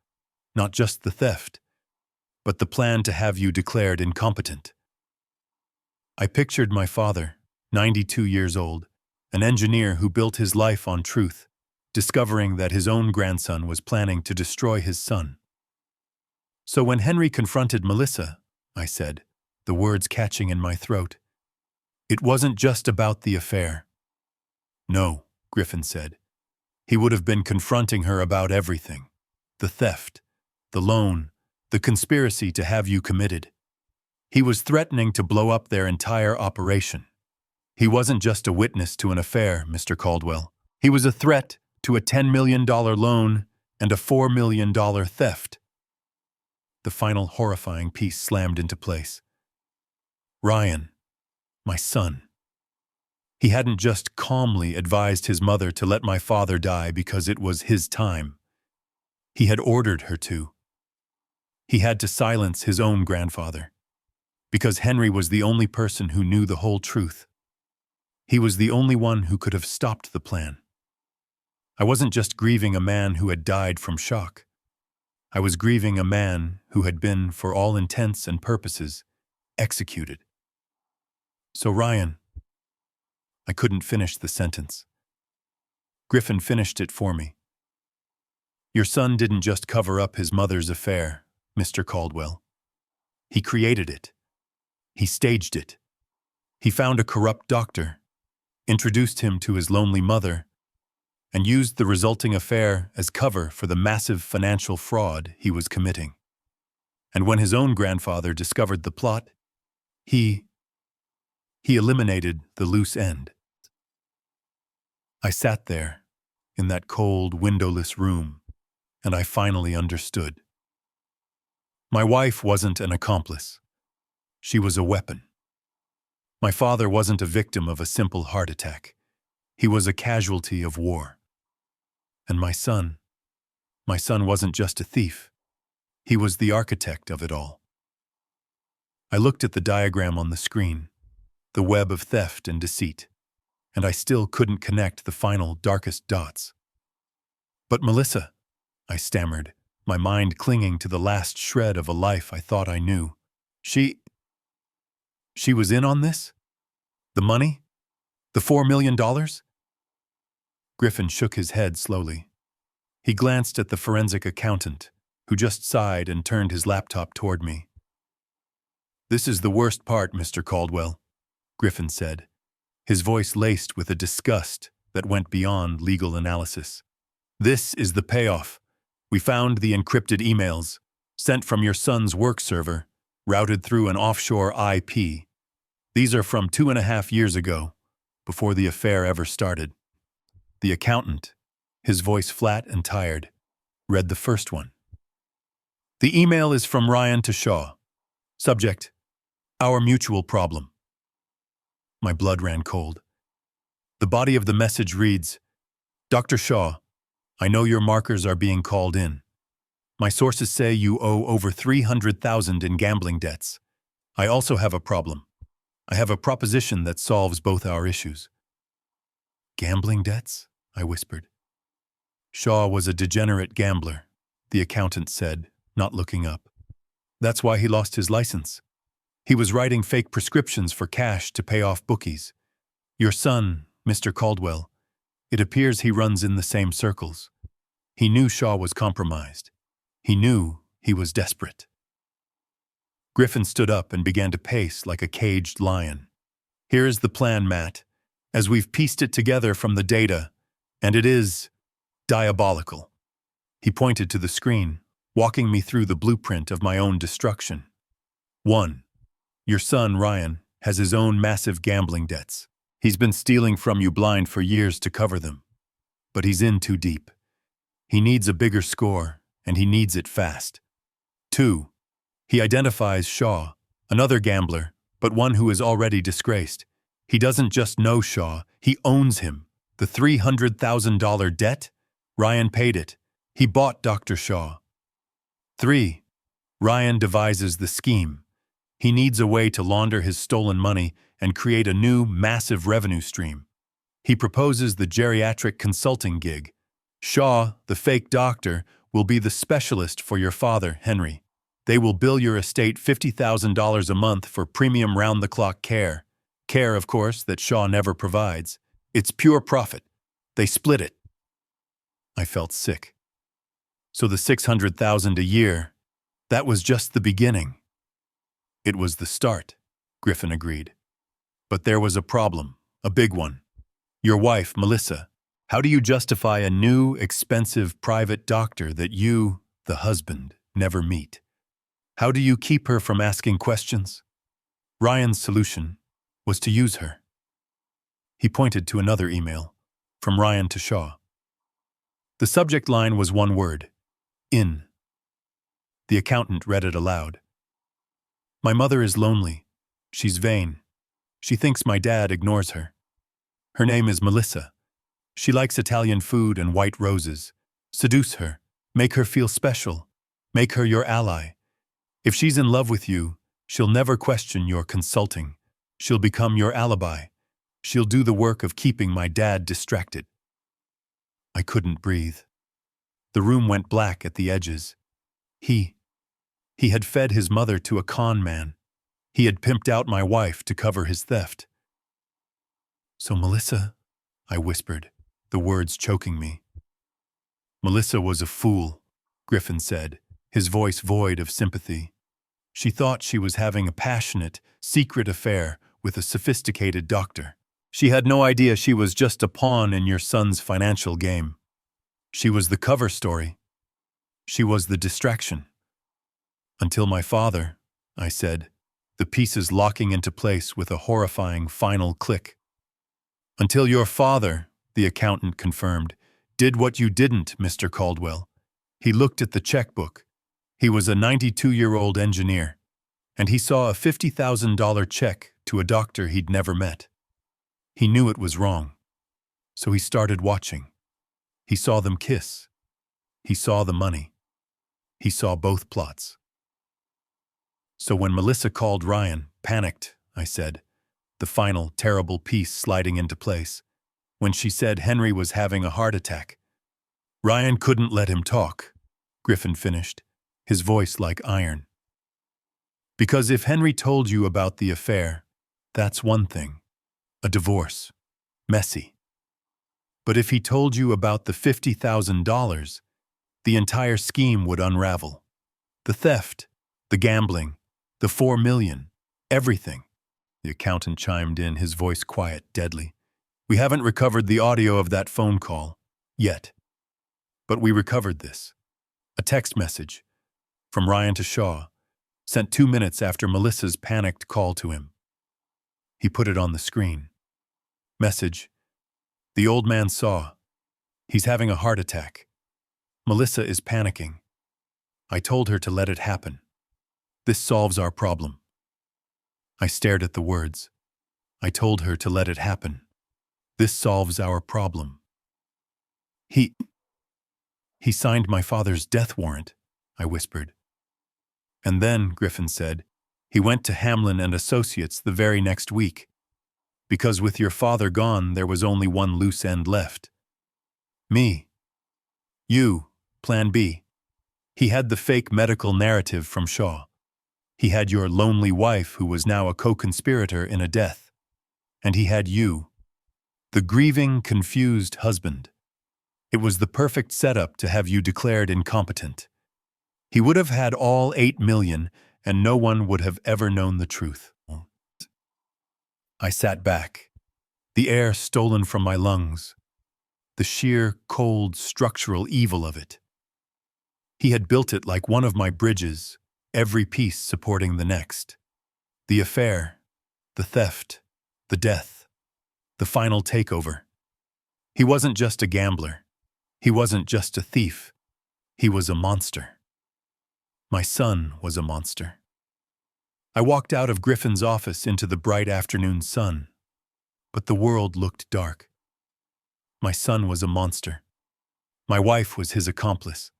Speaker 1: not just the theft, but the plan to have you declared incompetent. I pictured my father, 92 years old, an engineer who built his life on truth, discovering that his own grandson was planning to destroy his son. So when Henry confronted Melissa, I said, the words catching in my throat, it wasn't just about the affair. No, Griffin said. He would have been confronting her about everything. The theft, the loan, the conspiracy to have you committed. He was threatening to blow up their entire operation. He wasn't just a witness to an affair, Mr. Caldwell. He was a threat to a $10 million loan and a $4 million theft. The final horrifying piece slammed into place. Ryan, my son. He hadn't just calmly advised his mother to let my father die because it was his time. He had ordered her to. He had to silence his own grandfather, because Henry was the only person who knew the whole truth. He was the only one who could have stopped the plan. I wasn't just grieving a man who had died from shock. I was grieving a man who had been, for all intents and purposes, executed. So Ryan, I couldn't finish the sentence. Griffin finished it for me. Your son didn't just cover up his mother's affair, Mr. Caldwell. He created it. He staged it. He found a corrupt doctor, introduced him to his lonely mother, and used the resulting affair as cover for the massive financial fraud he was committing. And when his own grandfather discovered the plot, he eliminated the loose end. I sat there, in that cold, windowless room, and I finally understood. My wife wasn't an accomplice. She was a weapon. My father wasn't a victim of a simple heart attack. He was a casualty of war. And my son wasn't just a thief. He was the architect of it all. I looked at the diagram on the screen, the web of theft and deceit, and I still couldn't connect the final, darkest dots. But Melissa, I stammered, my mind clinging to the last shred of a life I thought I knew. She was in on this? The money? The $4 million? Griffin shook his head slowly. He glanced at the forensic accountant, who just sighed and turned his laptop toward me. This is the worst part, Mr. Caldwell, Griffin said, his voice laced with a disgust that went beyond legal analysis. This is the payoff. We found the encrypted emails, sent from your son's work server, routed through an offshore IP. These are from 2.5 years ago, before the affair ever started. The accountant, his voice flat and tired, read the first one. The email is from Ryan to Shaw. Subject, our mutual problem. My blood ran cold. The body of the message reads, Dr. Shaw, I know your markers are being called in. My sources say you owe over 300,000 in gambling debts. I also have a problem. I have a proposition that solves both our issues. Gambling debts? I whispered. Shaw was a degenerate gambler, the accountant said, not looking up. That's why he lost his license. He was writing fake prescriptions for cash to pay off bookies. Your son, Mr. Caldwell, it appears he runs in the same circles. He knew Shaw was compromised. He knew he was desperate. Griffin stood up and began to pace like a caged lion. Here is the plan, Matt, as we've pieced it together from the data, and it is diabolical. He pointed to the screen, walking me through the blueprint of my own destruction. 1. Your son, Ryan, has his own massive gambling debts. He's been stealing from you blind for years to cover them. But he's in too deep. He needs a bigger score, and he needs it fast. 2. He identifies Shaw, another gambler, but one who is already disgraced. He doesn't just know Shaw, he owns him. The $300,000 debt? Ryan paid it. He bought Dr. Shaw. 3. Ryan devises the scheme. He needs a way to launder his stolen money and create a new, massive revenue stream. He proposes the geriatric consulting gig. Shaw, the fake doctor, will be the specialist for your father, Henry. They will bill your estate $50,000 a month for premium round-the-clock care. Care, of course, that Shaw never provides. It's pure profit. They split it. I felt sick. So the $600,000 a year, that was just the beginning. It was the start, Griffin agreed. But there was a problem, a big one. Your wife, Melissa. How do you justify a new, expensive private doctor that you, the husband, never meet? How do you keep her from asking questions? Ryan's solution was to use her. He pointed to another email, from Ryan to Shaw. The subject line was one word, in. The accountant read it aloud. My mother is lonely. She's vain. She thinks my dad ignores her. Her name is Melissa. She likes Italian food and white roses. Seduce her. Make her feel special. Make her your ally. If she's in love with you, she'll never question your consulting. She'll become your alibi. She'll do the work of keeping my dad distracted. I couldn't breathe. The room went black at the edges. He had fed his mother to a con man. He had pimped out my wife to cover his theft. So Melissa, I whispered, the words choking me. Melissa was a fool, Griffin said, his voice void of sympathy. She thought she was having a passionate, secret affair with a sophisticated doctor. She had no idea she was just a pawn in your son's financial game. She was the cover story. She was the distraction. Until my father, I said, the pieces locking into place with a horrifying final click. Until your father, the accountant confirmed, did what you didn't, Mr. Caldwell. He looked at the checkbook. He was a 92-year-old engineer, and he saw a $50,000 check to a doctor he'd never met. He knew it was wrong, so he started watching. He saw them kiss. He saw the money. He saw both plots. So when Melissa called Ryan, panicked, I said, the final, terrible piece sliding into place, when she said Henry was having a heart attack. Ryan couldn't let him talk, Griffin finished, his voice like iron. Because if Henry told you about the affair, that's one thing. A divorce. Messy. But if he told you about the $50,000, the entire scheme would unravel. The theft, the gambling, the $4 million, everything. The accountant chimed in, his voice quiet, deadly. We haven't recovered the audio of that phone call, yet. But we recovered this. A text message, from Ryan to Shaw, sent 2 minutes after Melissa's panicked call to him. He put it on the screen. Message. The old man saw. He's having a heart attack. Melissa is panicking. I told her to let it happen. This solves our problem. I stared at the words. I told her to let it happen. This solves our problem. He, he signed my father's death warrant, I whispered. And then, Griffin said, he went to Hamlin and Associates the very next week. Because with your father gone, there was only one loose end left. Me. You, Plan B. He had the fake medical narrative from Shaw. He had your lonely wife who was now a co-conspirator in a death. And he had you, the grieving, confused husband. It was the perfect setup to have you declared incompetent. He would have had all 8 million, and no one would have ever known the truth. I sat back, the air stolen from my lungs, the sheer, cold, structural evil of it. He had built it like one of my bridges, every piece supporting the next. The affair, the theft, the death, the final takeover. He wasn't just a gambler. He wasn't just a thief. He was a monster. My son was a monster. I walked out of Griffin's office into the bright afternoon sun, but the world looked dark. My son was a monster. My wife was his accomplice.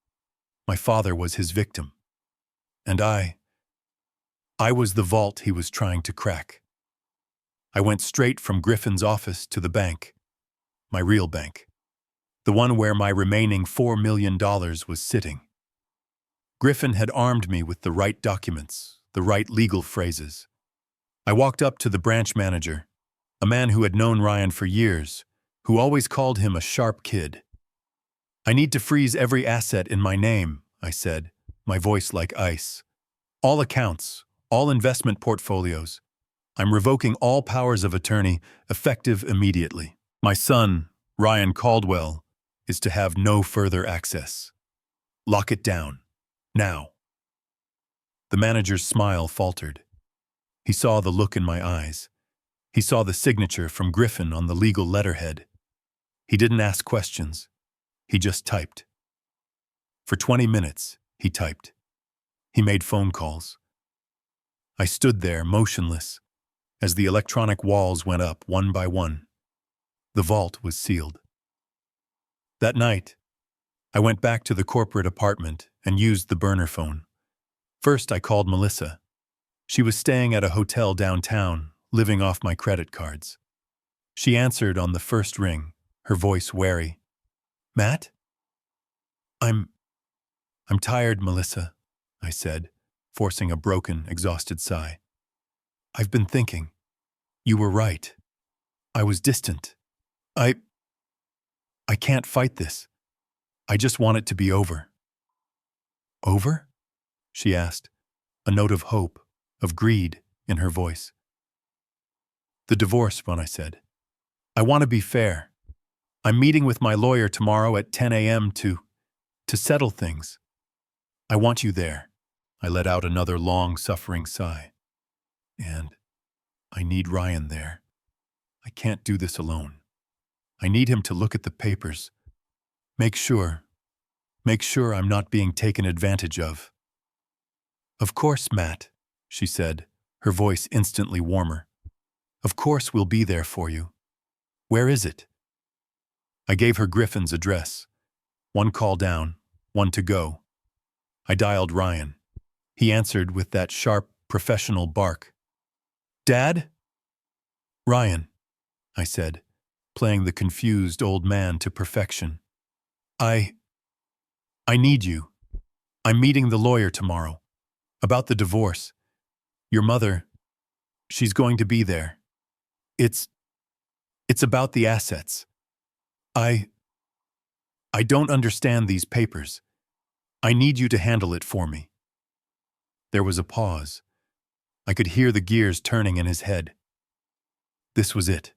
Speaker 1: My father was his victim. And I was the vault he was trying to crack. I went straight from Griffin's office to the bank, my real bank, the one where my remaining $4 million was sitting. Griffin had armed me with the right documents, the right legal phrases. I walked up to the branch manager, a man who had known Ryan for years, who always called him a sharp kid. I need to freeze every asset in my name, I said, my voice like ice. All accounts, all investment portfolios. I'm revoking all powers of attorney, effective immediately. My son, Ryan Caldwell, is to have no further access. Lock it down. Now. The manager's smile faltered. He saw the look in my eyes. He saw the signature from Griffin on the legal letterhead. He didn't ask questions. He just typed. For 20 minutes, he typed. He made phone calls. I stood there, motionless, as the electronic walls went up one by one. The vault was sealed. That night, I went back to the corporate apartment and used the burner phone. First, I called Melissa. She was staying at a hotel downtown, living off my credit cards. She answered on the first ring, her voice wary. Matt? I'm tired, Melissa, I said, forcing a broken, exhausted sigh. I've been thinking. You were right. I was distant. I can't fight this. I just want it to be over. Over? She asked, a note of hope, of greed in her voice. The divorce, Ron, I said. I want to be fair. I'm meeting with my lawyer tomorrow at 10 a.m. to settle things. I want you there. I let out another long, suffering sigh. And I need Ryan there. I can't do this alone. I need him to look at the papers. Make sure I'm not being taken advantage of. Of course, Matt, she said, her voice instantly warmer. Of course we'll be there for you. Where is it? I gave her Griffin's address. One call down, one to go. I dialed Ryan. He answered with that sharp, professional bark. Dad? Ryan, I said, playing the confused old man to perfection. I need you. I'm meeting the lawyer tomorrow. About the divorce. Your mother, she's going to be there. It's about the assets. I don't understand these papers. I need you to handle it for me. There was a pause. I could hear the gears turning in his head. This was it.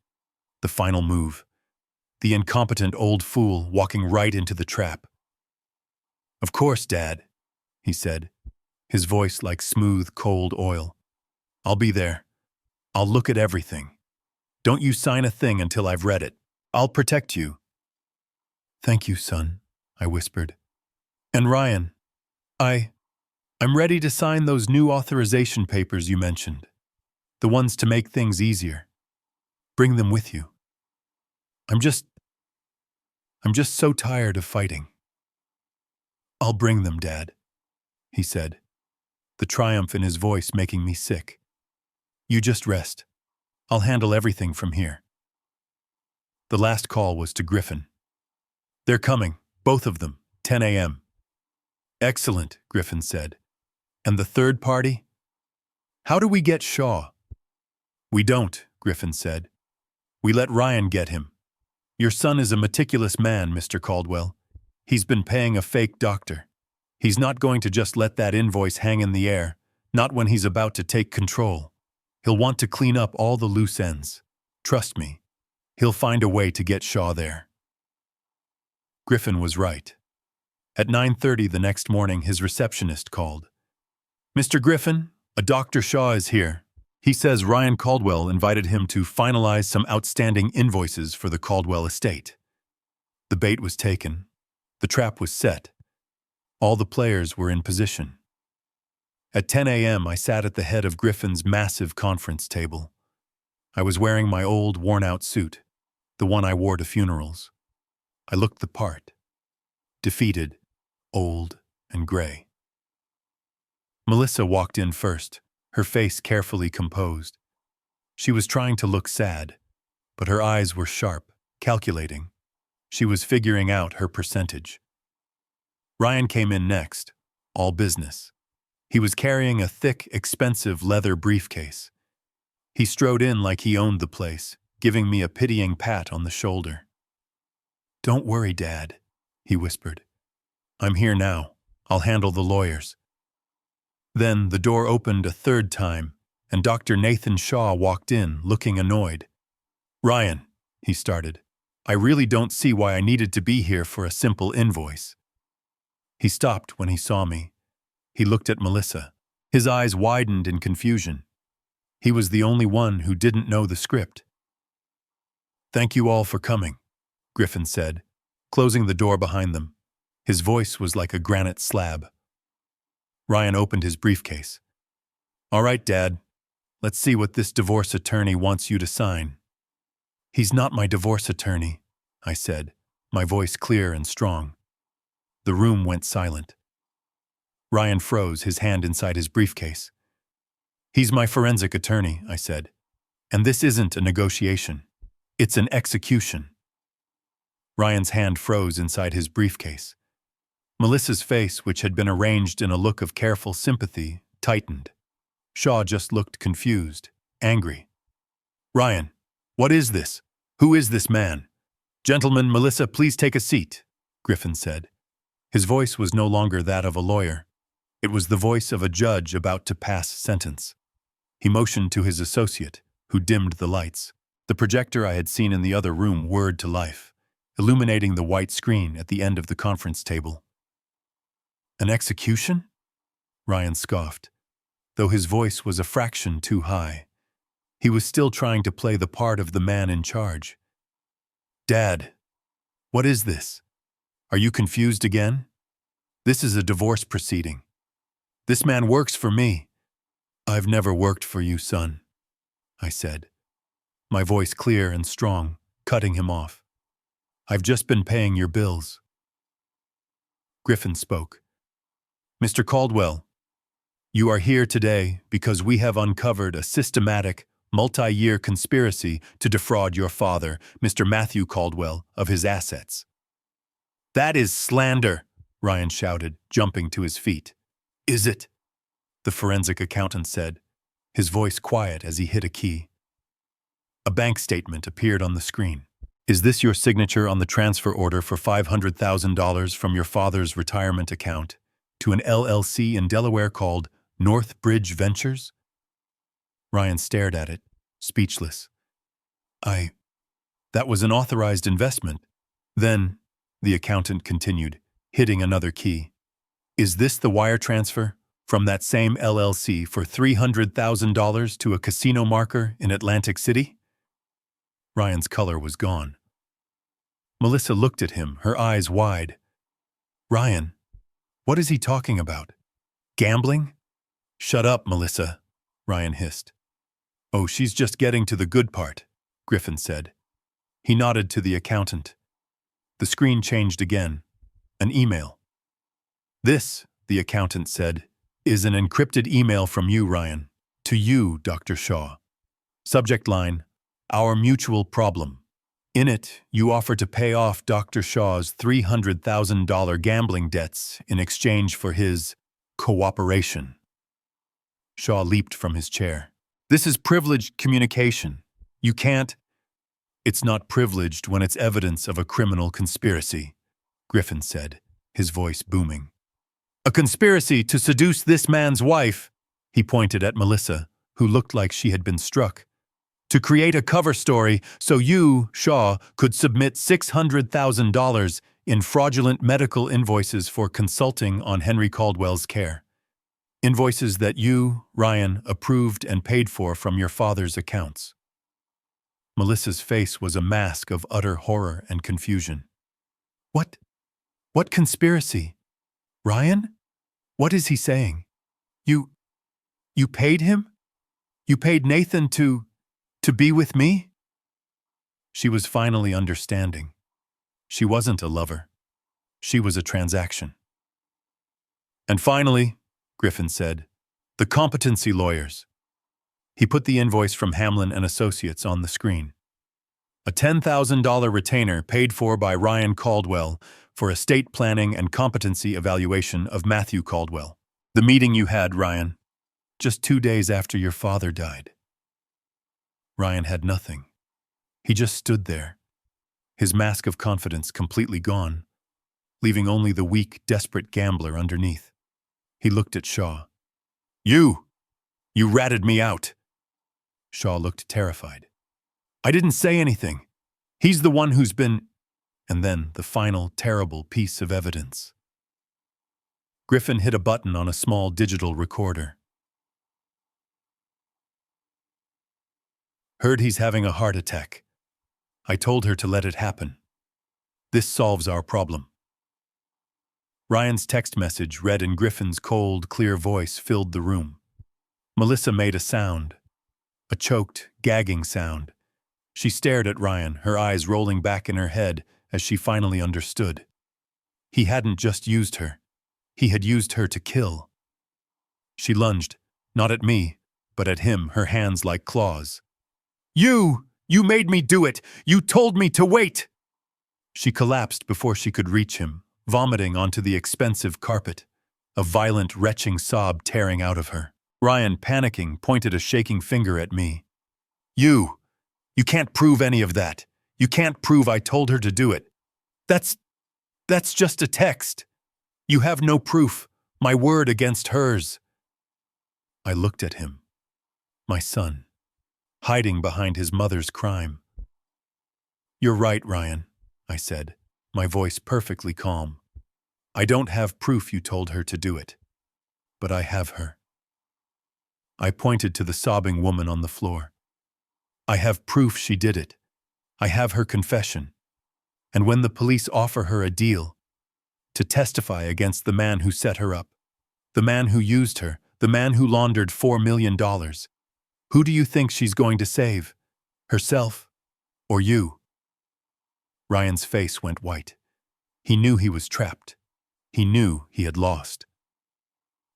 Speaker 1: The final move. The incompetent old fool walking right into the trap. Of course, Dad, he said, his voice like smooth, cold oil. I'll be there. I'll look at everything. Don't you sign a thing until I've read it. I'll protect you. Thank you, son, I whispered. And Ryan, I'm ready to sign those new authorization papers you mentioned. The ones to make things easier. Bring them with you. I'm just so tired of fighting. I'll bring them, Dad, he said, the triumph in his voice making me sick. You just rest. I'll handle everything from here. The last call was to Griffin. They're coming, both of them, 10 a.m. Excellent, Griffin said. And the third party? How do we get Shaw? We don't, Griffin said. We let Ryan get him. Your son is a meticulous man, Mr. Caldwell. He's been paying a fake doctor. He's not going to just let that invoice hang in the air, not when he's about to take control. He'll want to clean up all the loose ends. Trust me, he'll find a way to get Shaw there. Griffin was right. At 9:30 the next morning, his receptionist called. Mr. Griffin, a Dr. Shaw is here. He says Ryan Caldwell invited him to finalize some outstanding invoices for the Caldwell estate. The bait was taken. The trap was set. All the players were in position. At 10 a.m. I sat at the head of Griffin's massive conference table. I was wearing my old, worn-out suit, the one I wore to funerals. I looked the part. Defeated, old, and gray. Melissa walked in first, her face carefully composed. She was trying to look sad, but her eyes were sharp, calculating. She was figuring out her percentage. Ryan came in next, all business. He was carrying a thick, expensive leather briefcase. He strode in like he owned the place, giving me a pitying pat on the shoulder. Don't worry, Dad, he whispered. I'm here now. I'll handle the lawyers. Then the door opened a third time, and Dr. Nathan Shaw walked in, looking annoyed. Ryan, he started, I really don't see why I needed to be here for a simple invoice. He stopped when he saw me. He looked at Melissa. His eyes widened in confusion. He was the only one who didn't know the script. Thank you all for coming, Griffin said, closing the door behind them. His voice was like a granite slab. Ryan opened his briefcase. All right, Dad. Let's see what this divorce attorney wants you to sign. He's not my divorce attorney, I said, my voice clear and strong. The room went silent. Ryan froze, his hand inside his briefcase. He's my forensic attorney, I said. And this isn't a negotiation. It's an execution. Ryan's hand froze inside his briefcase. Melissa's face, which had been arranged in a look of careful sympathy, tightened. Shaw just looked confused, angry. Ryan, what is this? Who is this man? Gentlemen, Melissa, please take a seat, Griffin said. His voice was no longer that of a lawyer. It was the voice of a judge about to pass sentence. He motioned to his associate, who dimmed the lights. The projector I had seen in the other room whirred to life, illuminating the white screen at the end of the conference table. An execution? Ryan scoffed, though his voice was a fraction too high. He was still trying to play the part of the man in charge. Dad, what is this? Are you confused again? This is a divorce proceeding. This man works for me. I've never worked for you, son, I said, my voice clear and strong, cutting him off. I've just been paying your bills. Griffin spoke. Mr. Caldwell, you are here today because we have uncovered a systematic, multi-year conspiracy to defraud your father, Mr. Matthew Caldwell, of his assets. That is slander, Ryan shouted, jumping to his feet. Is it? The forensic accountant said, his voice quiet as he hit a key. A bank statement appeared on the screen. Is this your signature on the transfer order for $500,000 from your father's retirement account to an LLC in Delaware called North Bridge Ventures? Ryan stared at it, speechless. That was an authorized investment. Then, the accountant continued, hitting another key. Is this the wire transfer from that same LLC for $300,000 to a casino marker in Atlantic City? Ryan's color was gone. Melissa looked at him, her eyes wide. Ryan, what is he talking about? Gambling? Shut up, Melissa, Ryan hissed. Oh, she's just getting to the good part, Griffin said. He nodded to the accountant. The screen changed again. An email. "This," the accountant said, "is an encrypted email from you, Ryan. To you, Dr. Shaw. Subject line, our mutual problem. In it, you offer to pay off Dr. Shaw's $300,000 gambling debts in exchange for his cooperation." Shaw leaped from his chair. "This is privileged communication. You can't—" "It's not privileged when it's evidence of a criminal conspiracy," Griffin said, his voice booming. "A conspiracy to seduce this man's wife," he pointed at Melissa, who looked like she had been struck, "to create a cover story so you, Shaw, could submit $600,000 in fraudulent medical invoices for consulting on Henry Caldwell's care. Invoices that you, Ryan, approved and paid for from your father's accounts." Melissa's face was a mask of utter horror and confusion. "What? What conspiracy? Ryan? What is he saying? You paid him? You paid Nathan to be with me?" She was finally understanding. She wasn't a lover. She was a transaction. "And finally," Griffin said, "the competency lawyers." He put the invoice from Hamlin and Associates on the screen. "A $10,000 retainer paid for by Ryan Caldwell for estate planning and competency evaluation of Matthew Caldwell. The meeting you had, Ryan, just 2 days after your father died." Ryan had nothing. He just stood there, his mask of confidence completely gone, leaving only the weak, desperate gambler underneath. He looked at Shaw. You ratted me out." Shaw looked terrified. "I didn't say anything. He's the one who's been—" And then the final, terrible piece of evidence. Griffin hit a button on a small digital recorder. "Heard he's having a heart attack. I told her to let it happen. This solves our problem." Ryan's text message, read in Griffin's cold, clear voice, filled the room. Melissa made a sound, a choked, gagging sound. She stared at Ryan, her eyes rolling back in her head as she finally understood. He hadn't just used her. He had used her to kill. She lunged, not at me, but at him, her hands like claws. You made me do it! You told me to wait!" She collapsed before she could reach him, vomiting onto the expensive carpet, a violent, retching sob tearing out of her. Ryan, panicking, pointed a shaking finger at me. You can't prove any of that. You can't prove I told her to do it. That's just a text. You have no proof. My word against hers." I looked at him. My son, hiding behind his mother's crime. "You're right, Ryan," I said, my voice perfectly calm. "I don't have proof you told her to do it, but I have her." I pointed to the sobbing woman on the floor. "I have proof she did it. I have her confession. And when the police offer her a deal to testify against the man who set her up, the man who used her, the man who laundered $4 million, who do you think she's going to save? Herself or you?" Ryan's face went white. He knew he was trapped. He knew he had lost.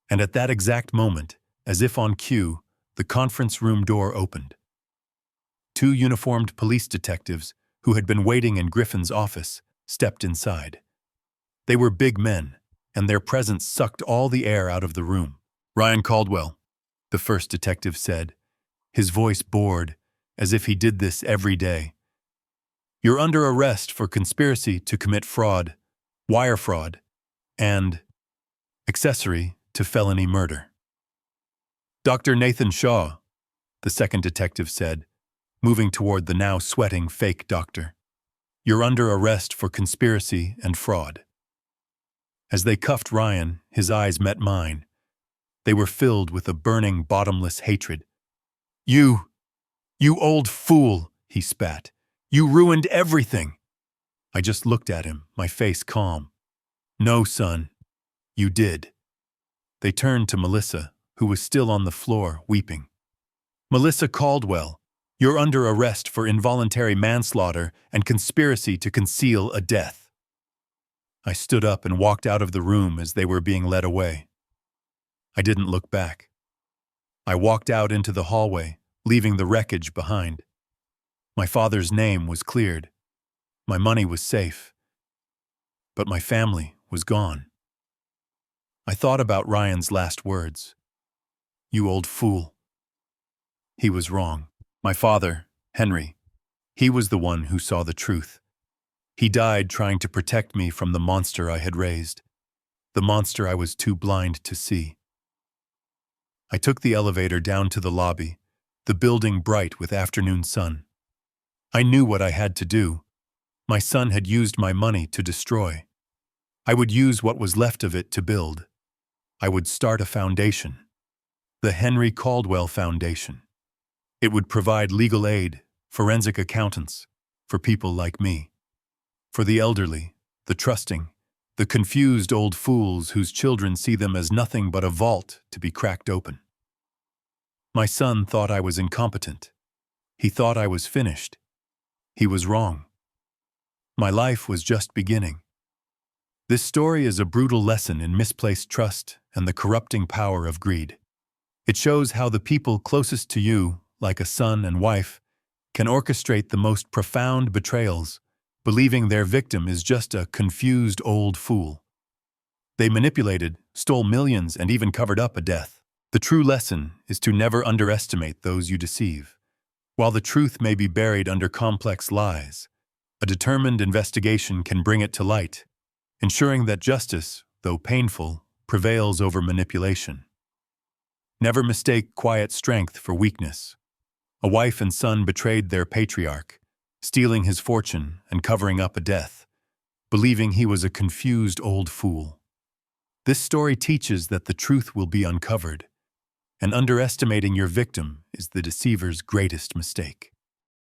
Speaker 1: And at that exact moment, as if on cue, the conference room door opened. 2 uniformed police detectives, who had been waiting in Griffin's office, stepped inside. They were big men, and their presence sucked all the air out of the room. "Ryan Caldwell," the first detective said, his voice bored, as if he did this every day. "You're under arrest for conspiracy to commit fraud, wire fraud, and accessory to felony murder." "Dr. Nathan Shaw," the second detective said, moving toward the now sweating fake doctor. "You're under arrest for conspiracy and fraud." As they cuffed Ryan, his eyes met mine. They were filled with a burning, bottomless hatred. You old fool," he spat. "You ruined everything." I just looked at him, my face calm. "No, son, you did." They turned to Melissa, who was still on the floor, weeping. "Melissa Caldwell, you're under arrest for involuntary manslaughter and conspiracy to conceal a death." I stood up and walked out of the room as they were being led away. I didn't look back. I walked out into the hallway, leaving the wreckage behind. My father's name was cleared. My money was safe. But my family was gone. I thought about Ryan's last words. "You old fool." He was wrong. My father, Henry, he was the one who saw the truth. He died trying to protect me from the monster I had raised, the monster I was too blind to see. I took the elevator down to the lobby, the building bright with afternoon sun. I knew what I had to do. My son had used my money to destroy. I would use what was left of it to build. I would start a foundation, the Henry Caldwell Foundation. It would provide legal aid, forensic accountants, for people like me. For the elderly, the trusting, the confused old fools whose children see them as nothing but a vault to be cracked open. My son thought I was incompetent. He thought I was finished. He was wrong. My life was just beginning. This story is a brutal lesson in misplaced trust and the corrupting power of greed. It shows how the people closest to you, like a son and wife, can orchestrate the most profound betrayals, believing their victim is just a confused old fool. They manipulated, stole millions, and even covered up a death. The true lesson is to never underestimate those you deceive. While the truth may be buried under complex lies, a determined investigation can bring it to light, ensuring that justice, though painful, prevails over manipulation. Never mistake quiet strength for weakness. A wife and son betrayed their patriarch, stealing his fortune and covering up a death, believing he was a confused old fool. This story teaches that the truth will be uncovered, and underestimating your victim is the deceiver's greatest mistake.